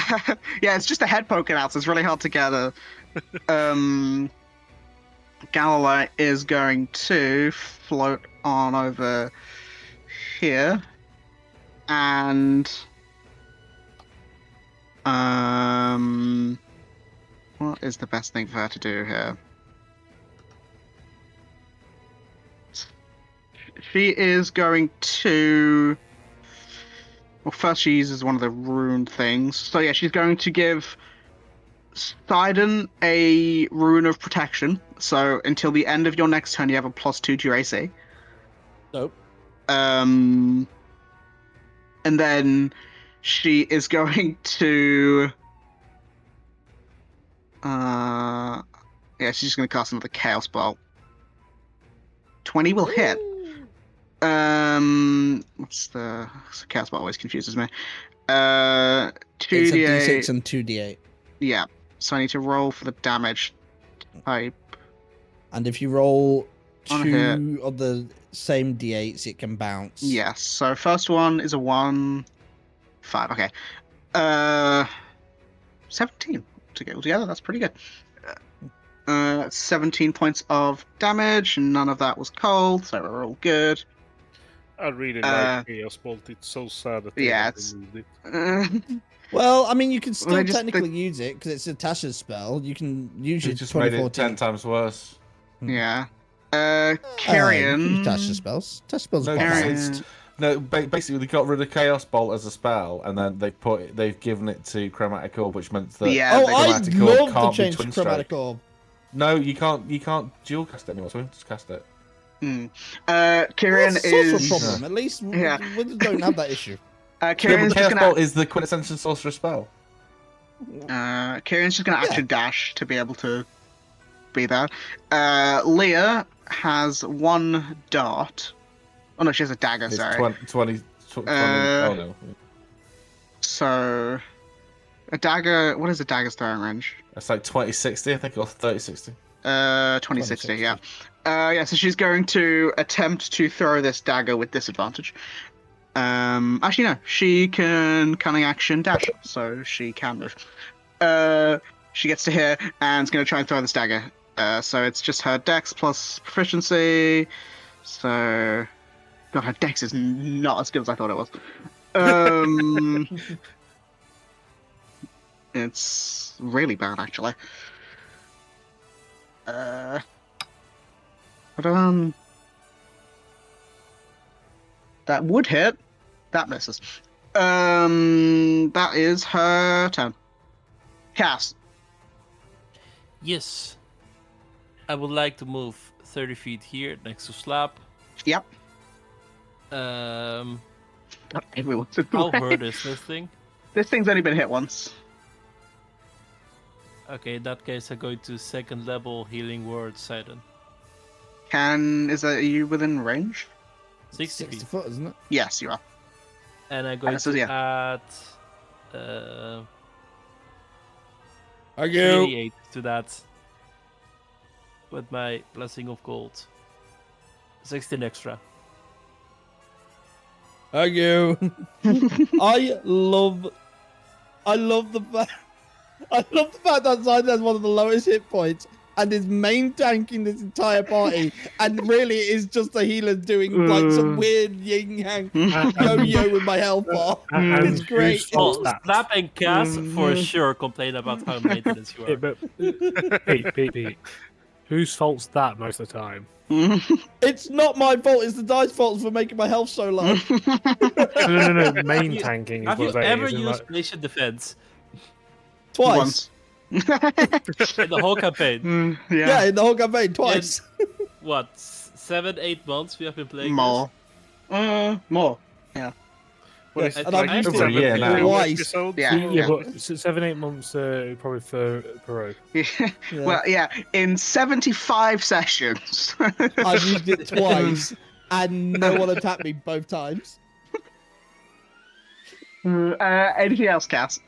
it's just a head poking out, so it's really hard to get a. Galloway is going to float on over here, and what is the best thing for her to do here? She is going to. Well, first she uses one of the rune things. So yeah, she's going to give Sidon a rune of protection. So until the end of your next turn, you have a +2 to your AC. Nope. And then she is going to. Yeah, she's just going to cast another Chaos Bolt. 20 will hit. What's the chaos bot always confuses me. It's a 2d8. D6 and 2d8. Yeah. So I need to roll for the damage type. And if you roll On a 2 of the same d8s, it can bounce. Yes. So first one is a 1, 5. Okay. 17 to go together. That's pretty good. 17 points of damage. None of that was cold, so we're all good. I really like Chaos Bolt. It's so sad that they Yeah, have it's- removed it. Well, I mean, you can still they just- technically use it because it's a Tasha's spell. You can use You it just made it 2014. 10 times worse. Yeah. You Carrion. can use Tasha spells. Tasha spells are No, quite Carrion. balanced. it's, no, basically they got rid of Chaos Bolt as a spell, and then they've given it to Chromatic Orb, which meant that Yeah, Oh, they I Chromatic Orb love the can't be change to Twin Chromatic Strike. Orb. No, you can't dual cast it anymore, so we just cast it. Kyrian That's also a is. problem. At least Yeah. Wizards don't have that issue. Kyrian's Chaos just Bolt gonna. is the quintessential sorcerer spell. Kyrian's just gonna Yeah. action dash to be able to be there. Leah has 1 dart. Oh no, she has a dagger. It's Sorry. 20 oh no. So, a dagger. What is a dagger's throwing range? It's like 2060, I think, or 3060. 2060. Yeah. Yeah. So she's going to attempt to throw this dagger with disadvantage. Actually, no. She can cunning action dash, so she can move. She gets to here and is going to try and throw this dagger. So it's just her dex plus proficiency. So, God, her dex is not as good as I thought it was. It's really bad, actually. Hold on. That would hit. That misses. That is her turn. Cass. Yes. I would like to move 30 feet here next to Slap. Yep. Um, Not everyone's in the how way. hurt is this thing? This thing's only been hit once. Okay, in that case, I go to second level healing word Sidon. Is that, are you within range? 60 60 feet. foot, isn't it? Yes, you are. And I'm going so, to yeah. add Thank you. 88 to that with my Blessing of Gold. 16 extra. Thank you. I love the fact. I love the fact that Sidon has one of the lowest hit points and is main tanking this entire party, and really is just the healer doing like some weird yin yang yo-yo with my health bar. It's great. Oh, Snap and Cass for sure complain about how maintenance you are. Yeah, but Pete, whose fault's that most of the time? It's not my fault. It's the dice fault for making my health so low. No. Main tanking is Have you what that ever is. and, used like, Patient Defense Twice. Once. in the whole campaign? Yeah, in the whole campaign, twice. What, 7-8 months we have been playing More. More. Yeah. What Yes, is it, and I've like used it 72 now. Twice. episodes? Yeah. Yeah, but 7-8 months probably for rogue. Yeah. Yeah. Well, yeah. In 75 sessions. I've used it twice, and no one attacked me both times. Anything else, Cass?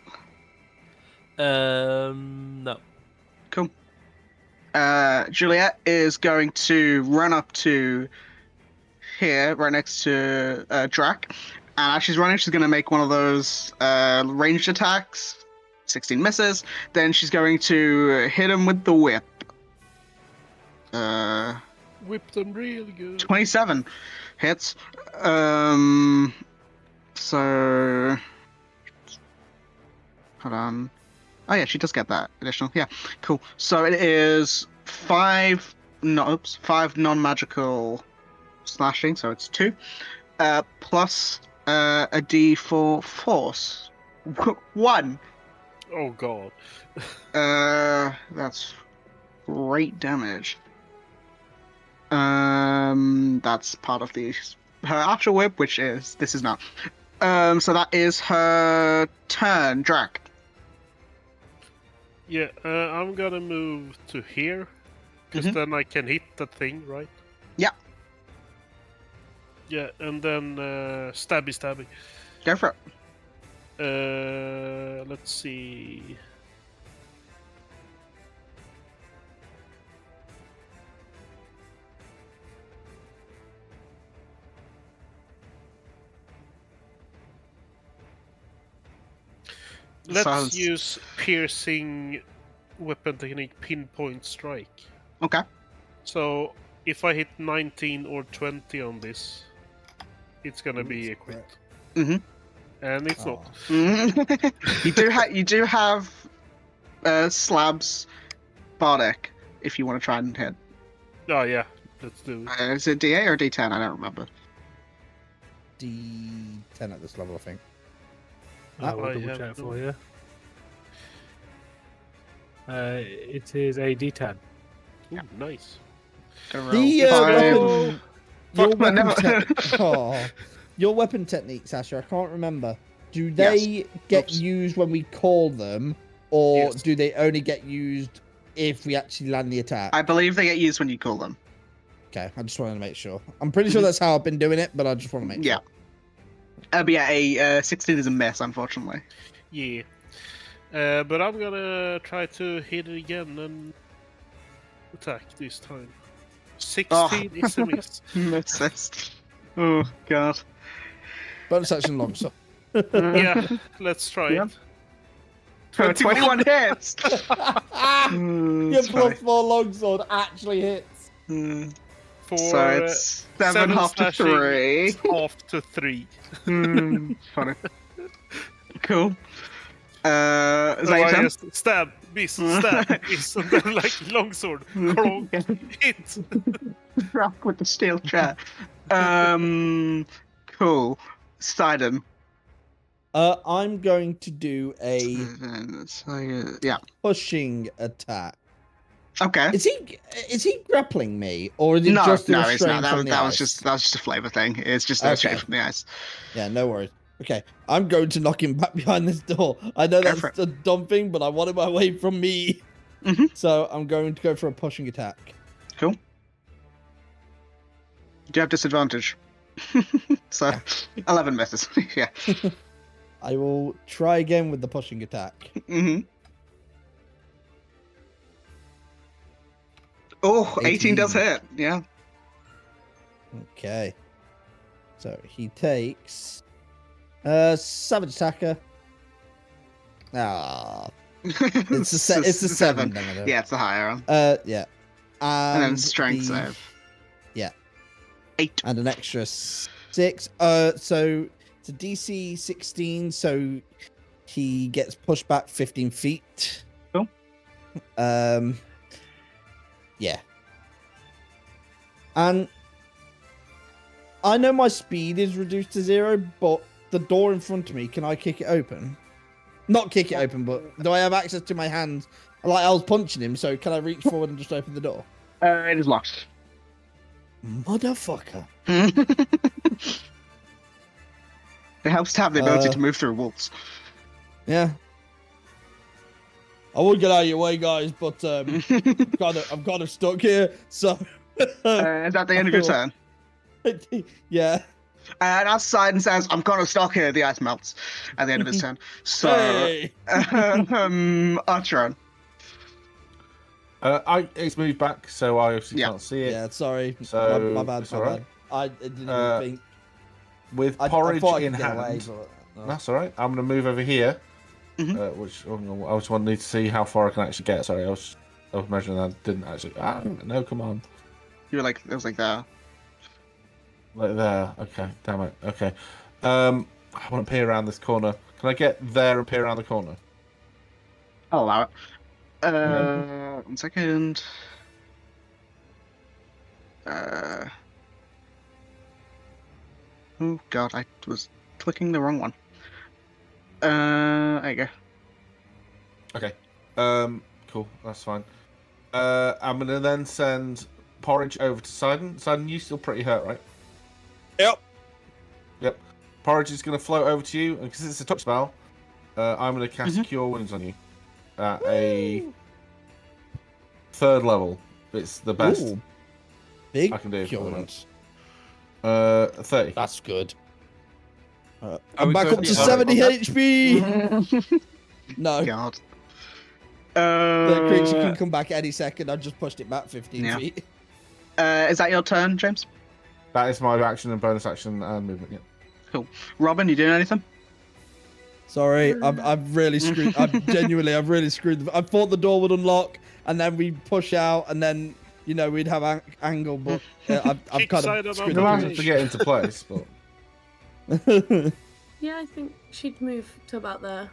No. Cool. Juliet is going to run up to here, right next to Drac. And as she's running, she's going to make one of those ranged attacks. 16 misses. Then she's going to hit him with the whip. Whip them really good. 27 hits. So hold on. Oh yeah, she does get that additional. Yeah, cool. So it is 5 non-magical slashing, so it's 2. Plus a D4 force. 1. Oh god. That's great damage. That's part of her actual whip, which is this is not. So that is her turn, Drac. Yeah, I'm gonna move to here, because then I can hit that thing, right? Yeah. Yeah, and then stabby. Go for it. Let's see. Let's Sounds- use piercing weapon technique pinpoint strike. Okay. So if I hit 19 or 20 on this, it's gonna be a crit. Mm-hmm. And it's not. You do have slabs bardic if you want to try and hit. Oh yeah, let's do it. Is it D8 or D10? I don't remember. D10 at this level, I think. I will I double have check them. for you. It is a D10. Ooh, nice. Go roll. The Five. weapon, your Fuck, man, weapon, never- your weapon techniques, Asher. I can't remember. Do they get Oops. used when we call them, or Yes. do they only get used if we actually land the attack? I believe they get used when you call them. Okay, I just wanted to make sure. I'm pretty sure that's how I've been doing it, but I just want to make Yeah. sure. But yeah, a 16 is a miss, unfortunately. Yeah. But I'm gonna try to hit it again and attack this time. 16 is a miss. Misses. Oh, God. Bonus action long, so. Yeah, let's try Yeah. it. 21 hits! Your It's fine. +4 longsword actually hits. For So it's 7 half to slashing, 3. it's half to 3. Funny. Cool. Is So that your I turn? just stab, miss, and then like longsword, clonk, hit. Rock with the steel chair. Cool. Sidon. I'm going to do a Yeah. pushing attack. Okay. Is he grappling me, or is it No, just a no, it's restraint not. from the That ice? was just a flavor thing. It's just Okay. straight from the ice. Yeah, no worries. Okay, I'm going to knock him back behind this door. I know Go for that's a dumb thing, but I want him away from me. Mhm. So I'm going to go for a pushing attack. Cool. Do you have disadvantage? So 11 misses. Yeah. I will try again with the pushing attack. Mm-hmm. Oh, 18 does 18. hit. Yeah. Okay. So he takes savage attacker. Ah, it's a seven. Then, I don't- Yeah, it's the higher one. Yeah. And then strength the- save. Yeah. 8. And an extra 6. So it's a DC 16, so he gets pushed back 15 feet. Cool. Yeah. And I know my speed is reduced to 0, but the door in front of me, can I kick it open? Not kick it open, but do I have access to my hands? Like, I was punching him, so can I reach forward and just open the door? It is locked. Motherfucker. It helps to have the ability Uh, to move through walls. Yeah. I would get out of your way, guys, but I'm kind of stuck here, so... Is that the end of your turn? Yeah. And as Sidon says, I'm kind of stuck here, the ice melts at the end of his turn. So, Hey! Archeron. It's moved back, so I obviously Yeah. can't see it. Yeah, my bad, So, my bad. it's all right. I didn't Uh, even think. With I porridge thought I in could get hand, away, but no. that's all right. I'm going to move over here, Mhm. which I just wanted to see how far I can actually get. Sorry, I was measuring that. Didn't actually. No, come on. You were like, it was like there. Like there. Okay, damn it. Okay. I want to peer around this corner. Can I get there and peer around the corner? I'll allow it. 1 second. Oh god, I was clicking the wrong one. There you go. Okay. Cool. That's fine. I'm gonna then send porridge over to Sidon. Sidon, you still pretty hurt, right? Yep. Yep. Porridge is gonna float over to you, and because it's a touch spell, I'm gonna cast Cure Wounds on you at a 3rd level. It's the best Ooh. Big I can do. cure wounds. 30. That's good. Oh, I'm back so- up to yeah, 70 okay. HP. No, God. the creature can come back any second. I just pushed it back 15 Yeah. feet. Is that your turn, James? That is my action and bonus action and movement. Yeah. Robin, you doing anything? Sorry, I've really screwed. I've really screwed. I thought the door would unlock, and then we'd push out, and then we'd have angle. But I've kind Kickside of on screwed It'll our have the to get into place, but position. Yeah, I think she'd move to about there.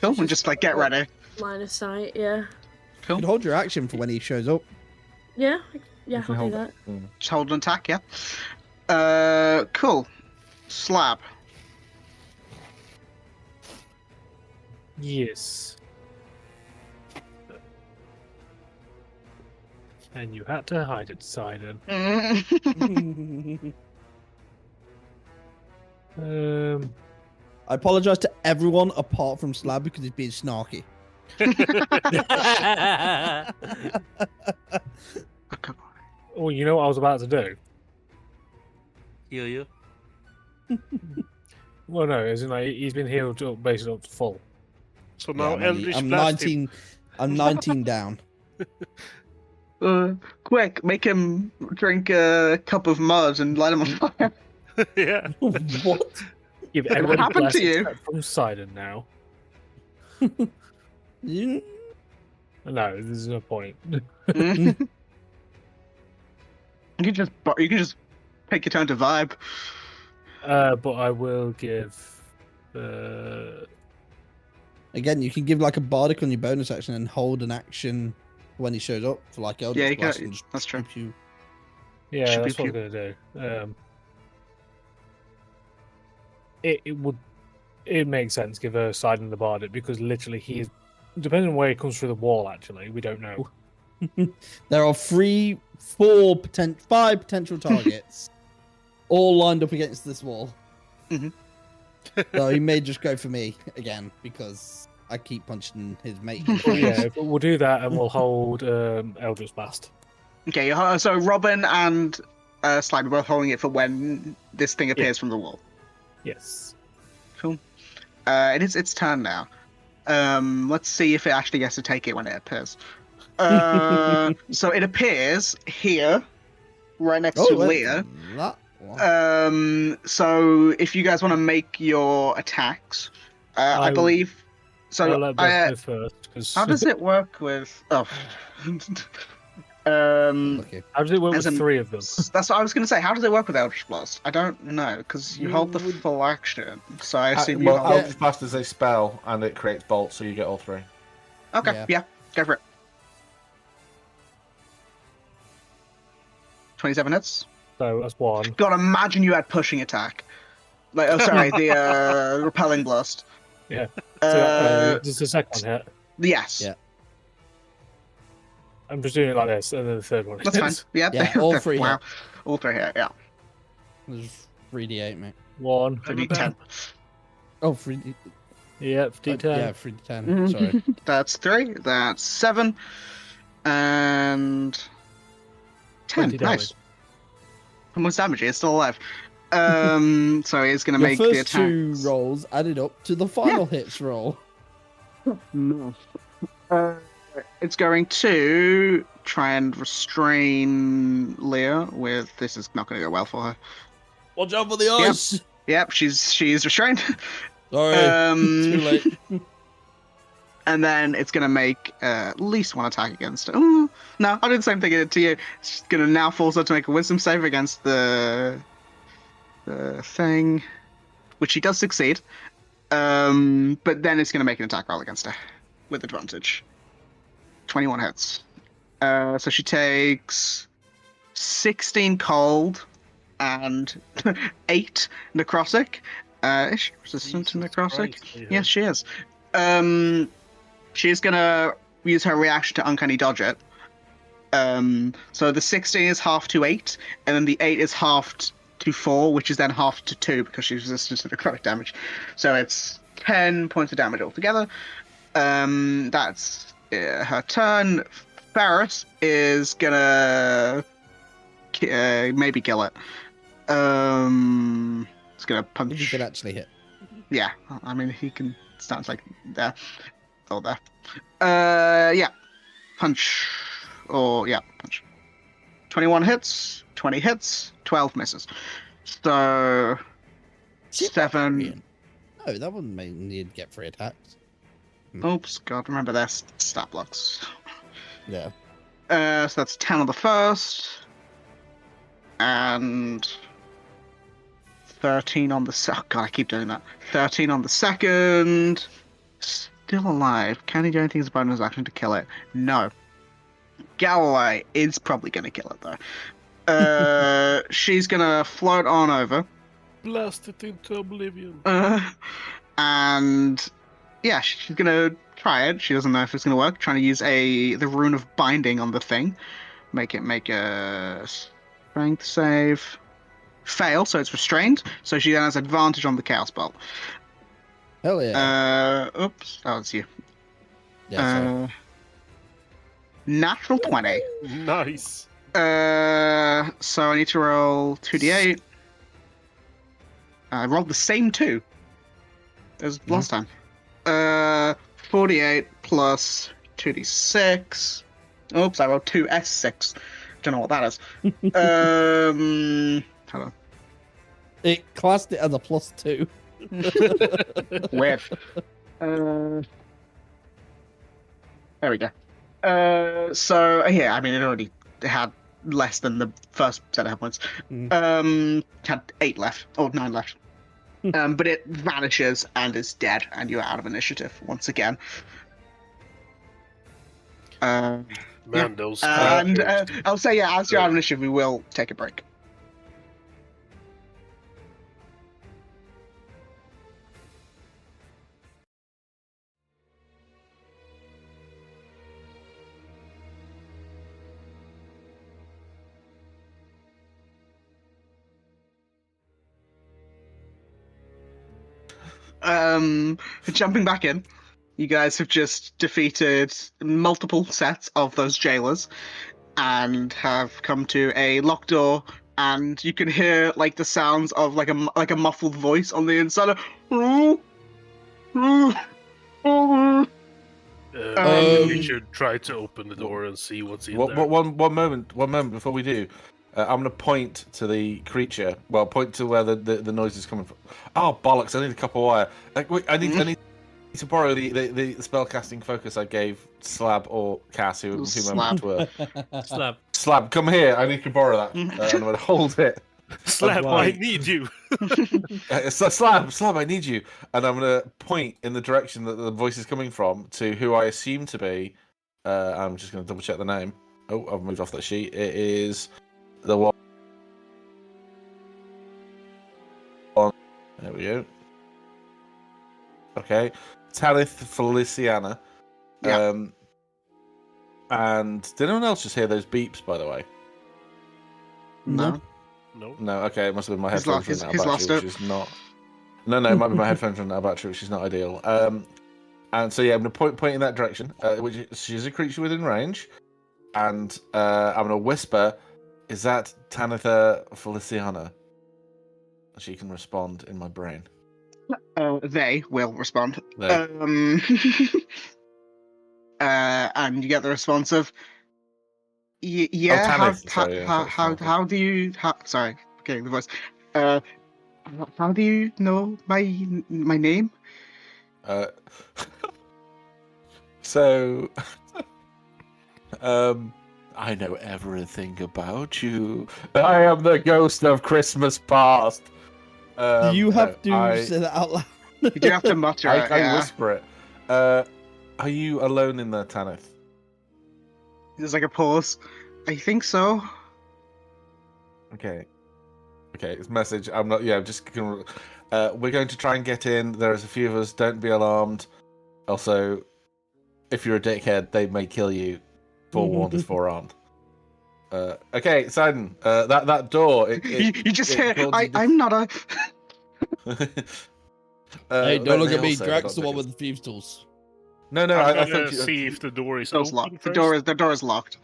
Cool. And just like get ready. Line of sight, yeah. You can hold your action for when he shows up. Yeah, you can I'll do hold that. Just hold an attack, yeah. Cool. Slab. Yes. And you had to hide it, Sidon. I apologize to everyone apart from Slab because he's being snarky. Oh, you know what I was about to do? Heal you. Well, no, as in like he's been healed up, basically up to full. So now I'm Eldritch I'm Blast him. 19. I'm 19 down. Quick, make him drink a cup of mud and light him on fire. Yeah. What? Give What everybody happened blessed to you? except from Sidon now. You- No, there's no point. You can just take your time to vibe. But I will give. Again, you can give like a bardic on your bonus action and hold an action when he shows up for like Eldritch Yeah, you Blast can. and just That's true. keep you- Yeah, Should that's be what I'm gonna do. It makes sense give a side in the bardic because literally he is, depending on where he comes through the wall. Actually, we don't know. There are 5 potential targets, all lined up against this wall. Mhm. So he may just go for me again because I keep punching his mate. In the But face. yeah, but we'll do that and we'll hold Eldritch Blast. Okay, so Robin and Slide are both holding it for when this thing appears from the wall. Yes. Cool. It is its turn now. Let's see if it actually gets to take it when it appears. So it appears here, right next to Leah. That one. So if you guys want to make your attacks, I I- believe. I'll So let Beth go first. 'Cause how does it work with? Oh. Okay. how does it work as with in- 3 of them? That's what I was going to say. How does it work with Eldritch Blast? I don't know, because you hold the full action. So I assume you well, hold... Eldritch Blast is a spell and it creates bolts, so you get all 3. Okay, yeah, go for it. 27 hits. So that's 1. God, imagine you had pushing attack. Like, oh, sorry, the repelling blast. Yeah. So this is the second one hit. Yes. Yeah. I'm just doing it like this, and then the third one. That's fine. hits. Yeah, Yeah, all 3 Wow. hit. All 3 hit, yeah. There's 3d8, mate. 1. So D10. Oh, 3d. Yep, D10. Yeah, 3d10. Sorry. That's 3. That's 7. And 10. 20 Nice. damage. How much damage? It's still alive. So he's going to Your make the first 2 attack. rolls added up to the final hits roll. No. It's going to try and restrain Leah with. This is not going to go well for her. Watch out for the Yep. ice. Yep, she's restrained. Sorry. Too late. And then it's going to make at least 1 attack against her. Ooh, no, I'll do the same thing to you. It's going to now force her to make a wisdom save against the thing, which she does succeed. But then it's going to make an attack roll against her with advantage. 21 hits. So she takes 16 cold and 8 necrotic. Is she resistant to Jesus necrotic? Christ, yeah. Yes, she is. She's gonna use her reaction to uncanny dodge it. So the 16 is half to 8, and then the 8 is halved to 4, which is then half to 2 because she's resistant to necrotic damage. So it's 10 points of damage altogether. That's her turn. Ferris is gonna maybe kill it. It's gonna punch. If you can actually hit. Yeah, I mean he can stand like there, or there. Yeah, punch, or yeah, punch. 21 hits, 20 hits, 12 misses. So seven. Oh, that wouldn't mean you'd get 3 attacks. Oops, God, remember their stat blocks. Yeah. So that's 10 on the first, and 13 on the second. Oh, God, I keep doing that. 13 on the second. Still alive. Can he do anything as a bonus action to kill it? No. Galloway is probably going to kill it, though. She's going to float on over. Blast it into oblivion. And yeah, she's going to try it. She doesn't know if it's going to work. Trying to use the rune of binding on the thing. Make a strength save. Fail, so it's restrained. So she then has advantage on the chaos bolt. Hell yeah. Oops, that was you. Yeah, sorry. Natural 20. Nice. So I need to roll 2d8. I rolled the same 2 as last time. 48 plus 2d6. Oops, I rolled 2s6. Don't know what that is. Hold on. It classed it as a +2. Weird. There we go. So yeah, I mean, it already had less than the first set of hit points. Had 8 left, or 9 left. But it vanishes and is dead, and you're out of initiative once again. Those. And I'll say, yeah, as you're out of initiative, we will take a break. Jumping back in, you guys have just defeated multiple sets of those jailers and have come to a locked door, and you can hear like the sounds of like a muffled voice on the inside of We should try to open the door and see what's in there. One moment before we do. I'm going to point to the creature. Well, point to where the noise is coming from. Oh, bollocks, I need a copper wire. I need to borrow the spellcasting focus I gave Slab or Cass, who were. Slab, come here. I need to borrow that. And I'm going to hold it. Slab, I need you. Slab, I need you. And I'm going to point in the direction that the voice is coming from to who I assume to be. I'm just going to double check the name. Oh, I've moved off that sheet. It is the one. There we go. Okay. Tanith Feliciana. Yeah. And did anyone else just hear those beeps, by the way? No. No, okay, it must have been my headphones running out of lost battery, which is not... No, it might be my headphones running out of battery, which is not ideal. And so, yeah, I'm going to point in that direction, which she's a creature within range. And I'm going to whisper, is that Tanitha Feliciana? She can respond in my brain. They will respond. They. And you get the response of, yeah. How do you? Sorry, getting the voice. How do you know my name? So, I know everything about you. I am the ghost of Christmas past. You have to say that out loud. You do have to mutter it. I whisper it. Are you alone in there, Tanith? There's like a pause. I think so. Okay, it's message. I'm not. Yeah, I'm just gonna. We're going to try and get in. There's a few of us. Don't be alarmed. Also, if you're a dickhead, they may kill you. Forewarned is forearmed. Okay, Sidon. That door. You just hear. I'm not a. Hey, don't look at me. Drax the one with the thieves' tools. No. I'm I gonna thought see if the door is Door's open locked. first. The door is locked.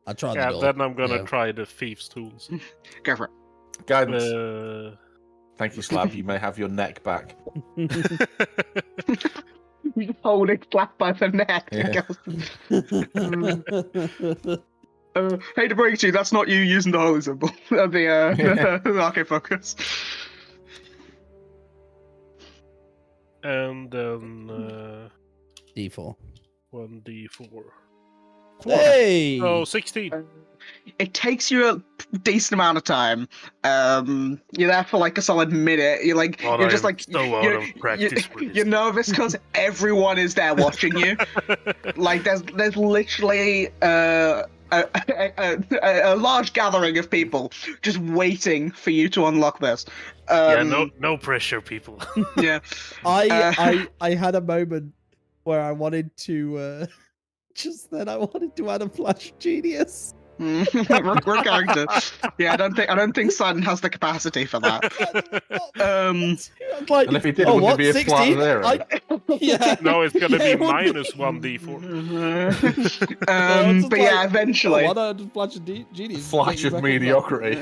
I tried the Yeah, door. then I'm gonna try the thieves' tools. Go for it. Guidance. Uh, Thank you, Slab. You may have your neck back. Holding flat by the neck. Yeah. Hate to break it to you, that's not you using the holy symbol. The arcade focus. and then D4. 1d4. Hey! So 16. It takes you a decent amount of time. You're there for like a solid minute. You're like, God, you're just I'm like, so out of practice with this. you're nervous because everyone is there watching you. Like, there's literally a large gathering of people just waiting for you to unlock this. Yeah, no pressure, people. Yeah. I had a moment where I wanted to just then I wanted to add a flash genius. We're character. Yeah, I don't think Sun has the capacity for that. I'm like, And if he did, oh, would what? it be a flat 16? zero? Yeah. No, it's gonna Yeah, be it would minus 1d4. But yeah, eventually. why don't I just flash a genius? Flash of mediocrity.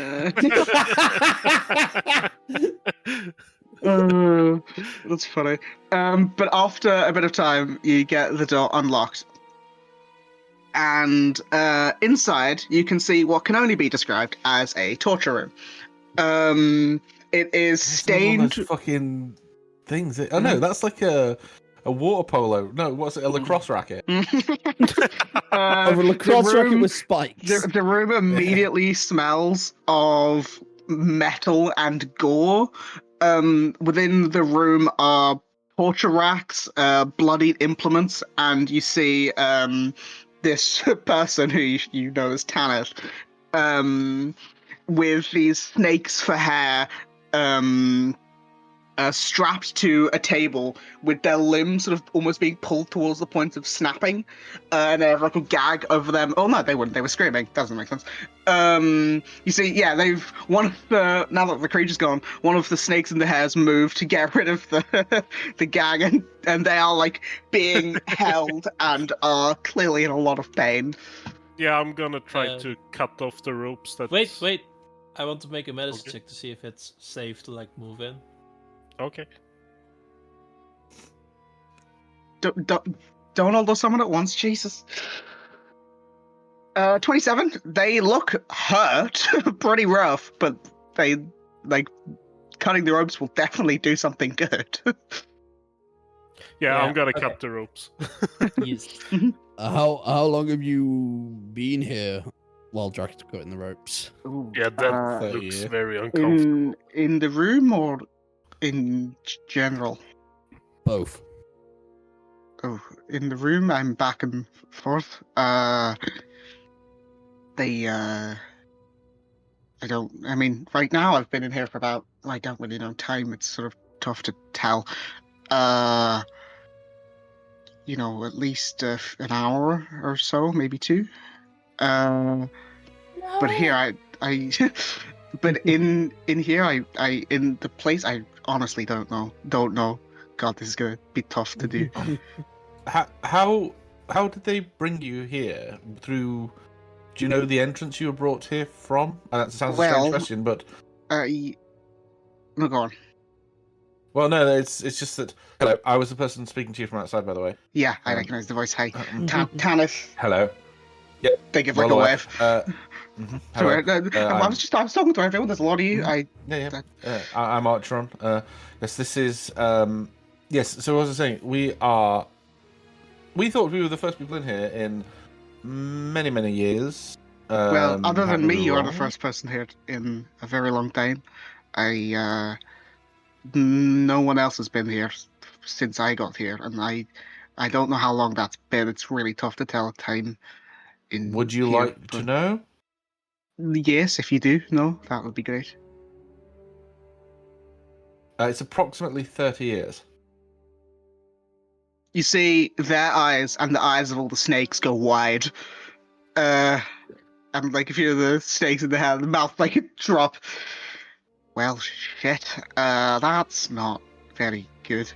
That's funny. But after a bit of time, you get the door unlocked. And inside, you can see what can only be described as a torture room. It is stained. Those fucking things. Oh no, that's like a water polo. No, what's it? A lacrosse racket. A lacrosse racket with spikes. The room immediately smells of metal and gore. Within the room are torture racks, bloodied implements, and you see this person who you know as Tanith, with these snakes for hair, strapped to a table with their limbs sort of almost being pulled towards the point of snapping, and they have like a gag over them. Oh no, they wouldn't. They were screaming. Doesn't make sense. You see, yeah, now that the creature's gone, one of the snakes in the hairs moved to get rid of the gag, and they are like being held and are clearly in a lot of pain. Yeah, I'm gonna try to cut off the ropes. Wait. I want to make a medicine check to see if it's safe to like move in. Okay. Don't all those summon at once, Jesus. 27. They look hurt, pretty rough, but they like cutting the ropes will definitely do something good. Yeah, I'm gonna cut the ropes. Yes. How long have you been here while Drake's cutting the ropes? Ooh, Yeah, that looks very uncomfortable. in the room or in general? Both. Oh, in the room, I'm back and forth. I mean, right now I've been in here for about, I don't really know time. It's sort of tough to tell. At least an hour or so, maybe two. But here but in here, I in the place, I honestly don't know. God, this is gonna be tough to do. How did they bring you here? Through? Do you know the entrance you were brought here from? That sounds a strange question, but no, go on. Well, no, it's just that. Hello, I was the person speaking to you from outside, by the way. Yeah, I recognize the voice. Hi, Tanith. Hello. Yep. They give like a wave. Hello. Sorry, I was talking to everyone. There's a lot of you. I'm Archeron. Yes, this is. Yes. So what was I saying? We thought we were the first people in here in many years. Well, other than me, you're the wrong? first person here in a very long time. No one else has been here since I got here, and I don't know how long that's been. It's really tough to tell time. Would you like to know? Yes, if you do, that would be great. It's approximately 30 years. You see their eyes and the eyes of all the snakes go wide. And like a few of the snakes in the head, the mouth like drop. Well, shit. That's not very good.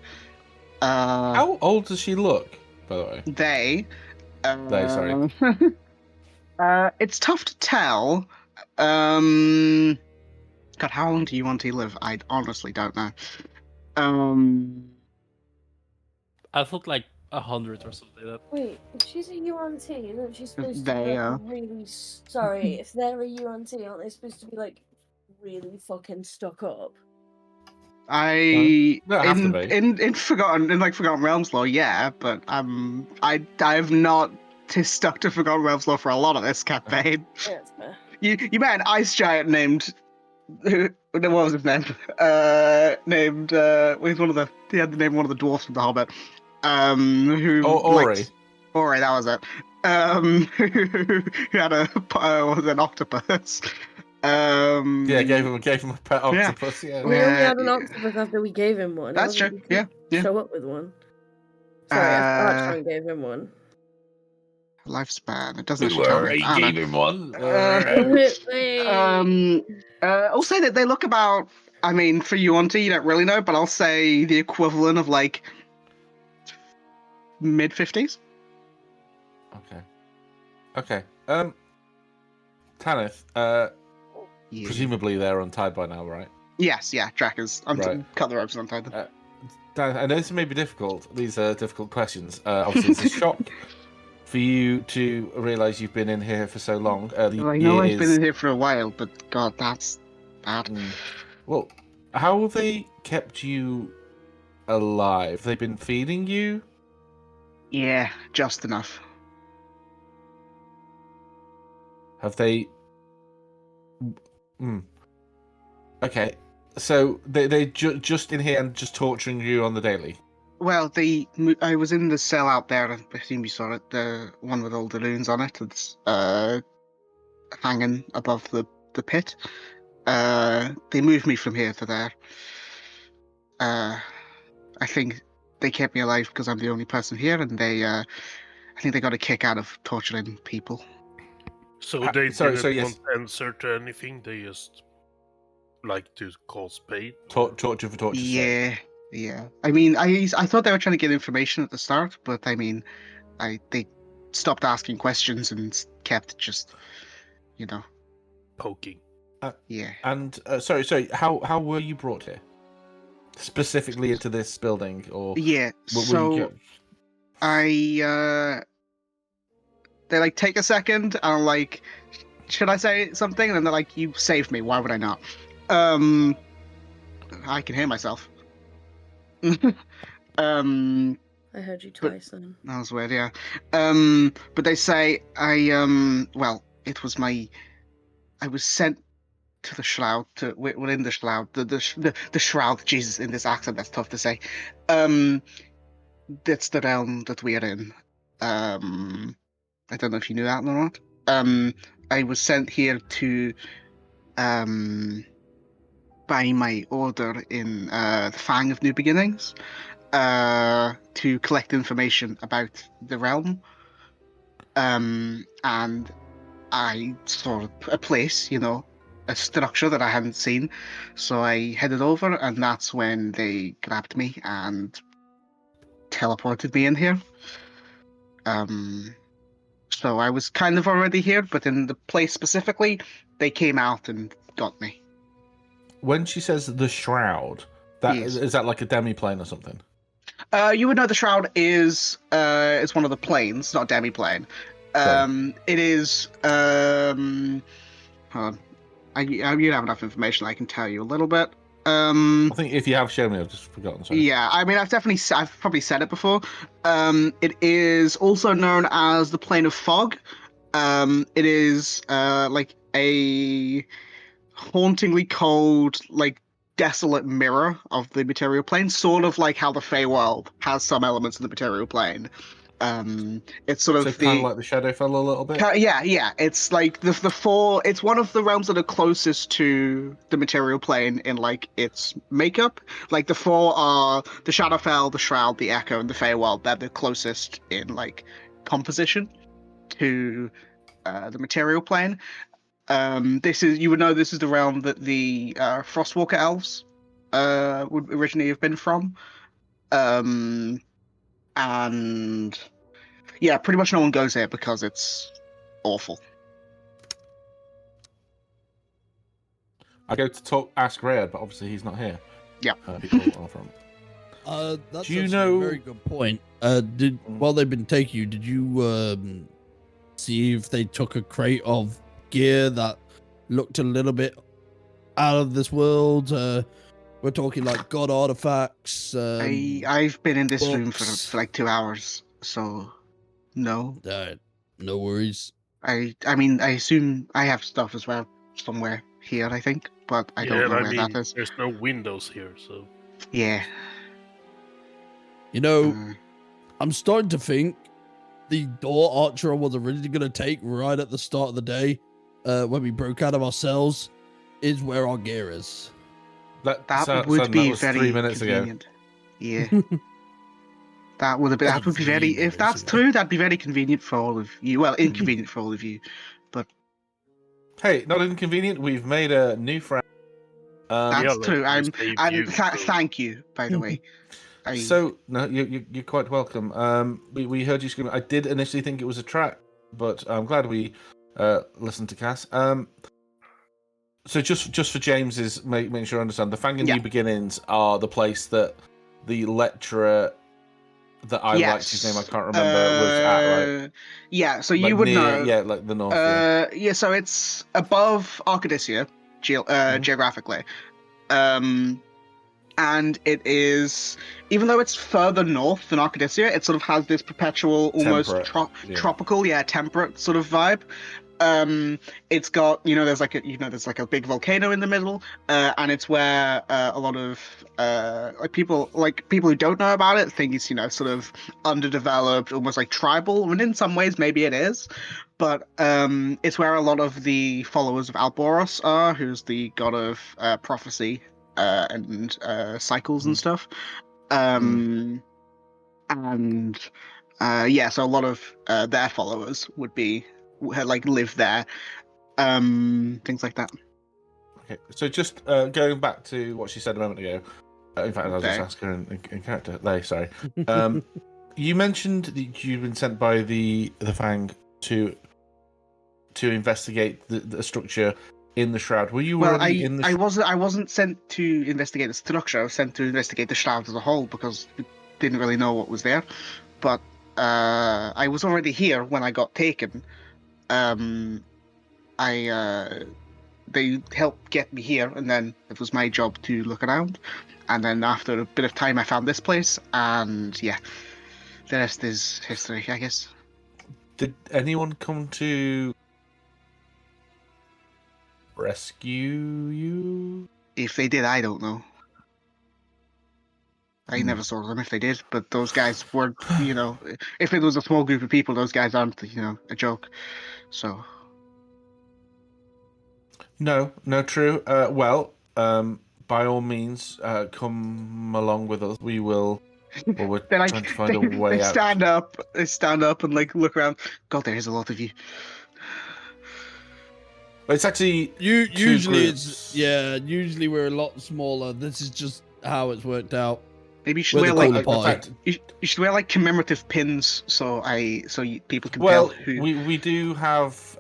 How old does she look, by the way? They, sorry. It's tough to tell. God, how long do you want to live? I honestly don't know. I thought like 100 or something like that. Wait, if she's a UNT, isn't she supposed to be They like really? Sorry, if they're a UNT, aren't they supposed to be like really fucking stuck up? Don't have to be. In Forgotten Realms lore, yeah, but I've not stuck to Forgotten Realms lore for a lot of this campaign. Yeah, it's fair. You met an ice giant named what was his name? He's one of the he had the name of one of the dwarfs from the Hobbit. Who Ori. Ori, that was it. Who had was an octopus. Yeah, gave him a pet octopus. Yeah. We only had an octopus after we gave him one. That's true. Yeah. Show up with one. Sorry, Archon gave him one. Lifespan. It doesn't actually tell me. He gave him one. I'll say that they look about. I mean, for Yuan-Ti, you don't really know, but I'll say the equivalent of like mid-50s. Okay. Tanith. Yeah. Presumably they're untied by now, right? Yes, yeah. Trackers. Right. Cut the ropes and untied them. Dan, I know this may be difficult. These are difficult questions. Obviously, it's a shock for you to realise you've been in here for so long. Well, I know I've been in here for a while, but God, that's bad. Well, how have they kept you alive? Have they been feeding you? Yeah, just enough. Have they? Okay, so they just in here and just torturing you on the daily. Well, I was in the cell out there. I assume you saw it. The one with all the runes on it. It's hanging above the pit. They moved me from here to there. I think they kept me alive because I'm the only person here, and I think they got a kick out of torturing people. So they didn't want answer to anything. They just like to cause pain. Torture for torture's sake. Yeah. I mean, I thought they were trying to get information at the start, but I mean, they stopped asking questions and kept just, poking. Yeah. And sorry. How were you brought here? Specifically into this building, or yeah. So they like take a second and I'm like, should I say something? And then they're like, you saved me. Why would I not? I can hear myself. I heard you twice then. That was weird, yeah. But they say it was I was sent to the shroud within the shroud. The shroud, Jesus, in this accent that's tough to say. That's the realm that we are in. I don't know if you knew that or not. I was sent here to by my order in the Fang of New Beginnings to collect information about the realm. And I saw a place, a structure that I hadn't seen. So I headed over, and that's when they grabbed me and teleported me in here. So I was kind of already here, but in the place specifically, they came out and got me. When she says the shroud, is that like a demi-plane or something? You would know the shroud is one of the planes, not a demi-plane. It is. Hold on. You have enough information. I can tell you a little bit. I think if you have shown me, I've just forgotten. Sorry. Yeah, I mean, I've probably said it before. It is also known as the Plane of Fog. It is like a hauntingly cold, like desolate mirror of the material plane, sort of like how the Feywild has some elements of the material plane. It's sort of kind of like the Shadowfell a little bit. Yeah. It's like the four. It's one of the realms that are closest to the material plane in like its makeup. Like the four are the Shadowfell, the Shroud, the Echo, and the Feywild. They're the closest in like composition to the material plane. This is the realm that the Frostwalker elves would originally have been from. And yeah, pretty much no one goes here because it's awful. I go to ask Rayad, but obviously he's not here. Yeah. People are from. That's Do you actually know- a very good point. While they've been taking you, did you see if they took a crate of gear that looked a little bit out of this world? We're talking like god artifacts. I've been in this room books. for like 2 hours, so no. No worries. I mean, I assume I have stuff as well somewhere here, I think, but I don't know where that is. There's no windows here, so. Yeah. You know, Uh, I'm starting to think the door archer I was originally going to take right at the start of the day, when we broke out of our cells, is where our gear is. that Son, would be that was very 3 minutes convenient. Yeah. That would be very. 3 If that's minutes ago. true, that'd be very convenient for all of you. Well, inconvenient for all of you. Hey, not inconvenient. We've made a new friend. That's Yeah, true. we I'm. saved And you, so- thank you, by the way. So no, you're quite welcome. We heard you screaming. I did initially think it was a trap, but I'm glad we listened to Cass. So just for James's making sure I understand, the Fang and Yeah. New Beginnings are the place that the lecturer that I liked his name, I can't remember, was at, right? Yeah. So Like you would near, know. yeah, like the north. Yeah. So it's above Arcadia, geographically. And it is, even though it's further north than Arcadia, it sort of has this perpetual, almost Temperate, yeah. tropical, temperate sort of vibe. It's got, there's like a big volcano in the middle, and it's where a lot of people who don't know about it think it's sort of underdeveloped, almost like tribal, and in some ways maybe it is, but it's where a lot of the followers of Alboros are, who's the god of prophecy and cycles and stuff. And so a lot of their followers would be live there, things like that. Okay, so just going back to what she said a moment ago. In fact, I'll just Okay. ask her in character. Sorry. You mentioned that you've been sent by the Fang to investigate the structure in the shroud. Were you already in the? I wasn't sent to investigate the structure. I was sent to investigate the shroud as a whole because we didn't really know what was there. But I was already here when I got taken. They helped get me here, and then it was my job to look around. And then after a bit of time, I found this place, and yeah, the rest is history, I guess. Did anyone come to rescue you? If they did, I don't know. I never saw them if they did, but those guys weren't, if it was a small group of people, those guys aren't, a joke. So. No, true. Well, by all means, come along with us. We will. Well, we're They trying to find a way they out. They stand up and look around. God, there is a lot of you. But it's actually Usually groups. usually we're a lot smaller. This is just how it's worked out. Maybe you should We're wear the like cool in pie. fact, you should wear like commemorative pins so people can well, tell who. we do have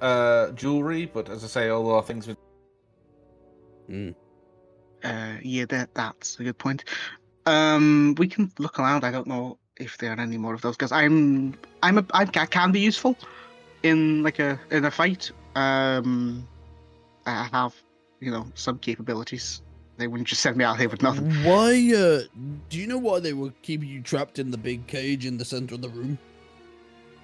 jewelry, but as I say, all our things. Yeah, that's a good point. We can look around. I don't know if there are any more of those guys. I can be useful in in a fight. I have some capabilities. They wouldn't just send me out here with nothing. Why? Do you know why they were keeping you trapped in the big cage in the center of the room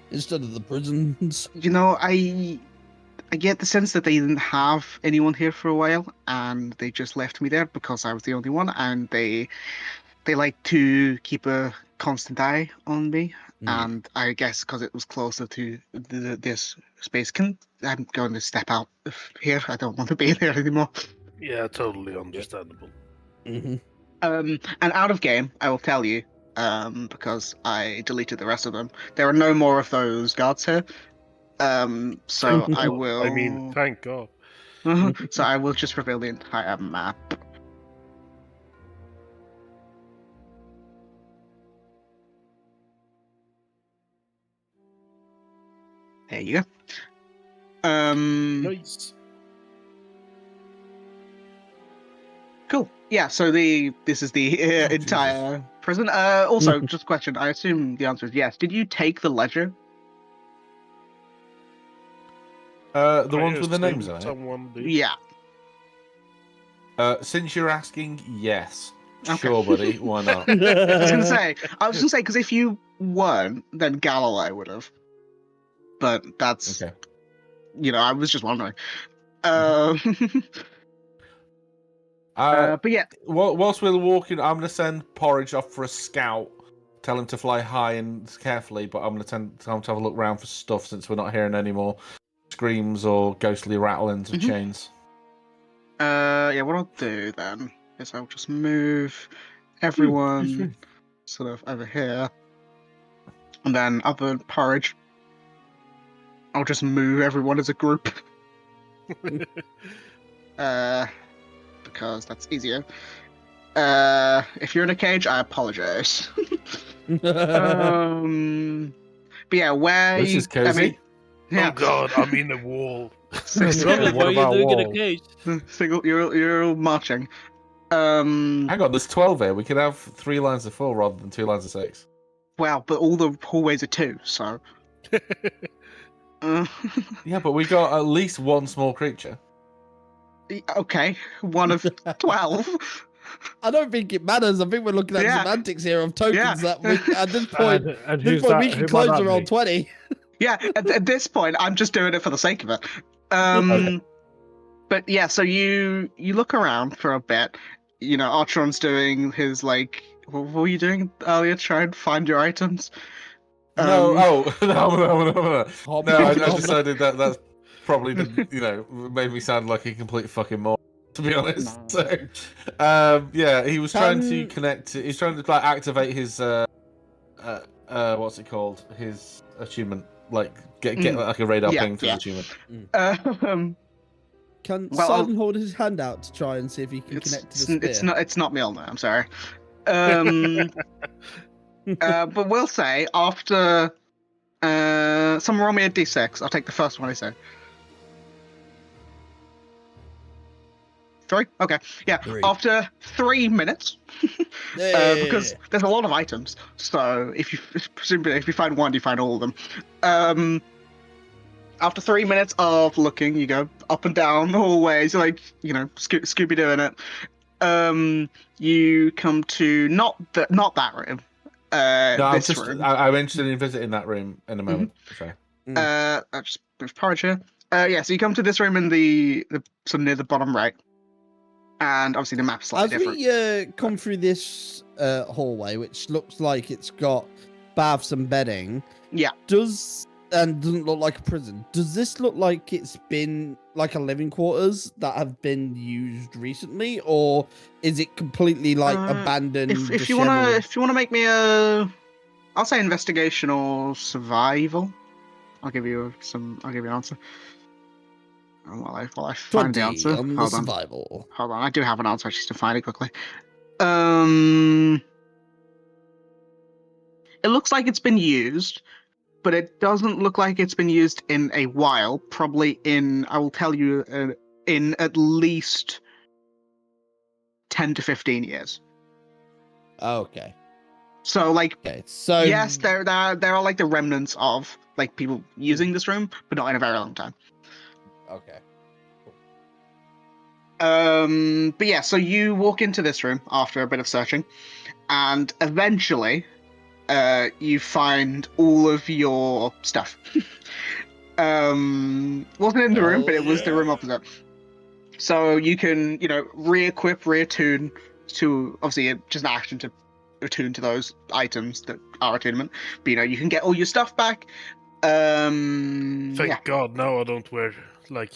instead of the prisons? I get the sense that they didn't have anyone here for a while, and they just left me there because I was the only one, and they like to keep a constant eye on me. And I guess because it was closer to this space, I'm going to step out of here. I don't want to be there anymore. Yeah, totally understandable. Mm-hmm. And out of game, I will tell you, because I deleted the rest of them. There are no more of those guards here. So I will. I mean, thank God. So I will just reveal the entire map. There you go. Nice. Cool. Yeah. So this is the entire prison. Also, just a question. I assume the answer is yes. Did you take the ledger? The I ones with the names assume on it. someone did. Yeah. Since you're asking, yes. Okay. Sure, buddy. Why not? I was gonna say because if you weren't, then Galilei would have. But that's Okay. I was just wondering. But yeah, Whilst we're walking, I'm going to send Porridge off for a scout. Tell him to fly high and carefully, but I'm going to tell him to have a look around for stuff since we're not hearing any more screams or ghostly rattlings of chains. Yeah, what I'll do then is I'll just move everyone sort of over here. And then other than Porridge, I'll just move everyone as a group. Because that's easier. If you're in a cage, I apologize. But yeah, where This is cozy. Yeah. Oh god, I'm in a wall. Robin, what are you doing in a cage? You're all marching. Hang on, there's 12 here. We could have 3 lines of 4 rather than 2 lines of 6. Well, but all the hallways are 2, so. Yeah, but we got at least one small creature. Okay, one of 12. I don't think it matters. I think we're looking at semantics here of tokens that we, at this point, And we can close the roll 20. Yeah, at this point, I'm just doing it for the sake of it. But yeah, so you look around for a bit. Archon's doing his what were you doing earlier? Try and find your items. No, no. I decided that's probably made me sound like a complete fucking moron, to be honest. No. So, he was trying to connect. He's trying to activate his what's it called? His achievement, get like a radar ping for his achievement. Can Simon hold his hand out to try and see if he can connect to the spear? It's not Mjolnir. I'm sorry. But we'll say after someone roll me a d6. I'll take the first one I say. 3? Okay. Yeah. 3. After 3 minutes, because there's a lot of items. So if you find one, you find all of them. After 3 minutes of looking, you go up and down the hallways, Scooby doing it. You come to not that room. This room. I'm interested in visiting that room in a moment. Sorry. I just move Porridge here. So you come to this room in the sort of near the bottom right, and obviously the map's slightly different. As we come through this hallway, which looks like it's got baths and bedding, doesn't look like a prison. Does this look like it's been like a living quarters that have been used recently, or is it completely abandoned? If you wanna make me I'll say investigation or survival. I'll give you an answer. While I find the answer. On the survival. Hold on, I do have an answer. I just to find it quickly. It looks like it's been used, but it doesn't look like it's been used in a while. Probably I will tell you, in at least 10 to 15 years. Okay. So so yes, there are the remnants of people using this room, but not in a very long time. Okay. But yeah, so you walk into this room after a bit of searching, and eventually, you find all of your stuff. Wasn't in the room, but it was the room opposite. So you can, re-equip, reattune to, obviously, just an action to attune to those items that are attunement. But you can get all your stuff back. Thank God, now I don't wear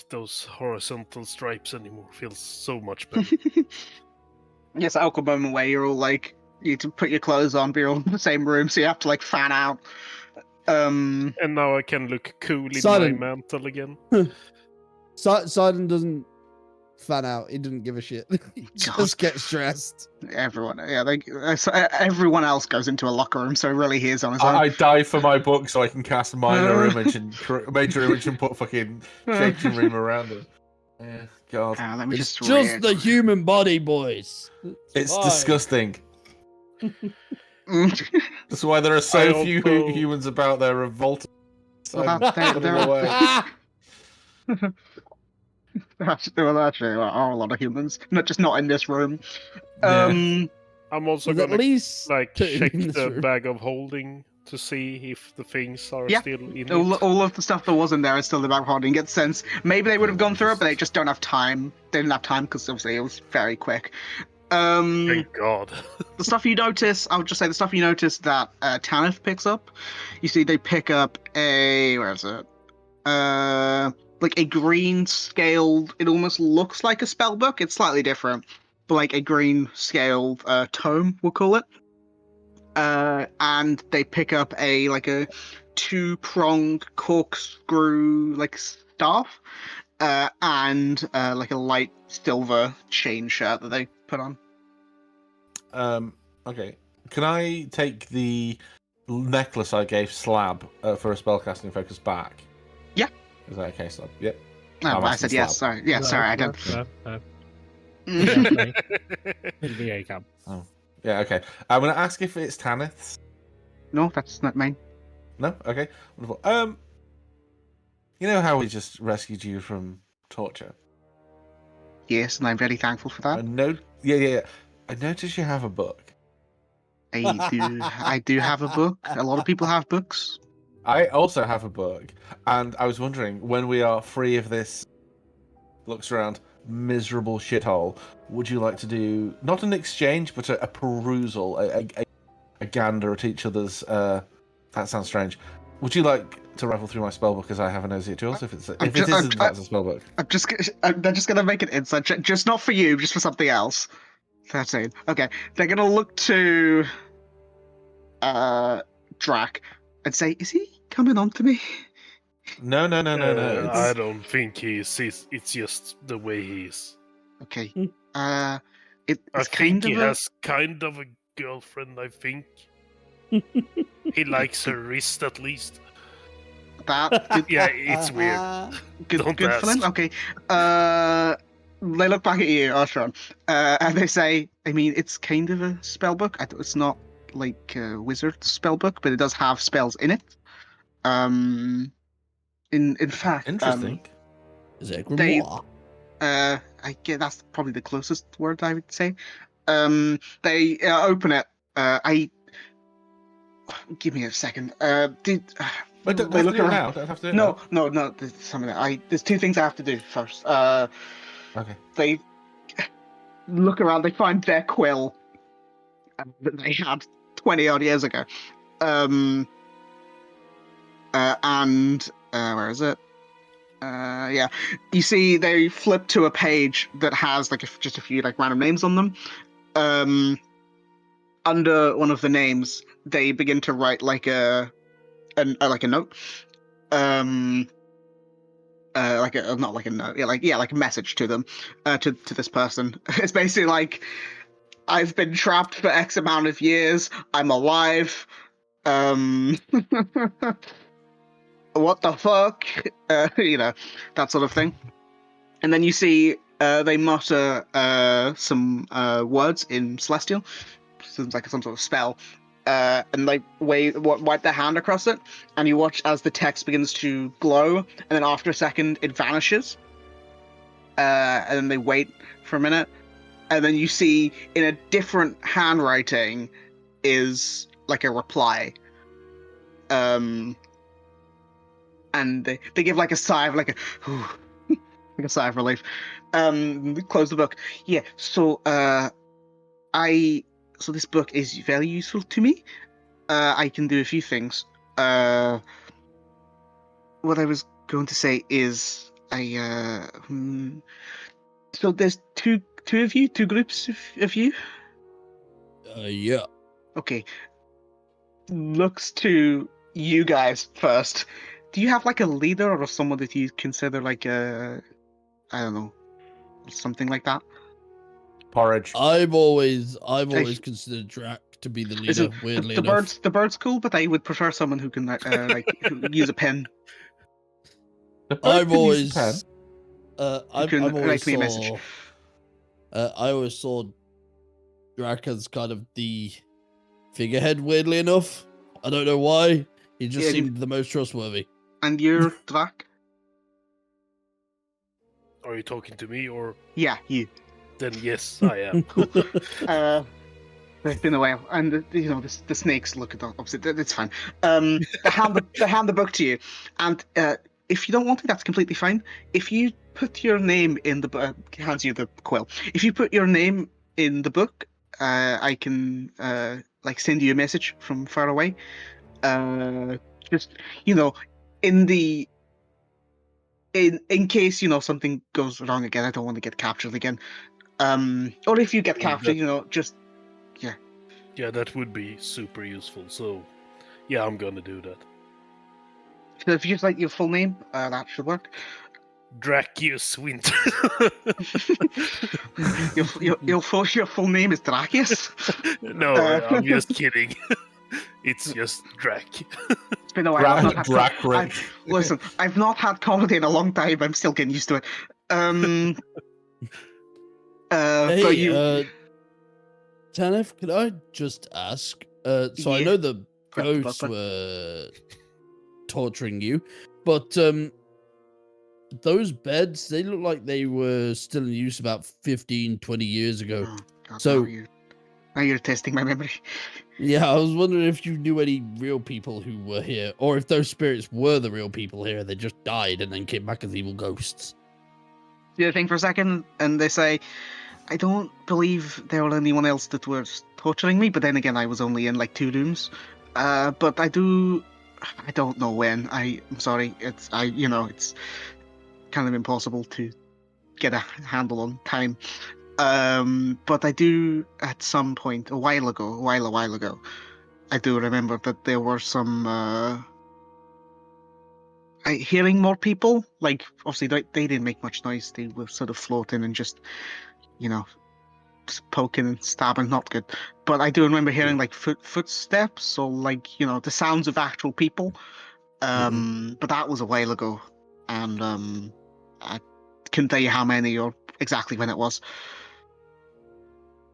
those horizontal stripes anymore. Feels so much better. Yes, awkward moment where you're all you need to put your clothes on, but you're all in the same room, so you have to fan out. And now I can look cool in my mantle again. Sidon doesn't fan out. He doesn't give a shit. He just gets stressed. Everyone else goes into a locker room, so really he is on his own. I dive for my book so I can cast minor image and major image and put fucking changing room around it. Yeah, God. Let me It's just just read. the human body, boys. It's fine. disgusting. Mm. That's why there are so I few also- humans about there revolting. Well, there actually are a lot of humans, just not in this room. Yeah. I'm also There's at gonna least like two check in this the room. bag of holding to see if the things are Yeah. still in all, it. all of the stuff that wasn't there is still in the back holding. Get sense. Maybe they would have gone through it, but they just don't have time. They didn't have time because obviously it was very quick. Thank God. The stuff you notice, I would just say the stuff you notice that Tanith picks up. You see, they pick up where is it? Like a green scaled. It almost looks like a spell book. It's slightly different, but like a green scaled tome, we'll call it. And they pick up a 2-pronged corkscrew like staff, and like a light silver chain shirt that they put on. Okay. Can I take the necklace I gave Slab for a spellcasting focus back? Yeah. Is that okay, Slab? Yep. No, I'm I asking said yes. Slab. Sorry. Yeah, No, sorry. I no, don't. No. Mm. Yeah, you can. Yeah, okay. I'm going to ask if it's Tanith's. No, that's not mine. No? Okay. Wonderful. You know how we just rescued you from torture? Yes, and I'm very thankful for that. Yeah. I noticed you have a book. I do have a book. A lot of people have books. I also have a book, and I was wondering, when we are free of this looks around miserable shithole, would you like to do not an exchange, but a perusal, a gander at each other's? That sounds strange. Would you like to rifle through my spellbook as I have a nosy at yours? If it isn't, that's a spellbook. They're just gonna make an inside check, just not for you, just for something else. 13. Okay, they're gonna look to Drac and say, "Is he coming on to me?" No. I don't think he is. It's just the way he is. Okay. Hmm. I It's think kind he of a... has kind of a girlfriend. I think he likes her wrist at least. that. Good, Yeah, it's weird. good, Don't good for them. ask. Okay. They look back at you, Ostron, and they say, "I mean, it's kind of a spellbook. It's not like a wizard spellbook, but it does have spells in it. In fact, Interesting. Is it a They- grimoire? I get that's probably the closest word I would say. They open it. Give me a second. But don't they have look to do it around? now. Don't have to do it No. There's something there's two things I have to do first. now. Okay. They look around. They find their quill that they had 20 odd years ago. And where is it? Yeah, you see they flip to a page that has just a few random names on them. Under one of the names, they begin to write a note. Not like a note, like a message to them, to this person. It's basically like, I've been trapped for X amount of years. I'm alive. What the fuck? That sort of thing. And then you see they mutter some words in Celestial. Seems like some sort of spell. And they wipe their hand across it, and you watch as the text begins to glow, and then after a second it vanishes. And then they wait for a minute, and then you see in a different handwriting is a reply. And they give a sigh of a sigh of relief. Close the book. Yeah. So so this book is very useful to me. I can do a few things. What I was going to say is so there's two of you, two groups of you. Yeah. Okay. Looks to you guys first. Do you have a leader or someone that you consider I don't know, something like that? Porridge. I've always considered Drac to be the leader. Listen, Weirdly the enough, bird's cool, but I would prefer someone who can who use a pen. The bird I've can use a pen. always I can always write me a message. saw. I always saw Drac as kind of the figurehead. Weirdly enough, I don't know why. He just Yeah, seemed the most trustworthy. And you're Drac? Are you talking to me or? Yeah, you. Then yes, I am. It's been a while, and the snakes look at opposite. It's fine. They hand the book to you, and if you don't want it, that's completely fine. If you put your name in the book, hands you the quill. If you put your name in the book, I can send you a message from far away. Just in the in case something goes wrong again. I don't want to get captured again. Or if you get captured, just. Yeah, that would be super useful. So, yeah, I'm gonna do that. So if you just like your full name, that should work. Dracius Winter. your full name is Dracius? No, I'm just kidding. It's just Drac. It's been a while. Listen, I've not had comedy in a long time. I'm still getting used to it. Hey, Tanif, could I just ask? So I know the ghosts were torturing you, but those beds, they look like they were still in use about 15, 20 years ago. Oh, God, so now you're testing my memory. Yeah, I was wondering if you knew any real people who were here, or if those spirits were the real people here. They just died and then came back as evil ghosts. Do you think for a second, and they say, I don't believe there was anyone else that was torturing me, but then again, I was only in 2 rooms. But I don't know when. I'm sorry. It's kind of impossible to get a handle on time. But I do at some point, a while ago, I do remember that there were some, hearing more people. Obviously they didn't make much noise. They were sort of floating and just poking and stabbing, not good. But I do remember hearing footsteps or the sounds of actual people. But that was a while ago, and I couldn't tell you how many or exactly when it was.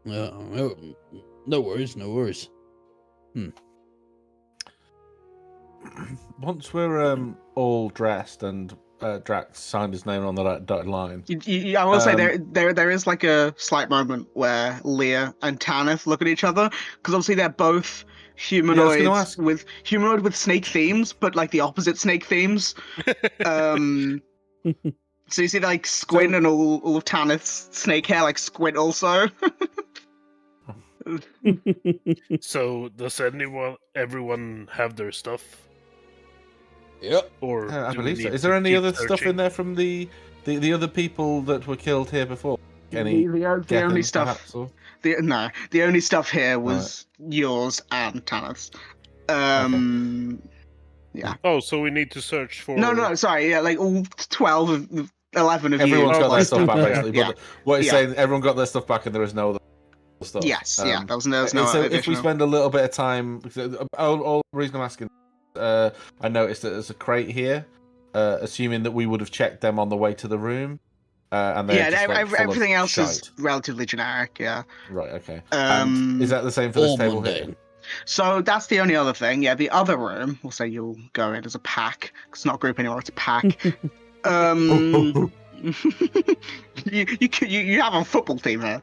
No worries. Once we're all dressed and Drax signed his name on the dotted line. I will say there is a slight moment where Leah and Tanith look at each other, because obviously they're both humanoids with snake themes, but the opposite snake themes. So you see Squint and all of Tanith's snake hair Squint also. So does everyone have their stuff? Yep. Or I do we believe so. need Is there to any keep other stuff searching? in there from the other people that were killed here before? Any the only geckos, stuff. perhaps, or? The only stuff here was yours and Tanith's. Yeah. Oh, so we need to search for. No, sorry. Yeah, all 12 11 of Everyone's you. got their stuff back, Yeah. basically. Yeah. But what he's saying, everyone got their stuff back, and there is no other stuff. Yes, there was no So if we additional. spend a little bit of time, all the reason I'm asking, I noticed that there's a crate here, assuming that we would have checked them on the way to the room, and everything else shite. is relatively generic. Yeah. Right. Okay. And is that the same for this table here? So that's the only other thing. Yeah, the other room, we'll say you'll go in as a pack. It's not a group anymore, it's a pack. You have a football team here.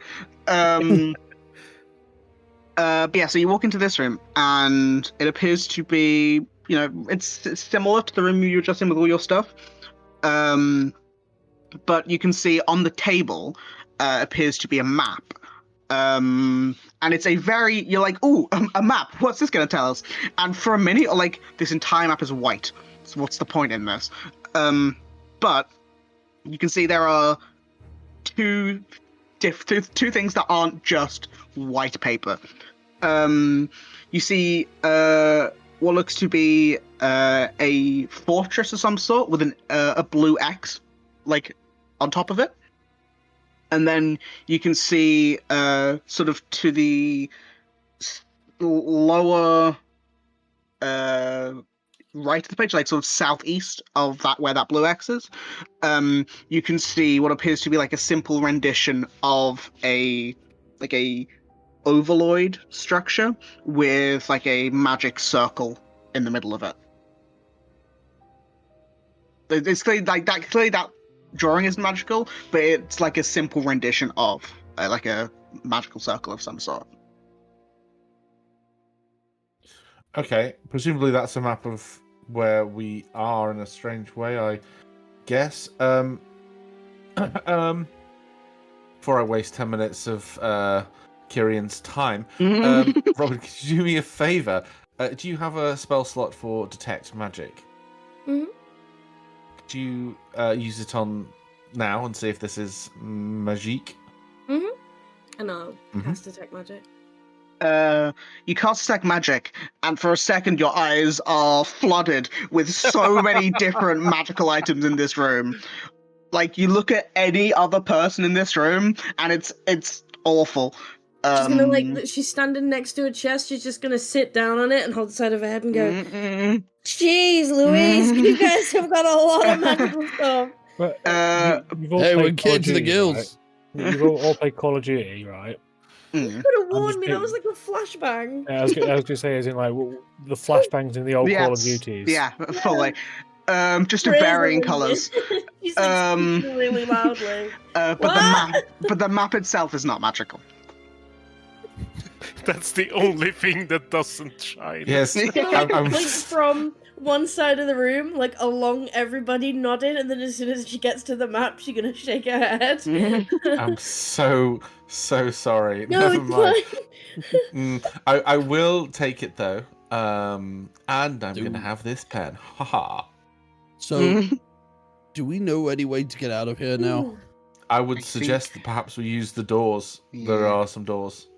But yeah, so you walk into this room, and it appears to be, it's similar to the room you were just in with all your stuff. But you can see on the table appears to be a map. And it's you're like, ooh, a map. What's this going to tell us? And for a minute, this entire map is white. So what's the point in this? But you can see there are two things that aren't just white paper. You see what looks to be a fortress of some sort with a blue X on top of it. And then you can see sort of to the lower right of the page, like sort of southeast of that where that blue X is, you can see what appears to be like a simple rendition of a ovaloid structure with like a magic circle in the middle of it. It's clearly like that. Clearly, that drawing is magical, but it's like a simple rendition of like a magical circle of some sort. Okay, presumably that's a map of where we are in a strange way, I guess. Before I waste 10 minutes of Kirian's time, Robin, could you do me a favour? Do you have a spell slot for Detect Magic? Mm-hmm. Could you use it on now and see if this is magique? Mm-hmm. And I'll cast Detect Magic. You cast Detect Magic, and for a second your eyes are flooded with so many different magical items in this room. Like, you look at any other person in this room, and it's awful. She's gonna she's standing next to a chest. She's just gonna sit down on it and hold the side of her head and go, "Jeez, Louise, you guys have got a lot of magical stuff." But, you've all Hey, we're played Call of getting to the Duty, guilds. right? You've all played Call of Duty, right? You could have warned me. That was like a flashbang. I was gonna say, as in like the flashbangs in the old Call of Duties. Yeah, fully. Just to varying colours. She's like speaking really loudly. But the map itself is not magical. That's the only thing that doesn't shine. Yes. Like from one side of the room, like along everybody nodded, and then as soon as she gets to the map, she's gonna shake her head. I'm so sorry. No, Never it's mind. I will take it though. And I'm gonna have this pen. Haha. So, do we know any way to get out of here now? I would suggest that perhaps we use the doors. There are some doors.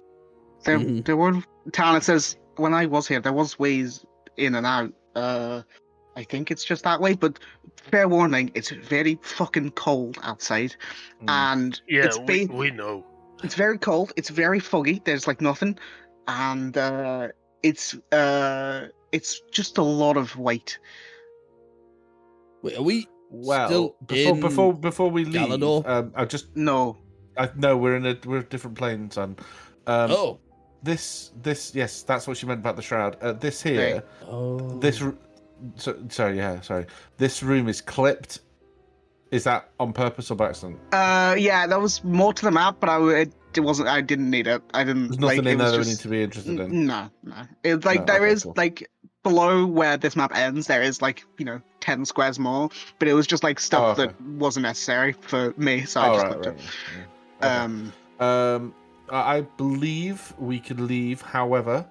There were Talon says when I was here, there was ways in and out. I think it's just that way, but fair warning, it's very fucking cold outside, and we know. It's very cold. It's very foggy. There's like nothing, and it's just a lot of weight. Wait, are we Well, still before we leave, Galador? I just No, we're in a different plane, son. This yes, that's what she meant about the shroud. This here, sorry. This room is clipped. Is that on purpose or by accident? Yeah, that was more to the map, but it wasn't. I didn't need it. I didn't. There's nothing in there that we just, need to be interested in. No. It's like there is cool. like below where this map ends, there is like 10 squares more, but it was just like stuff that wasn't necessary for me, so I just clipped it. Yeah. Okay. I believe we could leave. However,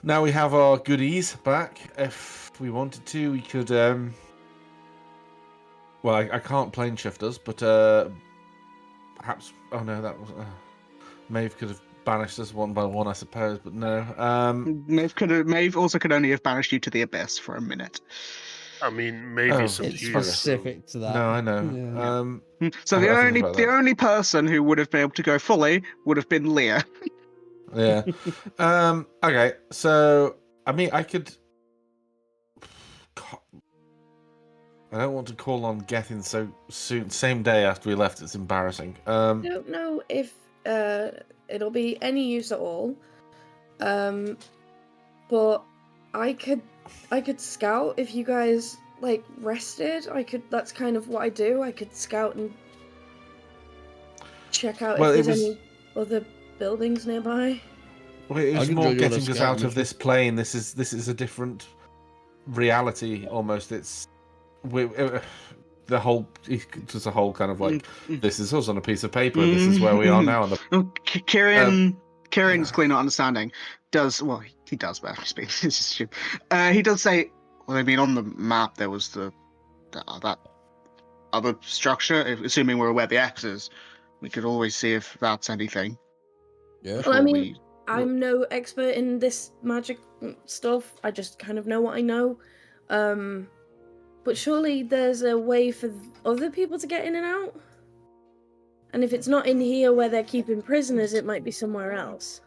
now we have our goodies back. If we wanted to, we could. Well, I can't plane shift us, but perhaps. Oh no, that was. Maeve could have banished us one by one, I suppose, but no. Maeve also could only have banished you to the abyss for a minute. I mean, maybe some it's specific to that. No, I know. Yeah. So the only person who would have been able to go fully would have been Leah. Yeah. Okay. So I mean, I could. I don't want to call on getting so soon. Same day after we left. It's embarrassing. I don't know if it'll be any use at all. But I could scout if you guys like rested. That's kind of what I do. I could scout and check out if there's any other buildings nearby. Well, it was more getting us out of this plane. This is a different reality almost. It's the whole kind of like this is us on a piece of paper. This is where we are now. Kieran's clearly not understanding. He does, but it's just stupid. He does say, well, I mean, on the map there was that other structure. Assuming we're where the X is, we could always see if that's anything. Yeah. Well, I mean, I'm no expert in this magic stuff. I just kind of know what I know. But surely there's a way for other people to get in and out? And if it's not in here where they're keeping prisoners, it might be somewhere else.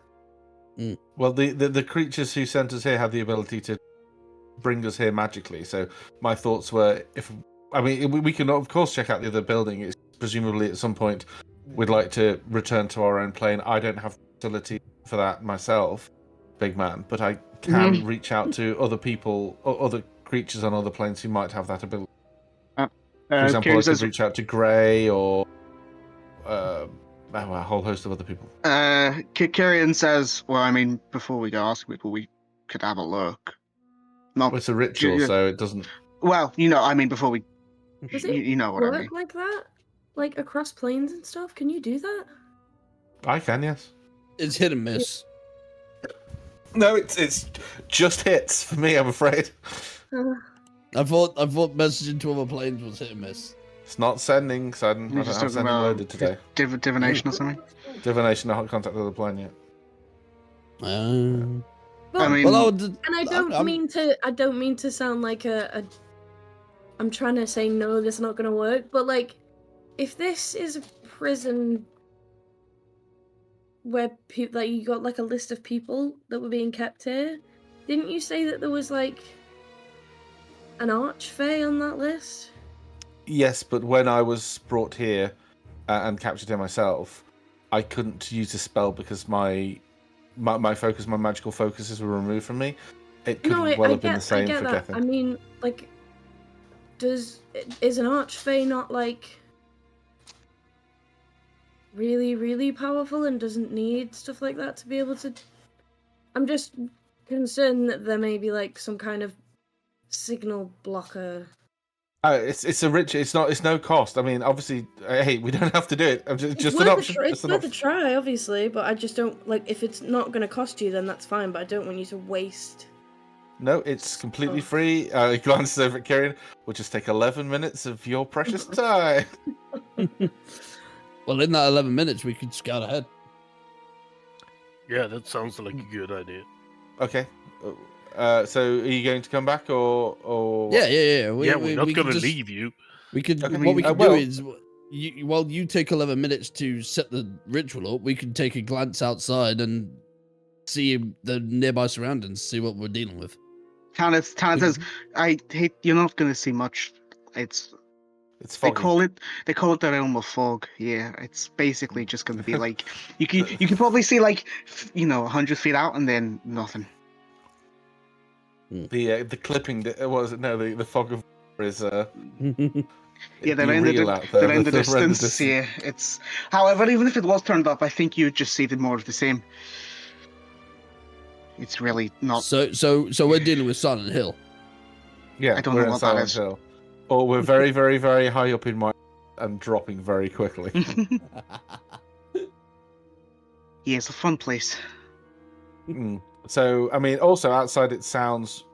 Well, the creatures who sent us here have the ability to bring us here magically. So my thoughts were, we can of course check out the other building. It's presumably at some point we'd like to return to our own plane. I don't have facility for that myself, big man, but I can reach out to other people or other creatures on other planes who might have that ability. For example, I could reach out to Grey or a whole host of other people. Kyrian says, well, I mean, before we go ask people, we could have a look. Well, it's a ritual, so it doesn't... Well, I mean, before we... Does it you know what I mean. work like that? Like, across planes and stuff? Can you do that? I can, yes. It's hit and miss. No, it's just hits for me, I'm afraid. I thought messaging to other planes was hit and miss. It's not sending, because I don't have sending loaded today. Divination or something? Divination, I haven't contacted the plane yet. I mean, and I don't mean to sound like I'm trying to say no, this is not going to work, but like, if this is a prison where like you got like a list of people that were being kept here, didn't you say that there was like an archfey on that list? Yes, but when I was brought here and captured here myself, I couldn't use a spell because my focus, my magical focuses were removed from me. It could have been the same for Gethin. I mean, like, is an archfey not like really, really powerful and doesn't need stuff like that to be able to... I'm just concerned that there may be like some kind of signal blocker. It's a rich. It's no cost. I mean, obviously, hey, we don't have to do it. Just an option. It's worth a try, obviously, but I just don't like. If it's not going to cost you, then that's fine. But I don't want you to waste. No, it's completely free. He glances over at Kieran. We'll just take 11 minutes of your precious time. Well, in that 11 minutes, we could scout ahead. Yeah, that sounds like a good idea. Okay. So are you going to come back or? Yeah. We're not going to leave you. We could. Okay. What we could do is, while you take 11 minutes to set the ritual up, we can take a glance outside and see the nearby surroundings, see what we're dealing with. Tanith says, "I hate. You're not going to see much. It's foggy. They call it the realm of fog. Yeah, it's basically just going to be like you can probably see like 100 feet out and then nothing." The clipping, what was it? No, the fog of war is yeah, they're in the distance. Yeah, it's. However, even if it was turned up, I think you'd just see more of the same. It's really not. So we're dealing with Silent Hill. Yeah, I don't know what that is. Hill. Or we're very, very, very high up in my and dropping very quickly. Yeah, it's a fun place. So, I mean, also outside it sounds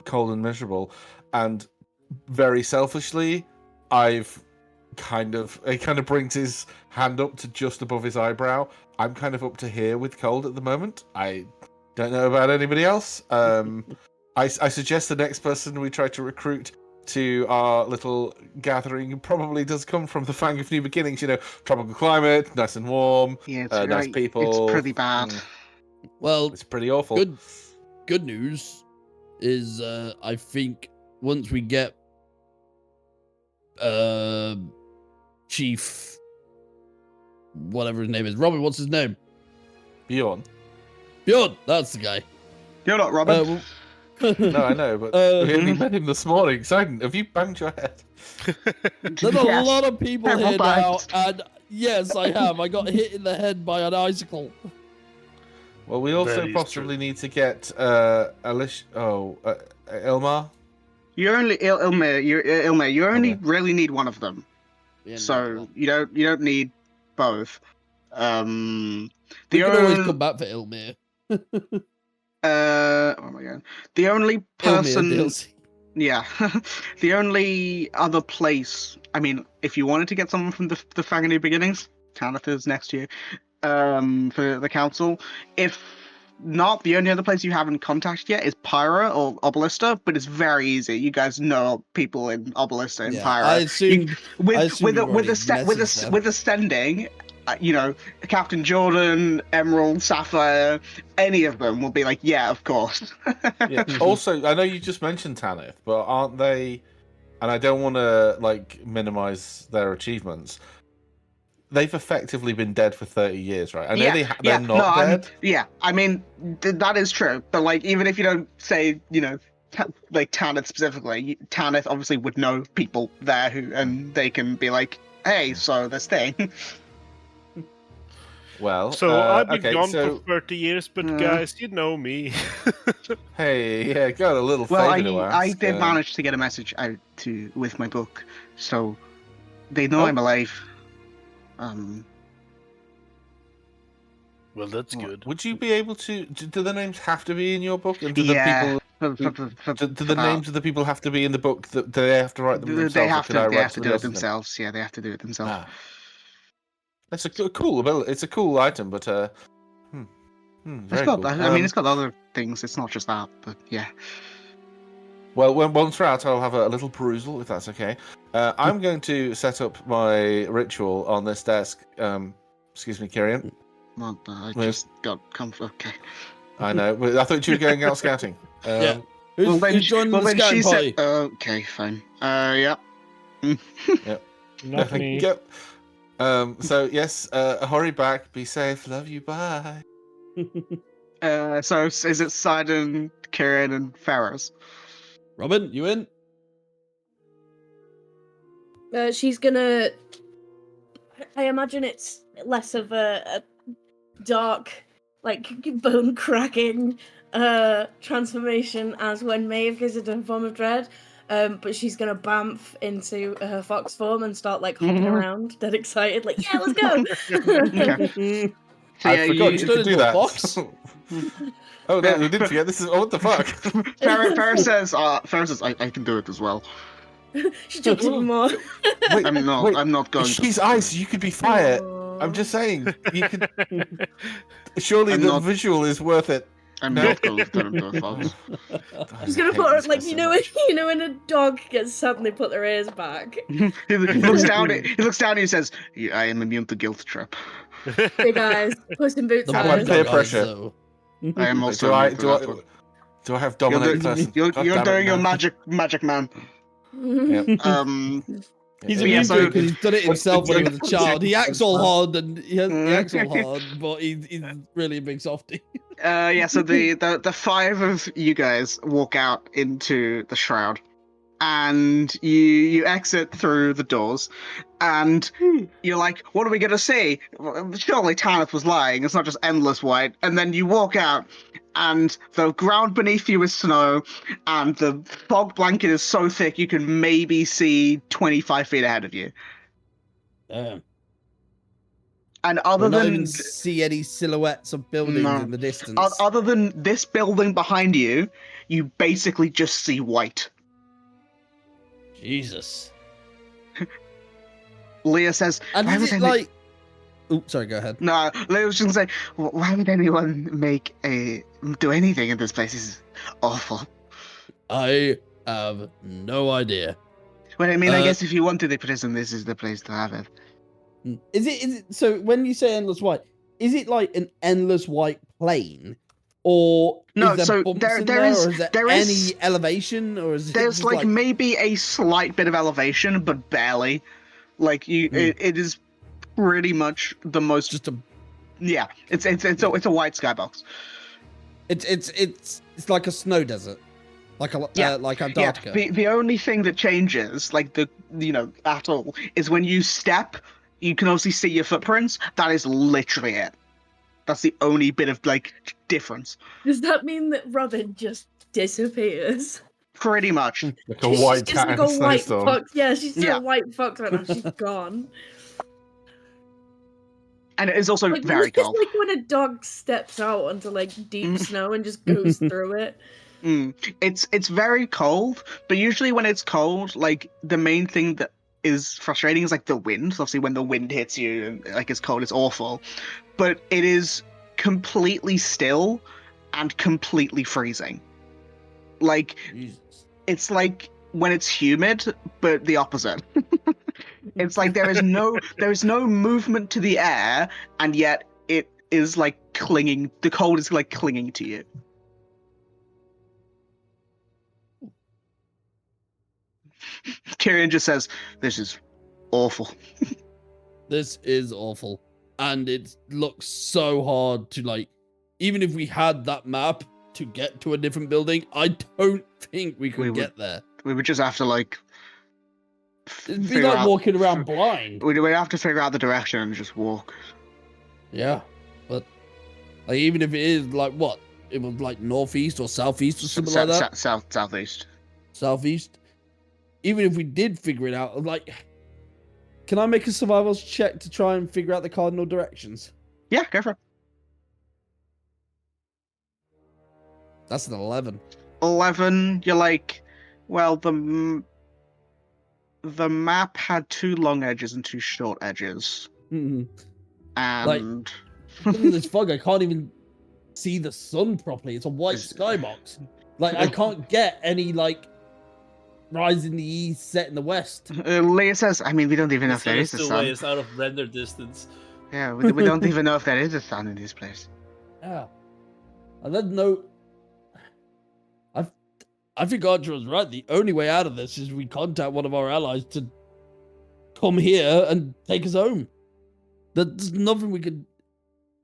cold and miserable, and very selfishly, he kind of brings his hand up to just above his eyebrow. I'm kind of up to here with cold at the moment. I don't know about anybody else. I suggest the next person we try to recruit to our little gathering probably does come from the Fang of New Beginnings. Tropical climate, nice and warm, nice people. It's pretty bad. Well, it's pretty awful. Good news is I think once we get Chief whatever his name is, Robin, what's his name? Bjorn, that's the guy. You're not Robin. No, I know, but we only met him this morning. Silent, have you banged your head? There's a lot of people here now, and yes, I have. I got hit in the head by an icicle. Well, we also possibly need to get Ilmar. You only Ilmar. You only really need one of them. Yeah, so you don't need both. We can always come back for Ilmir. Oh my god. The only person. Yeah. The only other place. I mean, if you wanted to get someone from the Fang of New Beginnings, Tanith is next to you. For the council. If not, the only other place you haven't contacted yet is Pyra or Obelister, but it's very easy. You guys know people in Obelister and Pyra. I assume with ascending, Captain Jordan, Emerald, Sapphire, any of them will be like, yeah, of course. Yeah. Also, I know you just mentioned Tanith, but aren't they? And I don't want to minimize their achievements. They've effectively been dead for 30 years, right? I know they're not dead. That is true. But even if you don't say, Tanith specifically, Tanith obviously would know people there and they can be like, hey, so this thing. Well, so I've been gone for 30 years, but guys, you know me. Hey, yeah, got a little favor to ask. I did manage to get a message out with my book, so they know I'm alive. Well, that's good. Would you be able to? Do the names have to be in your book? And do do the names of the people have to be in the book? Do they have to write them themselves? They have to do it themselves. Yeah, they have to do it themselves. That's a cool ability. It's a cool item, but very cool. It's got other things. It's not just that, but yeah. Well, once we're out, I'll have a little perusal, if that's okay. I'm going to set up my ritual on this desk. Excuse me, Kyrian. Well, I just got comfort. Okay. I know. I thought you were going out scouting. Yeah. Who's joining the scouting party? Okay, fine. Yeah. Yep. Not me. Yep. So yes, hurry back. Be safe. Love you. Bye. So is it Sidon, Kieran, and Ferris? Robin, you in? She's gonna. I imagine it's less of a dark, bone cracking transformation as when Maeve visited her form of dread. But she's gonna bamf into her fox form and start hopping around, dead excited, yeah, let's go. I forgot you could do that. Oh no, we didn't forget. This is what the fuck. Ferris says, I can do it as well. She jumps even more. Wait, I'm not going. She's ice. You could be fire. I'm just saying. You could. Surely the visual is worth it. I'm not going to turn into a fox. She's gonna put her when a dog gets suddenly put their ears back. He looks down. He looks down and he says, "I am immune to guilt trap." Big eyes, Puss in Boots eyes. Peer pressure. I am also. Do I have dominate first? You're doing your magic, man. Yep. He's immune to it because he's done it himself when he was a child. He acts all hard but he's really a big softie. So the five of you guys walk out into the shroud, and you exit through the doors, and you're like, what are we gonna see? Surely Tanith was lying. It's not just endless white. And then you walk out, and the ground beneath you is snow, and the fog blanket is so thick you can maybe see 25 feet ahead of you. Damn. And other not than even see any silhouettes of buildings in the distance. Other than this building behind you, you basically just see white. Jesus. Leah says, and is it Oh, sorry, go ahead. No, Leah was just say, why would anyone do anything in this place? This is awful. I have no idea. Well, I guess if you want to the prison, this is the place to have it. Is it so when you say endless white, is it like an endless white plane? Or no, is there bumps in there, or is there any elevation, or is there's maybe a slight bit of elevation, but barely. It is pretty much the most. It's a white skybox. It's like a snow desert, like Antarctica. Yeah. The only thing that changes, at all, is when you step. You can obviously see your footprints. That is literally it. That's the only bit of difference. Does that mean that Robin just disappears? Pretty much. Like a white cat in a snowstorm. Fox. Yeah, she's just a white fox right now. She's gone. And it is also very cold. It's like when a dog steps out onto deep snow and just goes through it. It's very cold, but usually when it's cold, the main thing that is frustrating is the wind. So obviously when the wind hits you and it's cold, it's awful. But it is completely still and completely freezing. Jesus. It's like when it's humid, but the opposite. It's like there is no movement to the air, and yet it is like clinging. The cold is like clinging to you. Tyrion just says, "This is awful." This is awful. And it looks so hard to, like, even if we had that map to get to a different building, I don't think we could get there. We would just have to, like, It'd be like walking around blind. We'd have to figure out the direction and just walk. Yeah. But, like, even if it is, like, what? It was, like, northeast or southeast or something like that? Southeast. Southeast? Even if we did figure it out, like... Can I make a survival's check to try and figure out the cardinal directions? Yeah, go for it. That's an 11. 11, you're like, well, the map had 2 long edges and 2 short edges. Mm-hmm. And... Like, look at this fog, I can't even see the sun properly. It's a white skybox. Like, I can't get any, like, rise in the east, set in the west. Leah says, I mean, we don't even know if there is a sun. It's out of render distance. Yeah, we don't even know if there is a sun in this place. Yeah. I don't know. I think Archer was right. The only way out of this is we contact one of our allies to come here and take us home. There's nothing we could...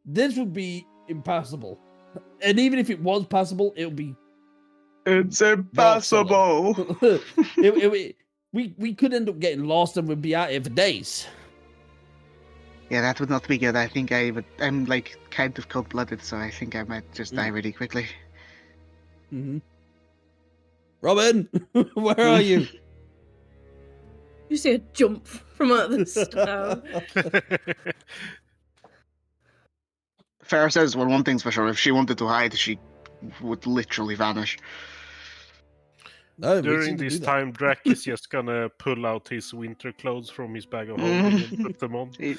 This would be impassable. And even if it was passable, it would be... It's impossible. We could end up getting lost and we'd be out here for days. Yeah, that would not be good. I think I'm like kind of cold-blooded, so I think I might just die really quickly. Mm-hmm. Robin, where are you? You see a jump from out of the stone. Farah says, well, one thing's for sure, if she wanted to hide, she would literally vanish. No, During this time, Drac is just gonna pull out his winter clothes from his bag of holding and put them on. Wait,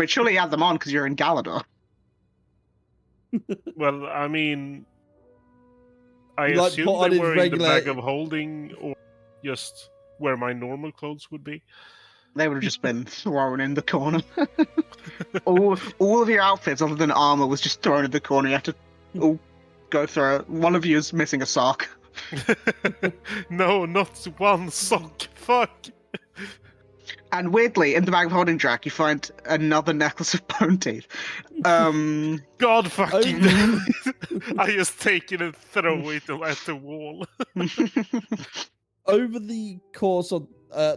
surely you have them on because you're in Galador. Well, I mean, I Like, assume put on they his were in the regular- bag of holding, or just where my normal clothes would be. They would have just been thrown in the corner. all of your outfits, other than armor, was just thrown in the corner. You have to all go through it. One of you is missing a sock. No, not one sock. Fuck. And weirdly, in the bag of holding, Drac, you find another necklace of bone teeth. God fucking damn it. I just take it and throw it at the wall. Over the course of,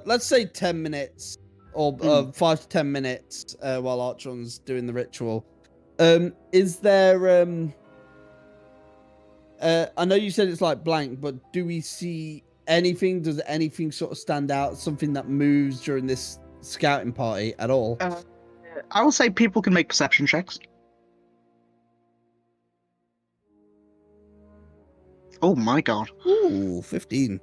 let's say 10 minutes, or 5 to 10 minutes, while Archon's doing the ritual, is there, I know you said it's like blank, but do we see anything? Does anything sort of stand out? Something that moves during this scouting party at all? I will say people can make perception checks. Oh my god. Ooh, 15.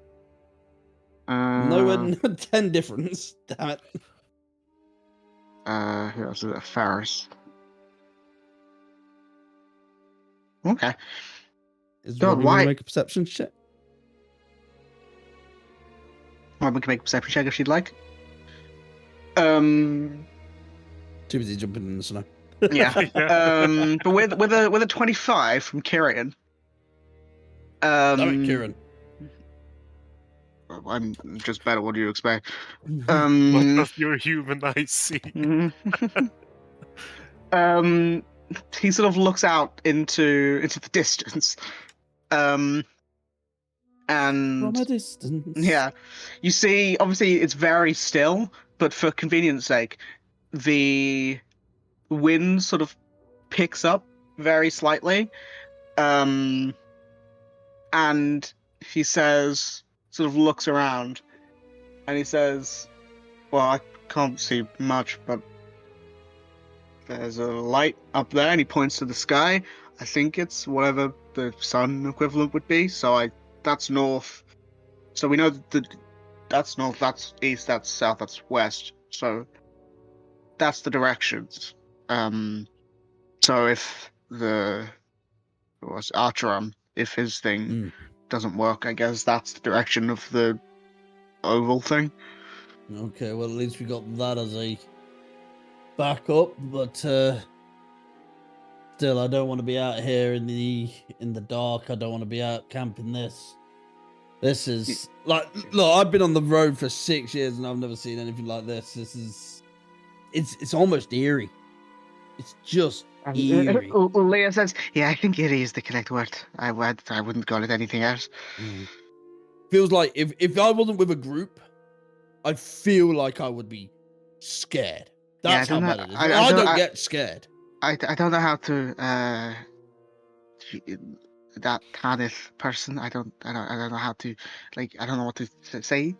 No 10 difference. Damn it. Who else is it? Ferris. Okay. Is God, Robin why- gonna make a perception check? Robin can make a perception check if she'd like. Um, Too busy jumping in the snow. yeah. But with a 25 from Kyrian. Damn it, Kieran. I'm just better. What do you expect? What does your human eyes see? He sort of looks out into the distance. And From a distance. yeah, you see, obviously it's very still, but for convenience sake, the wind sort of picks up very slightly. And he says, sort of looks around, and he says, well, I can't see much, but there's a light up there, and he points to the sky. I think it's whatever the sun equivalent would be, so that's north. So we know that that's north, that's east, that's south, that's west. So that's the directions. So if Archeron, if his thing doesn't work, I guess that's the direction of the oval thing. Okay, well, at least we got that as a backup, but still, I don't want to be out here in the dark. I don't want to be out camping this. This is like, look, I've been on the road for 6 years and I've never seen anything like this. This is, it's almost eerie. It's just eerie. Leah says, "Yeah, I think eerie is the correct word. I wouldn't call it anything else." Feels like if I wasn't with a group, I feel like I would be scared. That's how bad it is. I don't get scared. I don't know how to that Tanith person. I don't know how to, like, I don't know what to say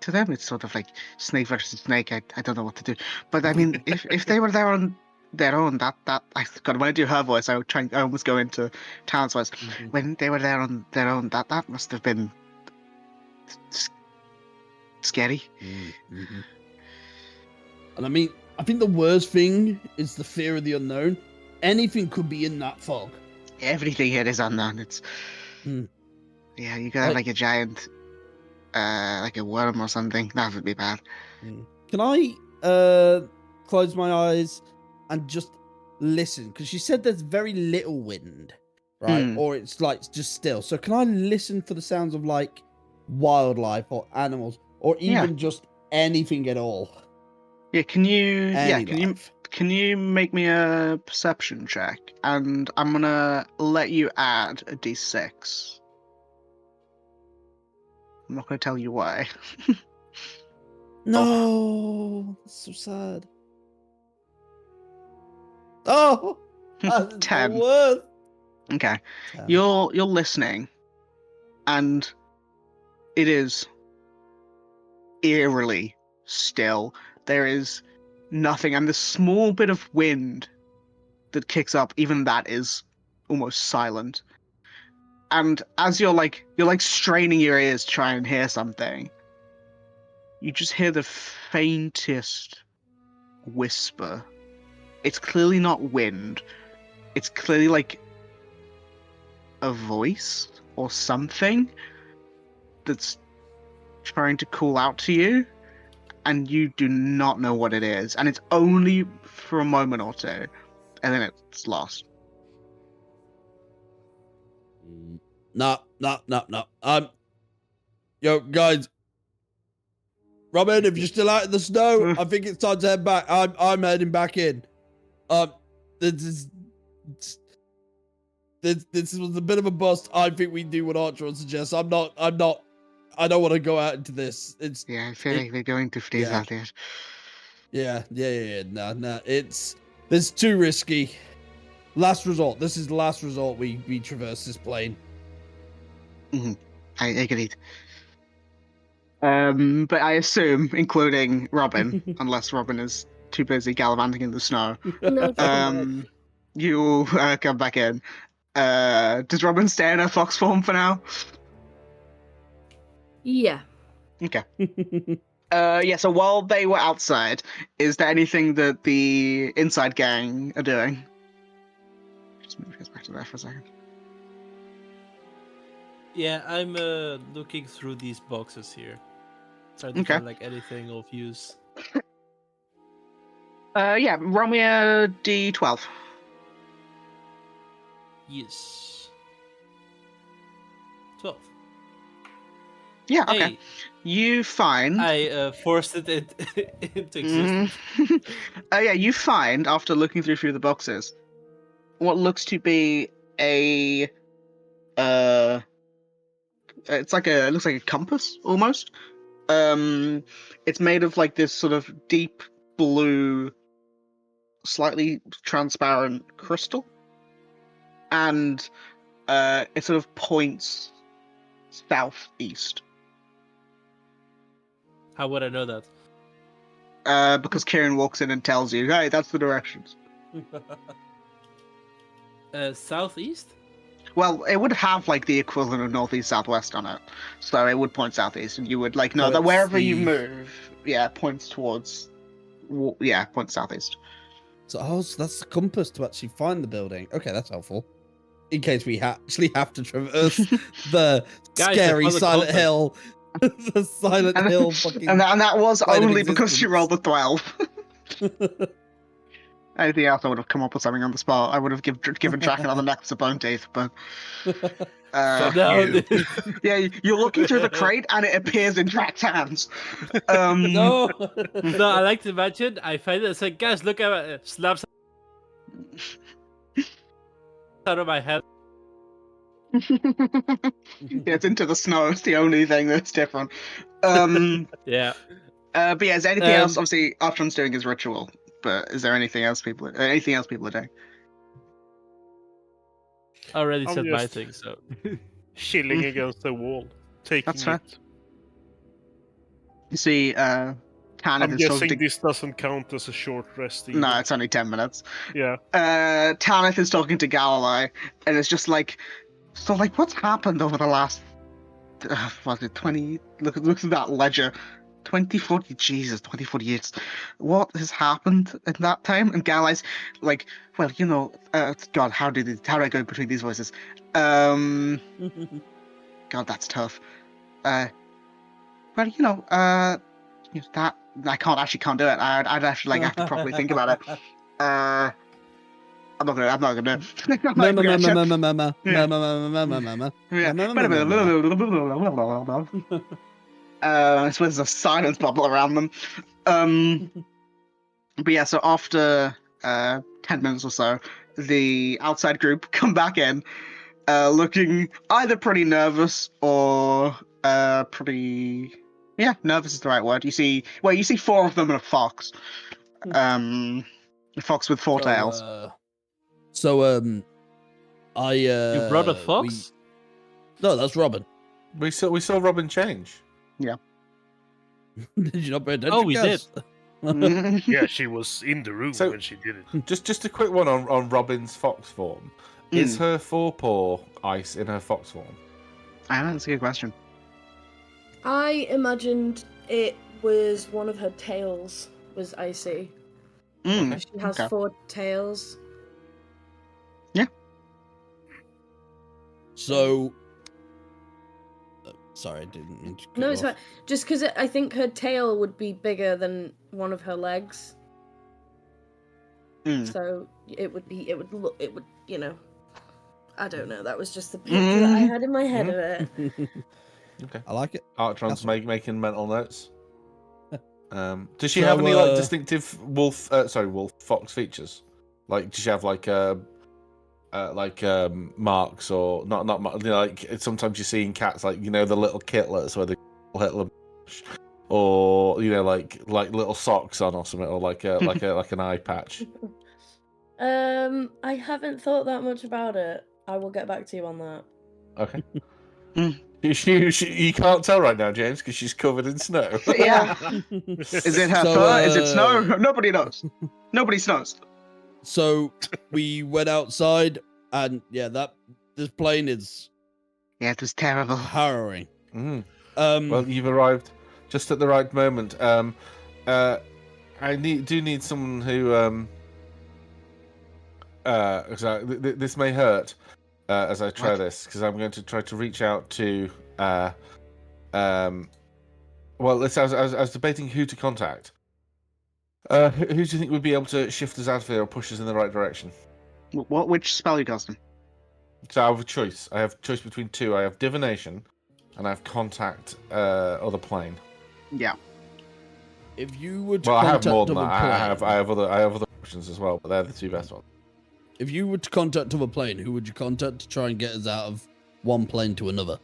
to them. It's sort of like snake versus snake. I don't know what to do. But I mean, if they were there on their own, that when I do her voice, I almost go into Talon's voice. When they were there on their own, that must have been scary. And I mean, I think the worst thing is the fear of the unknown. Anything could be in that fog. Everything here is unknown. It's yeah, you got like a giant, like a worm or something. That would be bad. Can I close my eyes and just listen? Because she said there's very little wind, right? Or it's like just still. So can I listen for the sounds of like wildlife or animals, or even just anything at all? Yeah, can you make me a perception check? And I'm gonna let you add a d6. I'm not gonna tell you why. No, that's so sad. Oh, that's 10. the worst. Okay, 10. you're listening, and it is eerily still. There is nothing, and the small bit of wind that kicks up, even that is almost silent. And as you're straining your ears to try and hear something, you just hear the faintest whisper. It's clearly not wind. It's clearly like a voice or something that's trying to call out to you, and you do not know what it is. And it's only for a moment or two, and then it's lost. No. Yo, guys. Robin, if you're still out in the snow, I think it's time to head back. I'm heading back in. This was a bit of a bust. I think we do what Archer suggests. I don't want to go out into this. I feel like we're going to freeze out here. Yeah. No. It's too risky. Last resort. This is the last resort we traverse this plane. I agreed. But I assume, including Robin, unless Robin is too busy gallivanting in the snow, you come back in. Does Robin stay in her fox form for now? Yeah. Okay. So while they were outside, is there anything that the inside gang are doing? Just move us back to there for a second. Yeah, I'm looking through these boxes here. Trying to find like anything of use. Roll me a d12. Yes. 12. Yeah, okay. Hey, You find... I forced it into existence. You find, after looking through the boxes, what looks to be a... it looks like a compass, almost. It's made of like this sort of deep blue, slightly transparent crystal. And it sort of points southeast. How would I know that? Because Kieran walks in and tells you, hey, that's the directions. Southeast? Well, it would have like the equivalent of northeast, southwest on it. So it would point southeast, and you would like know that wherever you move, points towards, points southeast. So that's the compass to actually find the building. Okay, that's helpful. In case we actually have to traverse the scary Silent Hill The Silent And, Hill fucking. and that was plane of only because she existence. rolled a 12. Anything else, I would have come up with something on the spot. I would have given Draken on the necklace of bone teeth, but. No, you. Yeah, you're looking through the crate and it appears in Drak's hands. No. no, I like to imagine. I find it. It's like, guys, look at it. Slaps out of my head. Yeah, it's into the snow. It's the only thing that's different. Yeah. But yeah, is there anything else? Obviously, Archon's doing his ritual, but is there anything else people are doing? I already I'm said my just- thing, so. Chilling against the wall, taking That's fair. it. You see, Tanith I'm is talking guessing to... this doesn't count as a short rest. Either. No, it's only 10 minutes. Yeah. Tanith is talking to Galilei, and it's just like, so like, what's happened over the last, was it 20? Look at that ledger. 20, 40, Jesus, 20, 40 years. What has happened in that time? And Galei's like, well, you know, God, how do I go between these voices? God, that's tough. Well, you know, that I can't do it. I'd actually like have to properly think about it. I'm not gonna. I'm not gonna. I suppose there's a silence bubble around them. But yeah, so after 10 minutes or so, the outside group come back in, looking either pretty nervous or pretty. Yeah, nervous is the right word. You see 4 of them and a fox. A fox with 4 tails. You brought a fox? No, that's Robin. We saw Robin change. Did you not pay attention? Oh, we guys? Yeah, she was in the room So- when she did it. Just a quick one on Robin's fox form. Is her forepaw ice in her fox form? I know, that's a good question. I imagined it was one of her tails was icy. Mm, She has okay. 4 tails. So, sorry, I didn't mean to cut No, you it's off. fine. Just because I think her tail would be bigger than one of her legs, Mm. so it would, you know. I don't know. That was just the picture that I had in my head of it. Okay. I like it. Archon's That's- making mental notes. Does she So, have any like distinctive fox features? Like, does she have like marks or not? You know, like sometimes you see in cats, like you know the little kitlets where the little, or you know like little socks on or something, or like an eye patch. I haven't thought that much about it. I will get back to you on that. Okay. Mm. You can't tell right now, James, because she's covered in snow. Yeah. Is it her So, fur? Is it snow? Nobody knows. Nobody knows. So we went outside, and yeah, this plane is Yeah, it was terrible. harrowing. Mm. Well, you've arrived just at the right moment. I do need someone who this may hurt as I try What? this, because I'm going to try to reach out to well, I was debating who to contact. Who do you think would be able to shift us out of here or push us in the right direction? Which spell are you casting? So I have a choice. I have a choice between 2. I have divination, and I have contact other plane. Yeah. If you were to Well, I have contact more than other that. plane, I have other options as well, but they're the 2 best ones. if you were to contact other plane, who would you contact to try and get us out of one plane to another?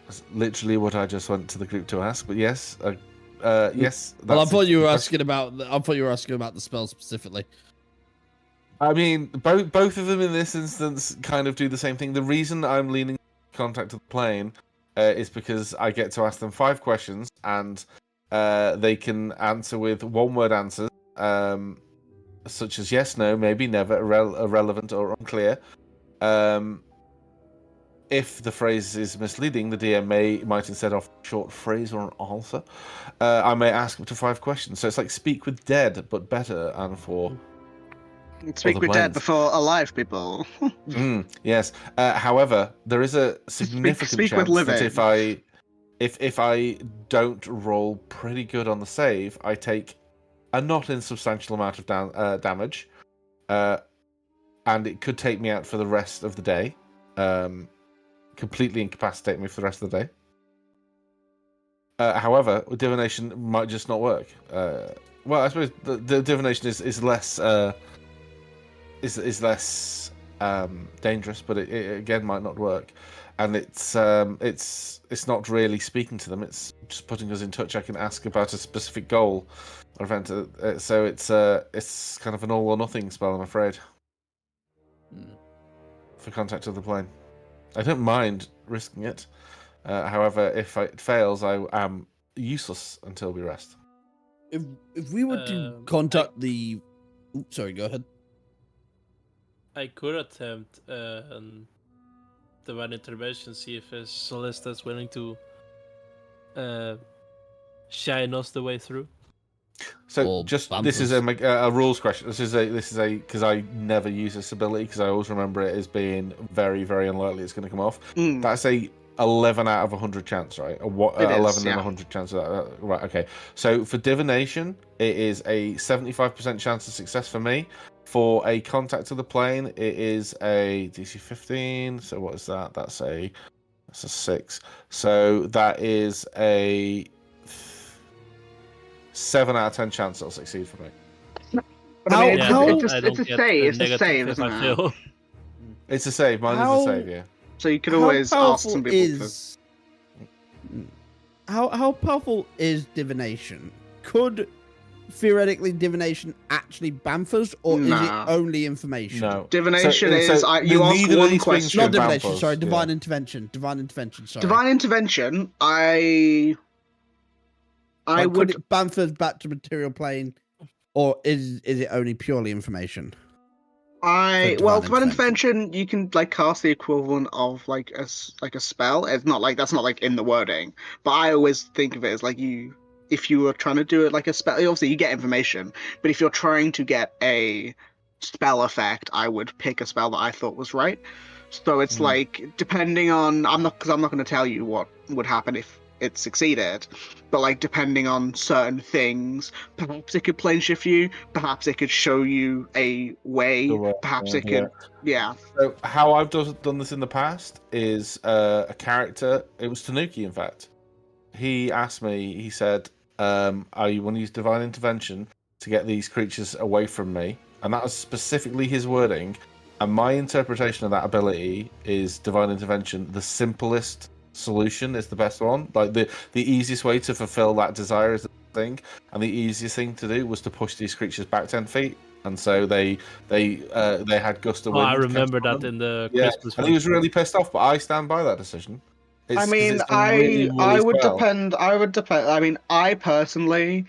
That's literally what I just went to the group to ask. But yes, yes. Well, I that's thought you were the asking about. I thought you were asking about the spell specifically. I mean, both of them in this instance kind of do the same thing. The reason I'm leaning contact to the plane is because I get to ask them 5 questions, and they can answer with 1-word answers, such as yes, no, maybe, never, irrelevant, or unclear. If the phrase is misleading, the DM might instead of a short phrase or an answer, I may ask up to 5 questions. So it's like speak with dead, but better and for. Speak the with dead planes. before alive, people. Yes. However, there is a significant speak chance with that living. if I if I don't roll pretty good on the save, I take a not insubstantial amount of damage, and it could take me out for the rest of the day, completely incapacitate me for the rest of the day. However, divination might just not work. Well, I suppose the divination is less is less dangerous, but it again might not work. And it's not really speaking to them. It's just putting us in touch. I can ask about a specific goal or event. So it's kind of an all or nothing spell, I'm afraid. For contact of the plane, I don't mind risking it. However, if it fails, I am useless until we rest. If we were to contact the, sorry, go ahead. I could attempt divine intervention, see if Celesta is willing to shine us the way through. So Or just bumpers. this is a rules question. This is a because I never use this ability because I always remember it as being very, very unlikely it's going to come off. That's a 11 out of 100 chance, right? 11 in 100 chance of that. Right, okay. So for divination, it is a 75% chance of success for me. For a contact to the plane, it is a DC 15. So what is that? That's a 6. So that is a 7 out of 10 chance it'll succeed for me. But I mean, How- it's a save, isn't it? It's a save. Mine is a save, yeah. So you could always ask some people How powerful is divination? Could theoretically divination actually bamf us, or is it Nah. only information? No. Divination So is you ask neither of one these question. things Not should divination, bamf us, sorry, yeah. divine intervention. Divine intervention, sorry. Divine intervention, I Like, would. could it bamf us back to material plane, or is it only purely information? Well, divine intervention, you can like cast the equivalent of like a spell. It's not like that's not like in the wording, but I always think of it as like if you were trying to do it like a spell. Obviously, you get information, but if you're trying to get a spell effect, I would pick a spell that I thought was right. So it's like depending on I'm not going to tell you what would happen if it succeeded, but like depending on certain things, perhaps it could plane shift you, perhaps it could show you a way, perhaps it could So how I've done this in the past is a character, it was Tanuki in fact, he asked me, he said, I want to use divine intervention to get these creatures away from me, and that was specifically his wording, and my interpretation of that ability is divine intervention, the simplest solution is the best one. Like the easiest way to fulfill that desire is the thing, and the easiest thing to do was to push these creatures back 10 feet. And so they had gust of wind. I remember that in the Christmas. And he was really pissed off, but I stand by that decision. I mean, I would depend. I mean, I personally.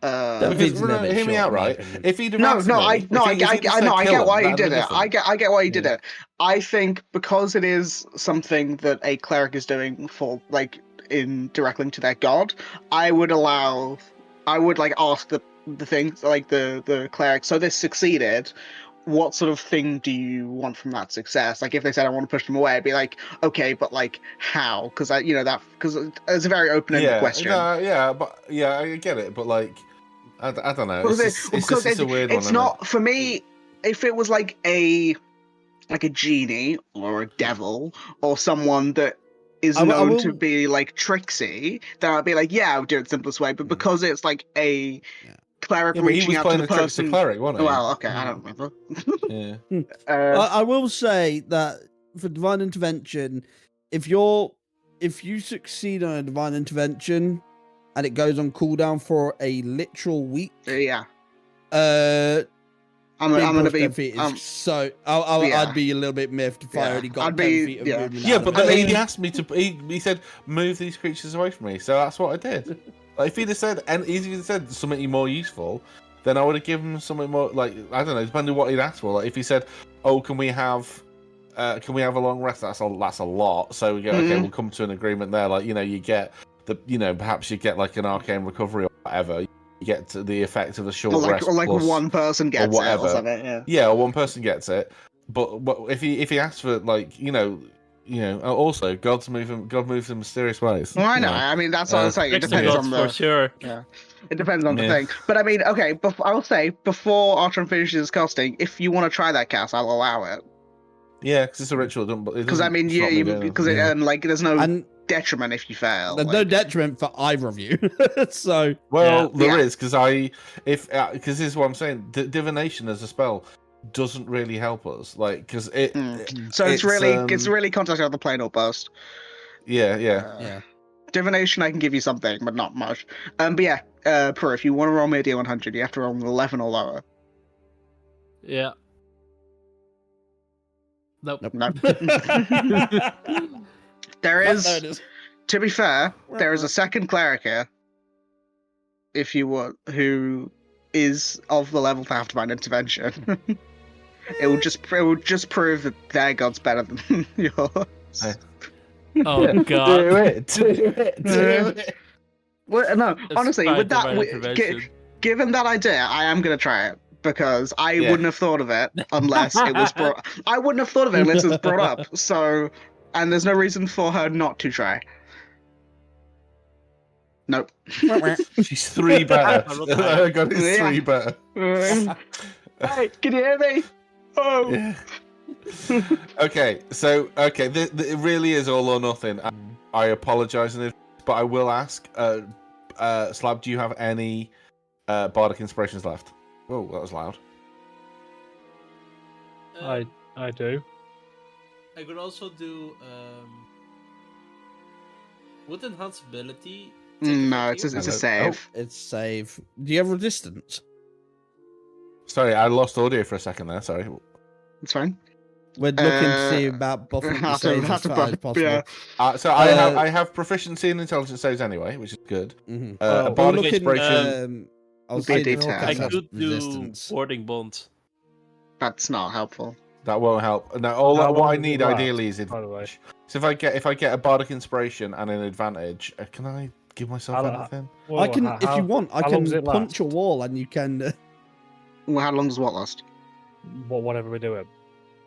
Hear me out, right? If he'd have I get why he did it. I get why he did it. I think because it is something that a cleric is doing for like in direct link to their god, I would like ask the things like the cleric. So this succeeded. What sort of thing do you want from that success? Like if they said I want to push them away, I'd be like, okay, but like how? Because because it's a very open-ended question. I get it, but like. I don't know. It's a weird one. It's not for me. If it was like a genie or a devil or someone that is known to be like tricksy, then I'd be like, yeah, I'll do it the simplest way. But because it's like a cleric reaching out to the person, cleric, wasn't he? Well, okay, I don't remember. I will say that for divine intervention, if you succeed on a divine intervention. And it goes on cooldown for a literal week. Yeah. Uh, I'm gonna be. So I'd be a little bit miffed if I already got 10 feet of movement. Yeah, but he asked me to. He said move these creatures away from me, so that's what I did. Like if he'd have said something more useful, then I would have given him something more. Like I don't know, depending on what he'd asked for. Like if he said, "Oh, can we have a long rest?" That's a lot. So we go, okay, we'll come to an agreement there. Like you get. Perhaps you get like an arcane recovery or whatever. You get to the effect of a short rest, or like one person gets it or something. Yeah, or one person gets it. But if he asks for like you know, also God moves in mysterious ways. Well, I know. You know. I mean, that's what I was saying. It Trickster depends gods on for the. sure. Yeah, it depends on the Yeah. thing. But I mean, okay. I will say before Archon finishes his casting, if you want to try that cast, I'll allow it. Yeah, because it's a ritual. Because I mean, stop me doing because anything. like there's no And detriment if you fail. there's like... no detriment for either of you. So Well, there Yeah. is because this is what I'm saying. Divination as a spell doesn't really help us, like because it. So it's really contacting the plane or burst. Yeah. yeah. Divination, I can give you something, but not much. But yeah, Peru, if you want to roll me a D100, you have to roll an 11 or lower. Yeah. Nope. No. There There is, it is. to be fair, there is a second cleric here, if you want, who is of the level to have to find intervention. it will just prove that their god's better than yours. Oh god. Do it. Well, no, It's honestly, fine, with that, divine intervention. given that idea, I am gonna try it because I wouldn't have thought of it unless it was brought. I wouldn't have thought of it unless it was brought up. So, and there's no reason for her not to try. Nope. She's 3 better. I rolled higher. I got it Yeah. 3 better. Hey, can you hear me? Oh. Yeah. Okay, so it really is all or nothing. I apologize, but I will ask. Slab, do you have any bardic inspirations left? Oh, that was loud. I do. I could also do would enhance ability. No, it's a save. It's save. Do you have resistance? Sorry, I lost audio for a second there. Sorry. It's fine. We're looking to see about buffing the saves as far as possible. Yeah. So I have proficiency in intelligence saves anyway, which is good. Mhm. A We're bardic looking, inspiration. I was Be saying D10. I has could do resistance. boarding bonds. That's not helpful. That won't help. No, How what long I does it need last, ideally is by the way? advantage. So if I get a bardic inspiration and an advantage, can I give myself How- anything? I can, if you want, I how long does can it punch last? a wall and you can. Well, how long does what last? Whatever we're doing.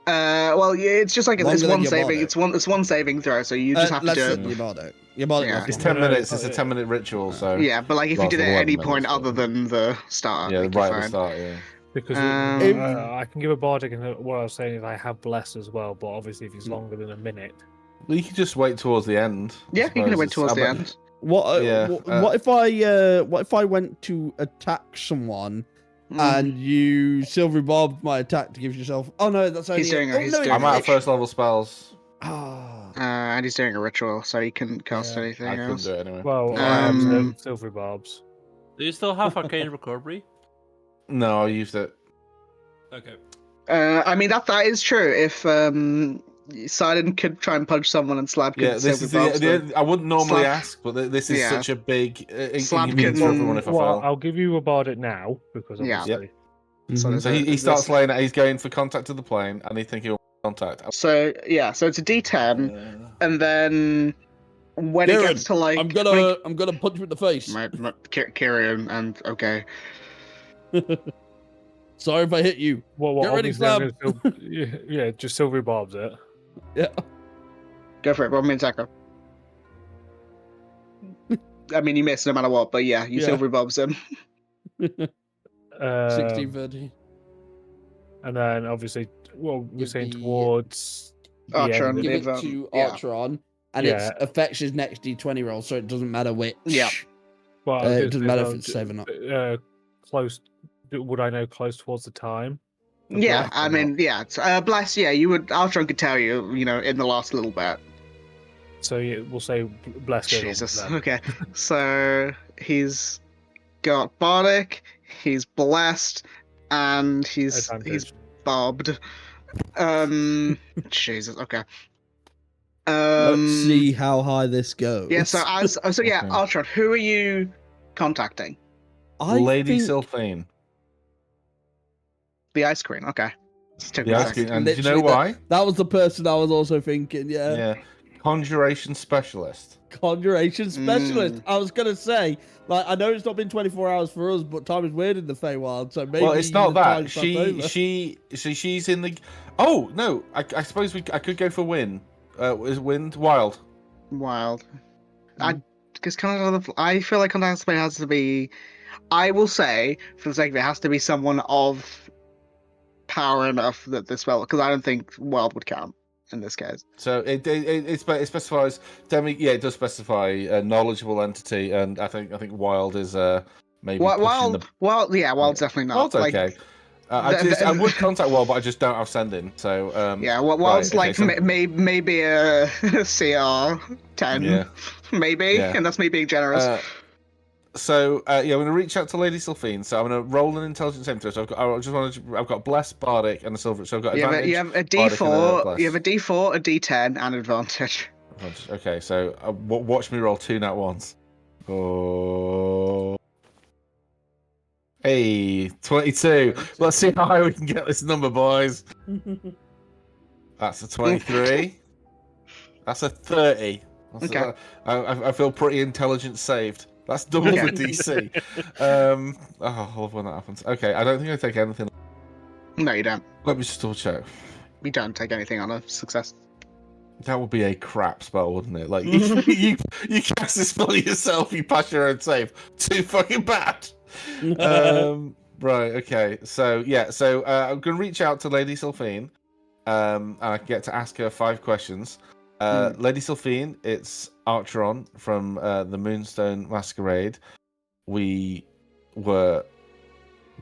Well, yeah, it's just like it's Longer than one your saving. bardic. It's one saving throw, so you just have to let's do say it. your bardic. Your bardic. Yeah. lasts It's longer. 10 minutes. It's a 10-minute ritual. So Yeah, but like if you Rather did it than at any 11 point minutes, other than the start, yeah, like, you're right at the fine. start. Yeah. Because I can give a bardic, and what I was saying is I have bless as well, but obviously if it's longer than a minute. Well, you can just wait towards the end. I Yeah, you can suppose. wait towards the But- end. What? Yeah, What if I went to attack someone Mm. and you silvery bob my attack to give yourself? Oh no, that's only. He's doing oh, he's no, doing I'm out of Lich. first level spells. Ah. And he's doing a ritual, so he couldn't cast Yeah, anything I couldn't else. do it anyway. Well, I have Um, silvery barbs. Do you still have arcane recovery? No, I used it. Okay. I mean that is true. If Silent could try and punch someone and Slab could Yeah, this is I wouldn't normally Slab- ask, but this is Yeah. such a big Slab inconvenience can- for everyone if I Well, fail. I'll give you a bardic now because Yeah. obviously. So, So he starts laying it. He's going for contact to the plane, and he think he'll contact. So yeah, so it's a D10, and then when Darren, it gets to like I'm when gonna punch you in the face. Kyrian and okay. Sorry if I hit you. Well, Get ready, obviously I'm gonna yeah, just silvery barbs it. Yeah. Go for it, roll me an attacker. I mean, you miss no matter what, but yeah, you Yeah. silvery bobs him. 16, 30. And then obviously, well, we're Give saying the- towards the Archer end. and Give If, it to yeah. Archeron, and Yeah. it affects his next D20 roll, so it doesn't matter which. Yeah. Well, I was It gonna doesn't say, matter well, if it's save or not. Close. Would I know close towards the time? for Yeah, bless I or mean, not? yeah, bless. Yeah, you would. Archer could tell you, in the last little bit. So yeah, we'll say bless. goes on Jesus. then. Okay, so he's got bardic, he's blessed, and he's Advantage. bobbed. Jesus. Okay. Let's see how high this goes. Yeah. So yeah, Okay. Archer, who are you contacting? I Lady think Sylphane. The ice queen. Okay. Just took The me a ice second. cream, and do you know Literally why? that was the person I was also thinking. Yeah. Yeah, conjuration specialist. Conjuration specialist. Mm. I was gonna say, like, I know it's not been 24 hours for us, but time is weird in the Feywild, so maybe. Well, it's not the that time's passed over. she's in the. Oh no, I suppose I could go for win. is wind wild? Wild. Because I feel like contact spell has to be. I will say, for the sake of it, has to be someone of power enough that the spell. Because I don't think wild would count in this case. So it specifies Yeah, it does specify a knowledgeable entity, and I think wild is maybe pushing the. Wild's definitely not. Wild's okay. I would contact wild, but I just don't have sending. So wild's right, okay, maybe a CR 10, maybe, and that's me being generous. I'm going to reach out to Lady Sylphine. So I'm going to roll an intelligence saving throw. So I've got blessed, bardic, and a silver. So I've got advantage. You have a D4, you have a D4, a D10, and advantage. Okay, so watch me roll 2 nat ones. Oh, hey, 22. Let's see how high we can get this number, boys. That's a 23. That's a 30. Okay. I feel pretty intelligent saved. That's double the DC. I love when that happens. Okay, I don't think I take anything. No, you don't. Let me just double check. You don't take anything on a success. That would be a crap spell, wouldn't it? Like you cast this spell yourself, you pass your own save. Too fucking bad. Right. Okay. So I'm gonna reach out to Lady Sylphine, and I get to ask her 5 questions. Lady Sylphine, it's Archeron from the Moonstone Masquerade. We were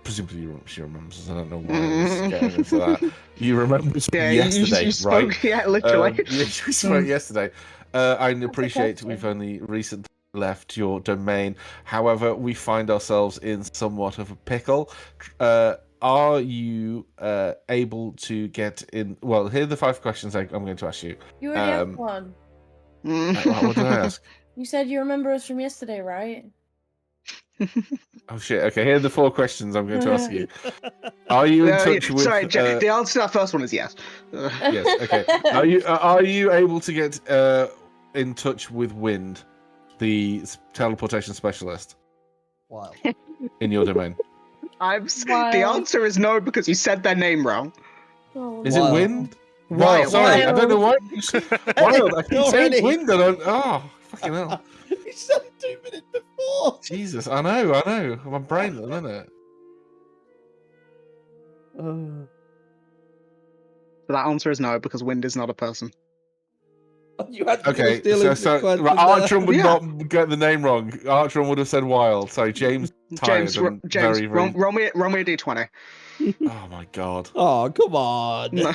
presumably she remembers us. I don't know why I was getting into that. You remember yesterday, you spoke, right? Yeah, literally. We spoke yesterday. I appreciate we've only recently left your domain. However, we find ourselves in somewhat of a pickle. Are you able to get in? Well, here are the 5 questions I'm going to ask you. You already have one. What did I ask? You said you remember us from yesterday, right? Oh shit! Okay, here are the 4 questions I'm going to ask you. Are you in touch with? Sorry, the answer to that first one is yes. Yes. Okay. Are you able to get in touch with Wind, the teleportation specialist? Wow. In your domain. The answer is no because you said their name wrong. Is it Wind? Wild. Sorry, I don't know why. Wild. I keep saying Wind. Fucking hell. You said it 2 minutes before. Jesus, I know. My brain, isn't it? So that answer is no because Wind is not a person. You had to Okay, so Archeron would not get the name wrong. Archeron would have said Wild. Sorry, James. James, roll me a D20. Oh my god. Oh, come on. No.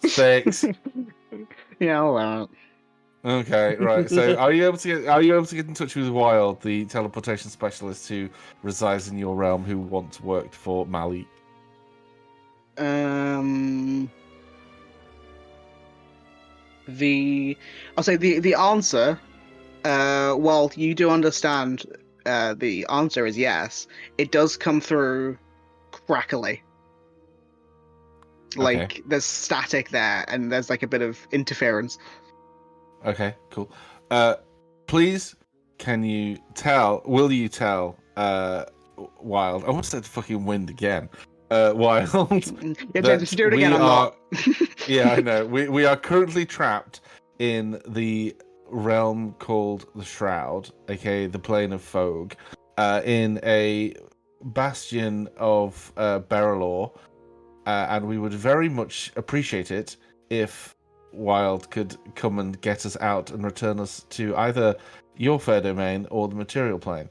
6. Yeah, all right. Okay, right. So, are you able to get in touch with Wild, the teleportation specialist who resides in your realm, who once worked for Mali? I'll say the answer. Well, you do understand. The answer is yes. It does come through crackly. Like there's static there, and there's like a bit of interference. Okay, cool. Please, will you tell Wild? I almost said fucking Wind again. Wild. Yeah, James, do it again. I'm not. Yeah, I know. We are currently trapped in the realm called the Shroud, aka the Plane of Fogue, in a bastion of Periphalon, and we would very much appreciate it if Wild could come and get us out and return us to either your fair domain or the material plane.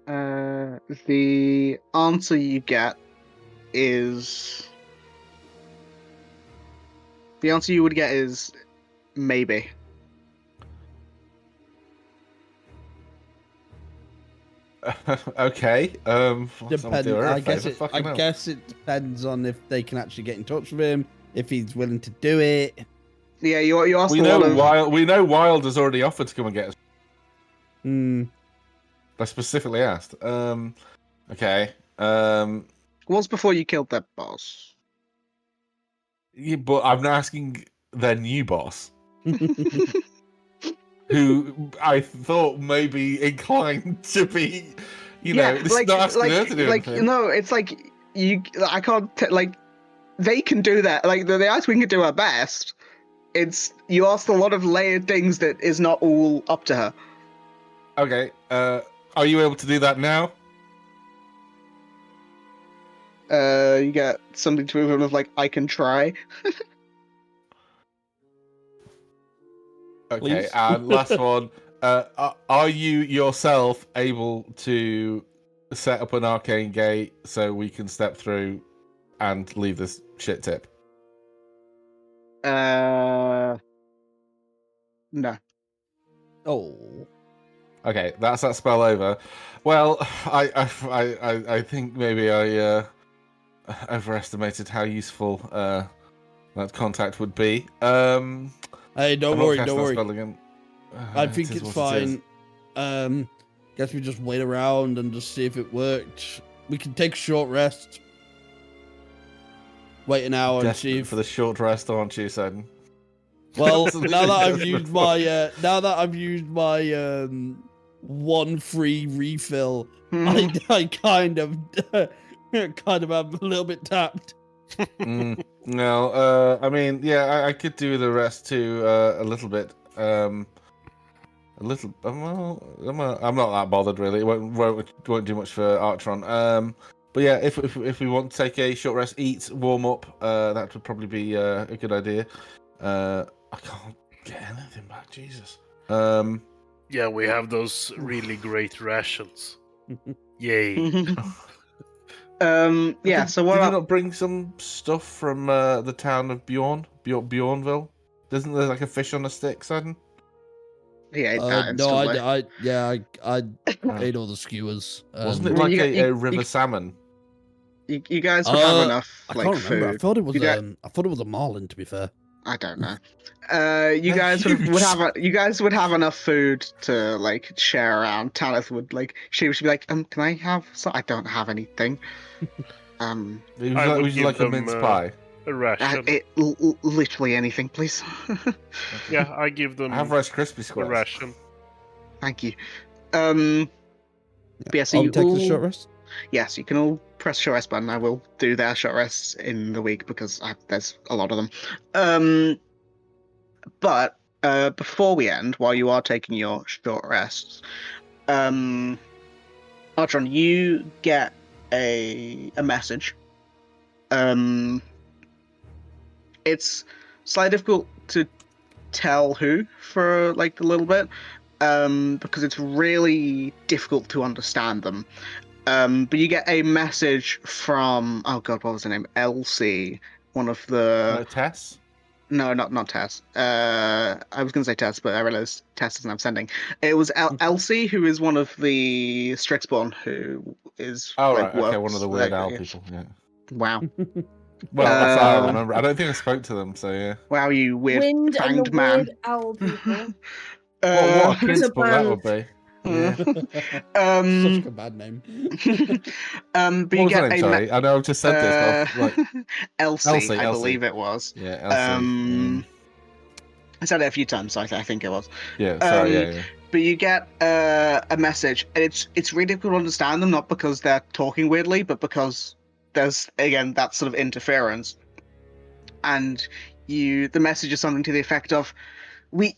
The answer you get is... The answer you would get is maybe. Okay. I guess it depends on if they can actually get in touch with him, if he's willing to do it. Yeah, you asked we know Wild has already offered to come and get us. I specifically asked. Okay. Was before you killed that boss. Yeah, but I'm asking their new boss. Who I thought may be inclined to be, this is not asking her to do anything. No, it's like I can't they can do that. Like the Ice Queen can do her best. It's you asked a lot of layered things that is not all up to her. Okay. Are you able to do that now? You get something to move of like I can try. Okay, Please? and last one. Are you yourself able to set up an arcane gate so we can step through and leave this shit tip? No. Oh. Okay, that's that spell over. Well, I think maybe I overestimated how useful that contact would be. Hey, don't I'm not worry, casting don't that worry. spell again. I It think is it's what it is. fine. Guess we just wait around and just see if it worked. We can take a short rest. Wait an hour and see Desperate if. for the short rest, aren't you, Sen? Well, Absolutely now that I've desperate used for it. my one free refill, Hmm. I kind of kind of am a little bit tapped. No, I mean, yeah, I could do the rest too a little bit. A little. Well, I'm not that bothered really. It won't do much for Artron. But yeah, if we want to take a short rest, eat, warm up, that would probably be a good idea. I can't get anything back. Jesus. Yeah, we have those really great rations. Yay. Yeah. So what? Did you I'll- not bring some stuff from the town of Bjornville? Isn't there like a fish on a stick, Sudden? He ate that No, instantly. I ate all the skewers. Wasn't I it mean, like you got- a river salmon? You guys would have enough I like can't remember. food. I thought it was You got- I thought it was a marlin. To be fair. I don't know. You They're guys would huge. have you guys would have enough food to like share around. Talith would like she would be like, can I have? So I don't have anything. I would Would you give like a them, mince pie? A ration. Literally anything, please. Yeah, I give them I have Rice Krispie a squares. ration. Thank you. But yeah, so I'll you take all, the short rest. yes, you can all press short rest button. I will do their short rests in the week because there's a lot of them. But before we end, while you are taking your short rests, Artron, you get a message. It's slightly difficult to tell who for like a little bit, because it's really difficult to understand them. But you get a message from, oh god, what was her name? Elsie, one of the Tess? no, not Tess. I was going to say Tess, but I realized Tess doesn't have sending. It was Elsie, who is one of the Strixborn, who is Oh, like right. Okay, one works of the Weird Owl yeah. people. Yeah. Wow, Well, that's how I Uh, remember. I don't think I spoke to them, so yeah. wow, you weird Wind and the fanged man. weird owl people. What a It's kid's a book that band. would be. Such a bad name. But What you was her get name? a Sorry, I know I've just said this, but like Elsie, I Elsie. believe it was. Yeah, Elsie. I said it a few times, so I think it was. Yeah, sorry, yeah. But you get a message, and it's really difficult to understand them, not because they're talking weirdly, but because there's again that sort of interference. And the message is something to the effect of, "We,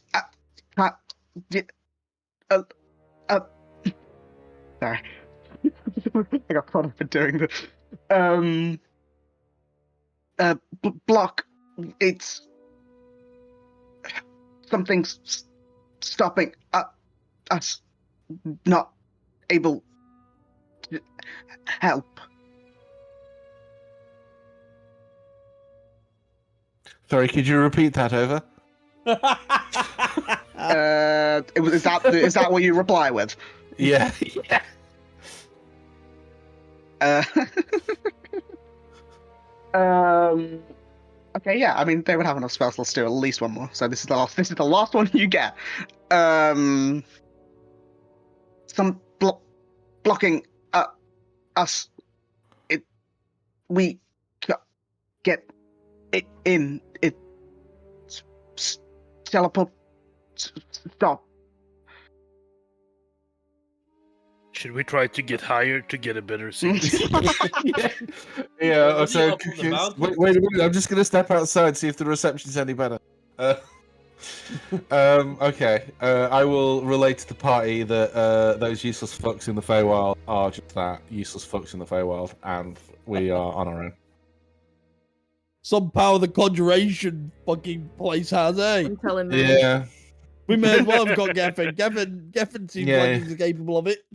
sorry, I got caught up in doing this. Block, it's something's stopping us not able to help." Sorry, could you repeat that over? Is that what you reply with? Yeah. Uh, okay, yeah. I mean, they would have enough spell slots to do at least one more. So this is the last. This is the last one you get. Some blocking us. We get it in. It teleport. Stop. Should we try to get higher to get a better seat? Yeah. What do you So up on the mountain? wait a minute. I'm just gonna step outside see if the reception's any better. Okay. I will relate to the party that those useless fucks in the Feywild are just that, useless fucks in the Feywild, and we are on our own. Some power the conjuration fucking place has, eh? I'm telling them. Yeah. We may as well have got Geffen. Geffen seems Yeah. like he's capable of it.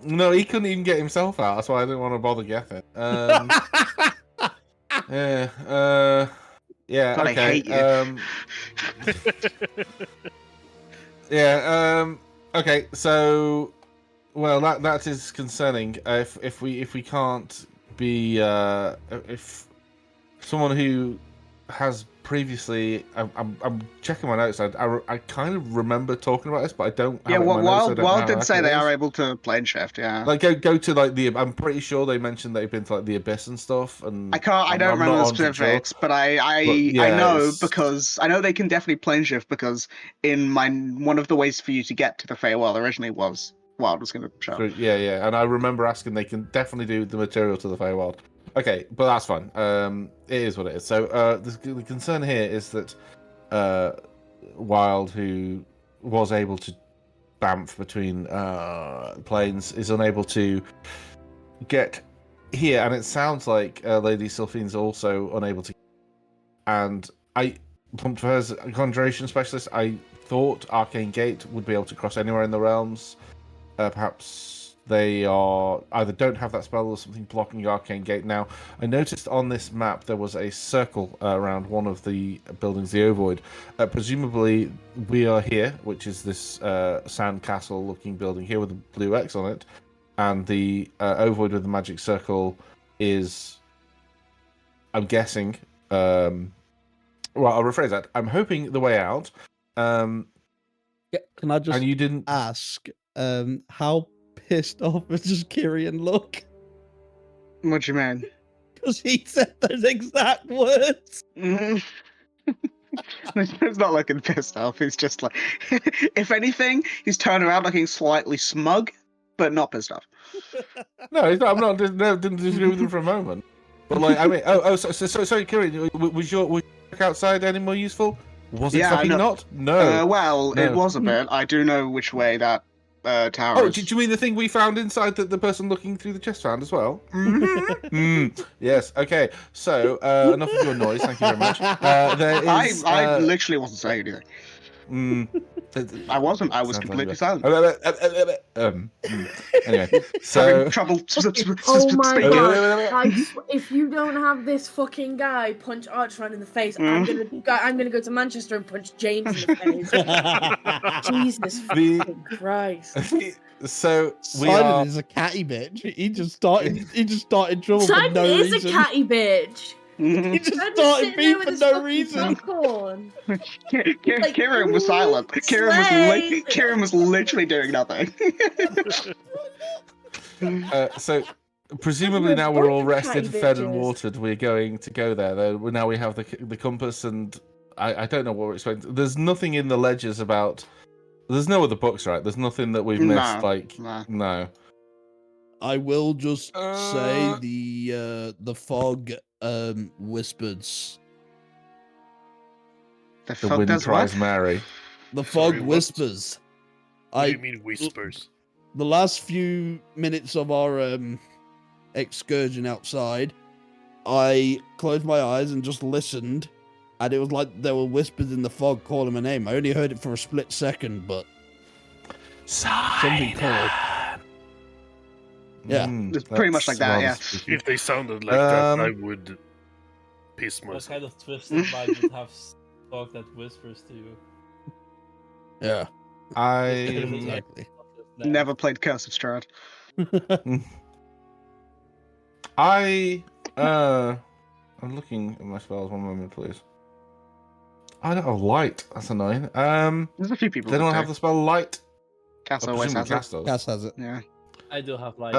No, he couldn't even get himself out. That's why I didn't want to bother Geffen. Yeah. Yeah. God, I Okay. hate you. Yeah. Okay. So, well, that is concerning. If we can't be if someone who has previously, I'm checking my notes. I kind of remember talking about this, but I don't. Yeah, have it in my notes, so I don't know Wild how did say accurate they it are is. able to plane shift. Yeah. Like go to like the. I'm pretty sure they mentioned they've been to like the abyss and stuff. And I can't. I I'm don't remember the not 100% sure. specifics, but I yeah, know it's- because I know they can definitely plane shift because in one of the ways for you to get to the Feywild originally was Wild was going to show. So, yeah, and I remember asking they can definitely do the material to the Feywild. Okay, but that's fine. It is what it is. So the concern here is that Wild, who was able to bamf between planes, is unable to get here, and it sounds like Lady Sylphine's also unable to. And I pumped for her as a conjuration specialist. I thought Arcane Gate would be able to cross anywhere in the realms. Perhaps they are either don't have that spell or something blocking Arcane Gate. Now, I noticed on this map there was a circle around one of the buildings, the Ovoid. Presumably, we are here, which is this sand castle-looking building here with a blue X on it, and the Ovoid with the magic circle is, I'm guessing. Well, I'll rephrase that. I'm hoping the way out. Can I just And you didn't. ask, how pissed off does Kirian look? What do you mean? Because he said those exact words. Mhm. He's not looking pissed off. He's just like, if anything, he's turned around looking slightly smug, but not pissed off. No, he's not, I'm not. Didn't disagree with him for a moment. But like, I mean, sorry, Kieran, was your work outside any more useful? Was it Yeah, I fucking know. not? No. Well, No. it was a bit. I do know which way that tower Oh, is. do you mean the thing we found inside that the person looking through the chest found as well? Mhm. Yes. Okay. So enough of your noise. Thank you very much. There is. I literally wasn't saying anything. I wasn't. I was Sounds completely like silent. Anyway, Having so trouble. Oh my Okay, god! If you don't have this fucking guy punch Archron in the face, I'm gonna go to Manchester and punch James in the face. Jesus The- fucking Christ! so we Simon are. is a catty bitch. He just started trouble for Simon no is reason. a catty bitch. He just I'm just started sitting there beef with for his no fucking reason. popcorn. Kieran was silent. slay. Kieran was literally doing nothing. So presumably Those now we're all fucking rested, catty fed, and bitches. watered. We're going to go there. Though now we have the compass, and I don't know what we're expecting. There's nothing in the ledgers about. There's no other books, right? There's nothing that we've missed. No, Like no. no. I will just say Uh, the fog whispers. The The fuck wind does cries what? Mary. The Sorry, fog what? whispers. What do you mean whispers? The last few minutes of our excursion outside, I closed my eyes and just listened, and it was like there were whispers in the fog calling my name. I only heard it for a split second, but something called. Yeah. It's pretty much like that, yeah. If they sounded like that, I Um, would piss What myself. kind of twisted mind would have talk that whispers to you? Yeah, I exactly. Never played Curse of Strahd. I'm looking at my spells. One moment, please. I don't have light. That's annoying. There's a few people. Does anyone that have do. the spell light? Cass I always presume has it. Cass does. Cass has it. Yeah. I do have like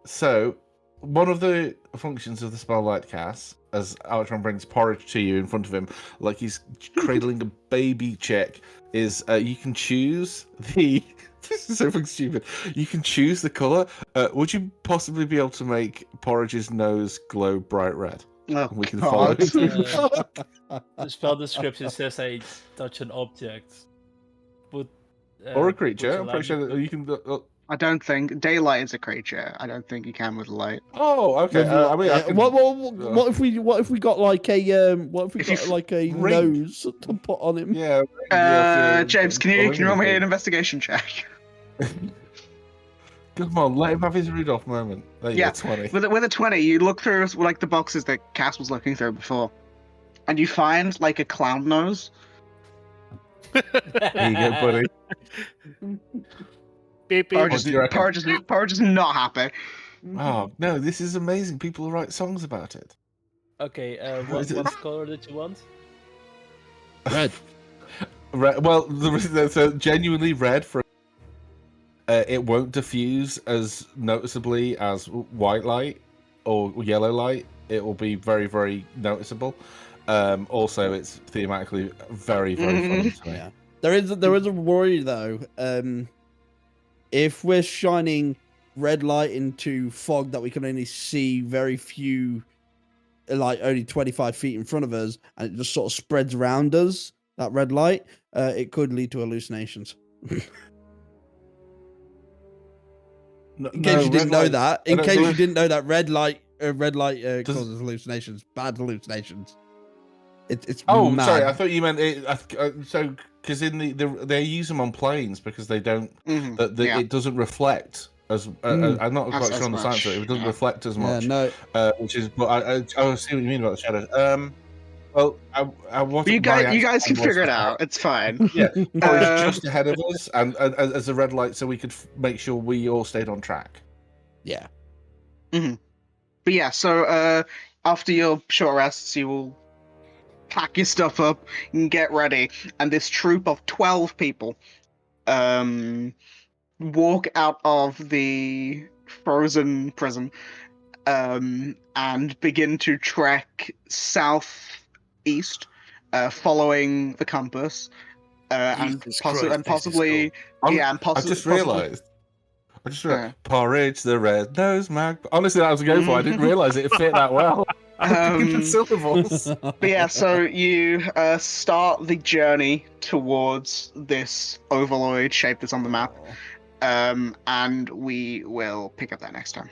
So, one of the functions of the spell light cast, as Altron brings porridge to you in front of him, like he's cradling a baby chick, is you can choose the This is so fucking stupid. You can choose the color. Would you possibly be able to make Porridge's nose glow bright red? Oh, We can follow God. it. The spell description says I touch an object. Would, Or a would creature. you I'm allow pretty sure me- that you can. I don't think daylight is a creature. I don't think you can with light. Oh, okay. With I mean, I yeah, can... what if we got like a what if we If you got like a ring. nose to put on him? Yeah. James, can you roll me an investigation check? Come on, let him have his Rudolph moment. There you Yeah. go, 20. With a 20, you look through like the boxes that Cass was looking through before, and you find like a clown nose. There you go, buddy. Beep, beep. What do you reckon? Porridge is not happy. Oh no, this is amazing. People write songs about it. Okay, Is it- what color did you want? Red. Well, so genuinely red for. It won't diffuse as noticeably as white light or yellow light. It will be very, very noticeable. Also, it's thematically very, very fun to me. Yeah. There is a worry though. If we're shining red light into fog that we can only see very few, like only 25 feet in front of us, and it just sort of spreads around us, that red light, it could lead to hallucinations. In case you didn't know that. In case you didn't know that red light causes hallucinations, bad hallucinations. It's Oh, mad. sorry. I thought you meant it. So, because in they use them on planes because they don't. Yeah. It doesn't reflect as. I'm not quite As sure on the science of it. It doesn't much, reflect as Yeah, much. no. Which is. But I see what you mean about the shadows. Well, what You my guys action can was figure it to- out. It's fine. Yeah, Porridge Um, just ahead of us, and as a red light, so we could make sure we all stayed on track. Yeah. But yeah, so after your short rests, you will pack your stuff up and get ready, and this troop of 12 people walk out of the frozen prison and begin to trek southeast, following the compass, and possibly, yeah, and I just realised. Porridge, the red nose mag. Honestly, that was a go for. I didn't realise it fit that well. 100 syllables. But yeah, so you start the journey towards this overloid shape that's on the map, and we will pick up that next time.